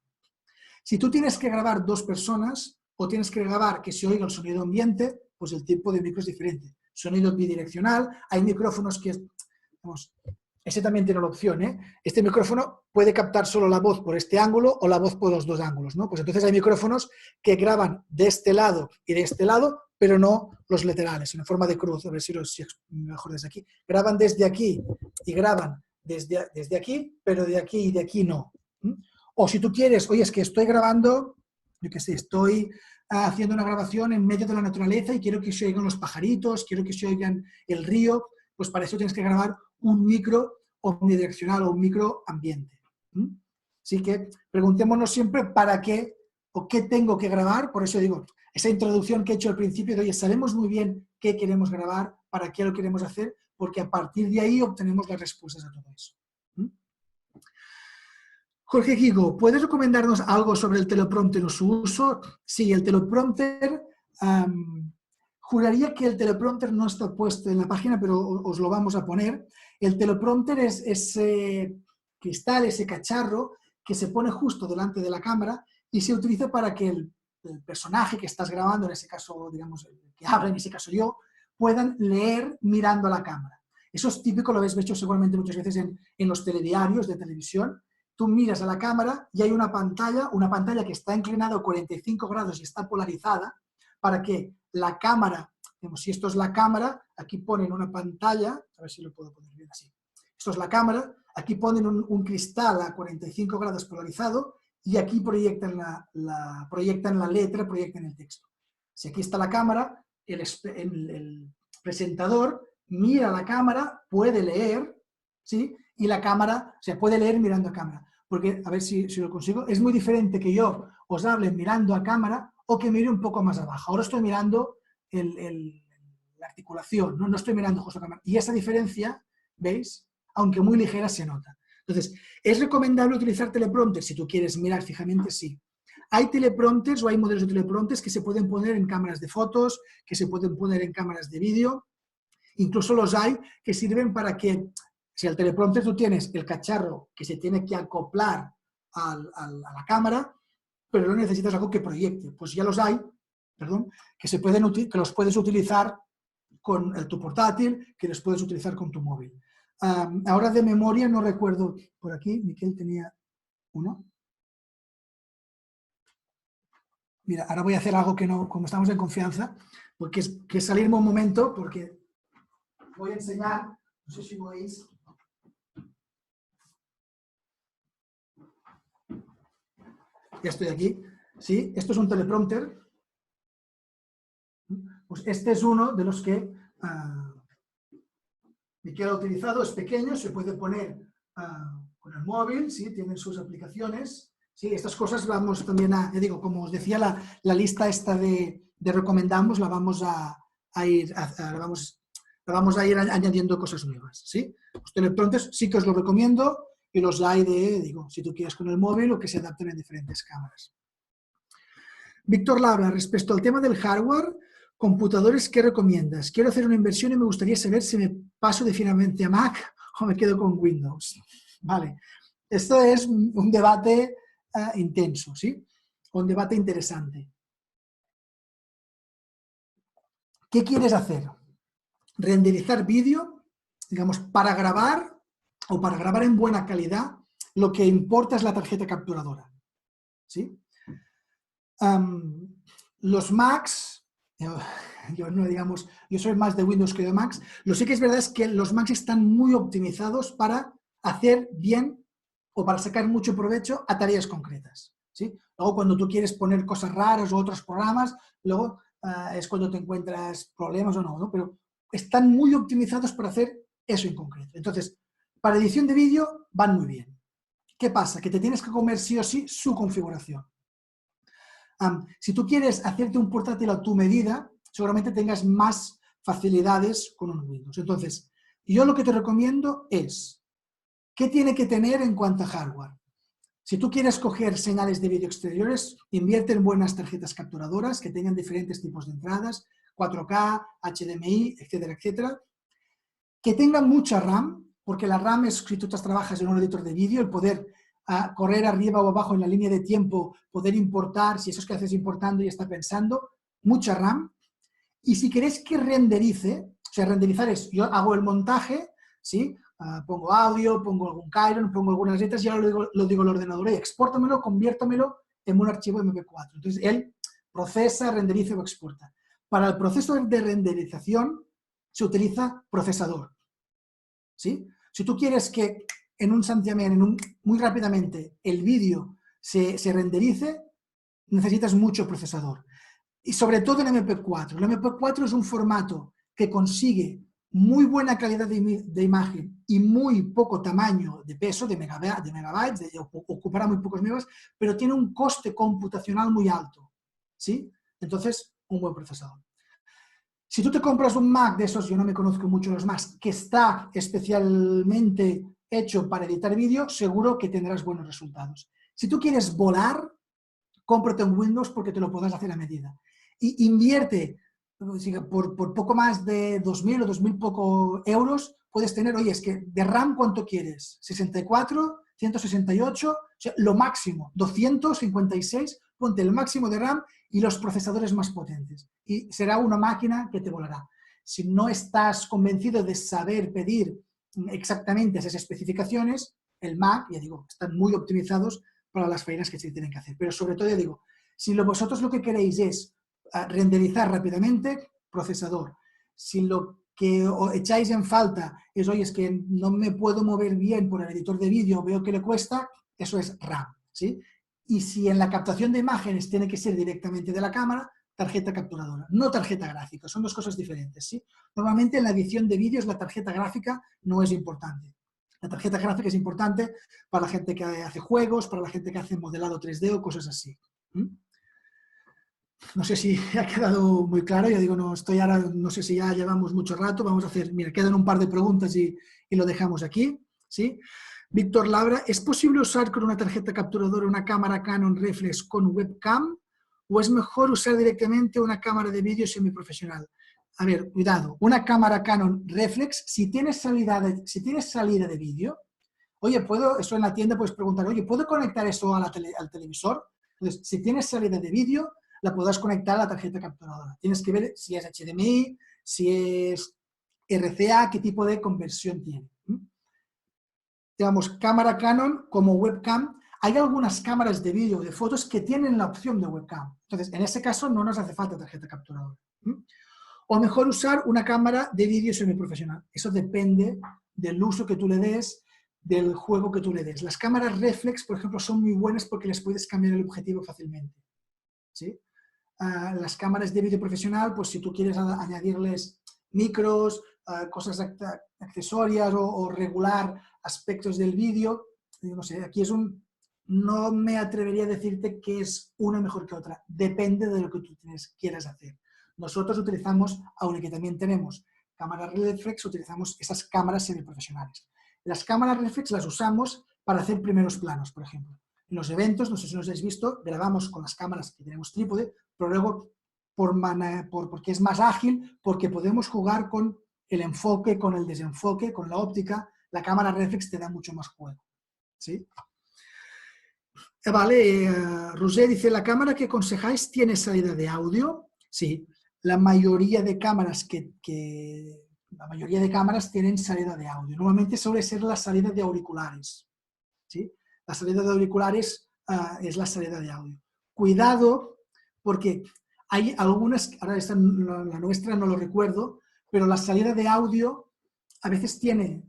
Si tú tienes que grabar dos personas o tienes que grabar que se oiga el sonido ambiente, pues el tipo de micro es diferente. Sonido bidireccional, hay micrófonos que, vamos, ese también tiene la opción, ¿eh? Este micrófono puede captar solo la voz por este ángulo o la voz por los dos ángulos, ¿no? Pues entonces hay micrófonos que graban de este lado y de este lado, pero no los laterales, en forma de cruz, a ver si mejor desde aquí. Graban desde aquí y graban desde aquí, pero de aquí y de aquí no. O si tú quieres, oye, es que estoy grabando, yo qué sé, estoy haciendo una grabación en medio de la naturaleza y quiero que se oigan los pajaritos, quiero que se oigan el río, pues para eso tienes que grabar un micro omnidireccional o un micro ambiente. Así que preguntémonos siempre para qué o qué tengo que grabar, por eso digo, esa introducción que he hecho al principio de, oye, sabemos muy bien qué queremos grabar, para qué lo queremos hacer, porque a partir de ahí obtenemos las respuestas a todo eso. Jorge Gigo, ¿puedes recomendarnos algo sobre el teleprompter o su uso? Sí, el teleprompter, juraría que el teleprompter no está puesto en la página, pero os lo vamos a poner. El teleprompter es ese cristal, ese cacharro que se pone justo delante de la cámara y se utiliza para que el personaje que estás grabando, en ese caso, digamos, el que habla, en ese caso yo, puedan leer mirando a la cámara. Eso es típico, lo habéis visto seguramente muchas veces en los telediarios de televisión. Tú miras a la cámara y hay una pantalla que está inclinada a 45 grados y está polarizada para que la cámara, digamos, si esto es la cámara, aquí ponen una pantalla, a ver si lo puedo poner bien así. Esto es la cámara, aquí ponen un cristal a 45 grados polarizado y aquí proyectan proyectan la letra, proyectan el texto. Si aquí está la cámara, el presentador mira la cámara, puede leer, ¿sí? Y la cámara, o sea, puede leer mirando a cámara. Porque, a ver si lo consigo, es muy diferente que yo os hable mirando a cámara o que mire un poco más abajo. Ahora estoy mirando la articulación, ¿no? No estoy mirando justo a cámara. Y esa diferencia, ¿veis? Aunque muy ligera, se nota. Entonces, ¿es recomendable utilizar teleprompter? Si tú quieres mirar fijamente, sí. Hay teleprompters o hay modelos de teleprompters que se pueden poner en cámaras de fotos, que se pueden poner en cámaras de vídeo. Incluso los hay que sirven para que, si al teleprompter tú tienes el cacharro que se tiene que acoplar a la cámara, pero no necesitas algo que proyecte. Pues ya los hay, perdón, que los puedes utilizar con tu portátil, que los puedes utilizar con tu móvil. Ahora de memoria no recuerdo, por aquí Miquel tenía uno. Mira, ahora voy a hacer algo que no, como estamos en confianza, porque es que salirme un momento, porque voy a enseñar, no sé si lo veis. Ya estoy aquí. ¿Sí? Esto es un teleprompter. Pues este es uno de los que Miquel ha utilizado, es pequeño, se puede poner con el móvil, ¿sí? Tienen sus aplicaciones. Sí, estas cosas vamos también a, ya digo, como os decía, la lista esta de recomendamos la vamos a ir añadiendo cosas nuevas, ¿sí? Los teleprompters sí que os lo recomiendo y los hay digo, si tú quieres con el móvil o que se adapten en diferentes cámaras. Víctor Labra, respecto al tema del hardware, computadores, ¿qué recomiendas? Quiero hacer una inversión y me gustaría saber si me paso definitivamente a Mac o me quedo con Windows. Vale, esto es un debate intenso, ¿sí? Un debate interesante. ¿Qué quieres hacer? ¿Renderizar vídeo, digamos, para grabar o para grabar en buena calidad? Lo que importa es la tarjeta capturadora, ¿sí? Los Macs, yo soy más de Windows que de Macs, lo sí que es verdad es que los Macs están muy optimizados para hacer bien o para sacar mucho provecho a tareas concretas, ¿sí? Luego cuando tú quieres poner cosas raras o otros programas, luego es cuando te encuentras problemas o no, ¿no? Pero están muy optimizados para hacer eso en concreto. Entonces, para edición de vídeo van muy bien. ¿Qué pasa? Que te tienes que comer sí o sí su configuración. Si tú quieres hacerte un portátil a tu medida, seguramente tengas más facilidades con un Windows. Entonces, yo lo que te recomiendo es, ¿qué tiene que tener en cuanto a hardware? Si tú quieres coger señales de vídeo exteriores, invierte en buenas tarjetas capturadoras que tengan diferentes tipos de entradas, 4K, HDMI, etcétera, etcétera. Que tengan mucha RAM, porque la RAM es, si tú trabajas en un editor de vídeo, el poder correr arriba o abajo en la línea de tiempo, poder importar, si eso es que haces importando y está pensando, mucha RAM. Y si queréis que renderice, o sea, renderizar es, yo hago el montaje, ¿sí? Pongo audio, pongo algún Chiron, pongo algunas letras y ahora lo digo al ordenador, expórtamelo, conviértamelo en un archivo MP4. Entonces, él procesa, renderiza o exporta. Para el proceso de renderización se utiliza procesador, ¿sí? Si tú quieres que en un santiamén, muy rápidamente, el vídeo se renderice, necesitas mucho procesador. Y sobre todo en MP4. El MP4 es un formato que consigue muy buena calidad de imagen y muy poco tamaño de peso, de megabytes, ocupará muy pocos megas, pero tiene un coste computacional muy alto, ¿sí? Entonces, un buen procesador. Si tú te compras un Mac de esos, yo no me conozco mucho los Macs, que está especialmente hecho para editar vídeo, seguro que tendrás buenos resultados. Si tú quieres volar, cómprate un Windows porque te lo podrás hacer a medida. Y invierte por poco más de 2.000 o 2.000 poco euros, puedes tener, oye, es que de RAM, ¿cuánto quieres? 64, 168, o sea, lo máximo, 256, ponte el máximo de RAM y los procesadores más potentes. Y será una máquina que te volará. Si no estás convencido de saber pedir exactamente esas especificaciones, el Mac, ya digo, están muy optimizados para las faenas que se tienen que hacer. Pero sobre todo, ya digo, si vosotros lo que queréis es renderizar rápidamente, procesador. Si lo que os echáis en falta es, oye, es que no me puedo mover bien por el editor de vídeo, veo que le cuesta, eso es RAM, ¿sí? Y si en la captación de imágenes tiene que ser directamente de la cámara, tarjeta capturadora, no tarjeta gráfica, son dos cosas diferentes, ¿sí? Normalmente en la edición de vídeos la tarjeta gráfica no es importante. La tarjeta gráfica es importante para la gente que hace juegos, para la gente que hace modelado 3D o cosas así. No sé si ha quedado muy claro, ya digo, no estoy ahora, no sé si ya llevamos mucho rato, vamos a hacer, mira, quedan un par de preguntas y lo dejamos aquí, ¿sí? Víctor Labra, ¿es posible usar con una tarjeta capturadora una cámara Canon Reflex con webcam o es mejor usar directamente una cámara de vídeo semiprofesional? A ver, cuidado, una cámara Canon Reflex, si tienes salida de vídeo, oye, eso en la tienda puedes preguntar, oye, ¿puedo conectar eso al televisor? Entonces, si tienes salida de vídeo, la podrás conectar a la tarjeta capturadora. Tienes que ver si es HDMI, si es RCA, qué tipo de conversión tiene. Digamos, cámara Canon como webcam. Hay algunas cámaras de vídeo o de fotos que tienen la opción de webcam. Entonces, en ese caso no nos hace falta tarjeta capturadora. O mejor usar una cámara de vídeo semiprofesional. Eso depende del uso que tú le des, del juego que tú le des. Las cámaras reflex, por ejemplo, son muy buenas porque les puedes cambiar el objetivo fácilmente, ¿sí? Las cámaras de vídeo profesional, pues si tú quieres añadirles micros, cosas accesorias o regular aspectos del vídeo, no sé, aquí no me atrevería a decirte que es una mejor que otra, depende de lo que tú quieras hacer. Nosotros utilizamos, aunque también tenemos cámaras reflex, utilizamos esas cámaras semiprofesionales. Las cámaras reflex las usamos para hacer primeros planos, por ejemplo. En los eventos, no sé si nos habéis visto, grabamos con las cámaras que tenemos trípode, pero luego porque es más ágil, porque podemos jugar con el enfoque, con el desenfoque, con la óptica. La cámara reflex te da mucho más juego, ¿sí? Vale, Roger dice, ¿la cámara que aconsejáis tiene salida de audio? Sí, la mayoría de cámaras tienen salida de audio. Normalmente suele ser la salida de auriculares, ¿sí? La salida de auriculares es la salida de audio. Cuidado, porque hay algunas, ahora la nuestra no lo recuerdo, pero la salida de audio a veces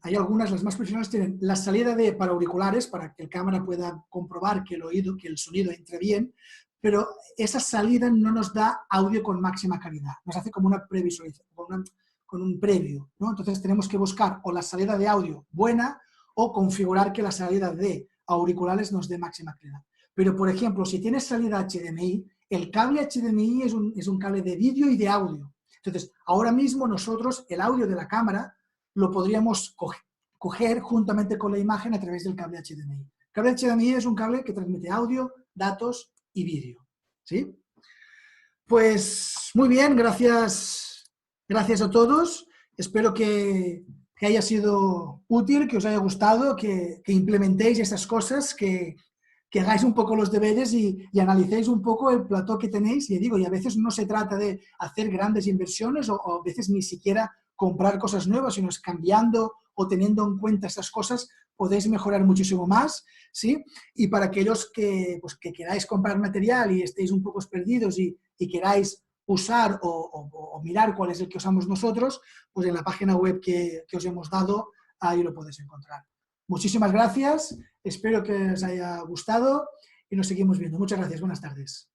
hay algunas, las más profesionales tienen la salida para auriculares, para que el cámara pueda comprobar que el sonido entre bien, pero esa salida no nos da audio con máxima calidad, nos hace como una previsualización, con un previo, ¿no? Entonces tenemos que buscar o la salida de audio buena o configurar que la salida de auriculares nos dé máxima calidad. Pero, por ejemplo, si tienes salida HDMI, el cable HDMI es un cable de vídeo y de audio. Entonces, ahora mismo nosotros, el audio de la cámara, lo podríamos coger juntamente con la imagen a través del cable HDMI. El cable HDMI es un cable que transmite audio, datos y vídeo, ¿sí? Pues muy bien, gracias a todos. Espero que haya sido útil, que os haya gustado, que implementéis esas cosas, que hagáis un poco los deberes y analicéis un poco el plató que tenéis. Y digo, y a veces no se trata de hacer grandes inversiones o a veces ni siquiera comprar cosas nuevas, sino es cambiando o teniendo en cuenta esas cosas, podéis mejorar muchísimo más, ¿sí? Y para aquellos que queráis comprar material y estéis un poco perdidos y queráis usar o mirar cuál es el que usamos nosotros, pues en la página web que os hemos dado, ahí lo podéis encontrar. Muchísimas gracias, espero que os haya gustado y nos seguimos viendo. Muchas gracias, buenas tardes.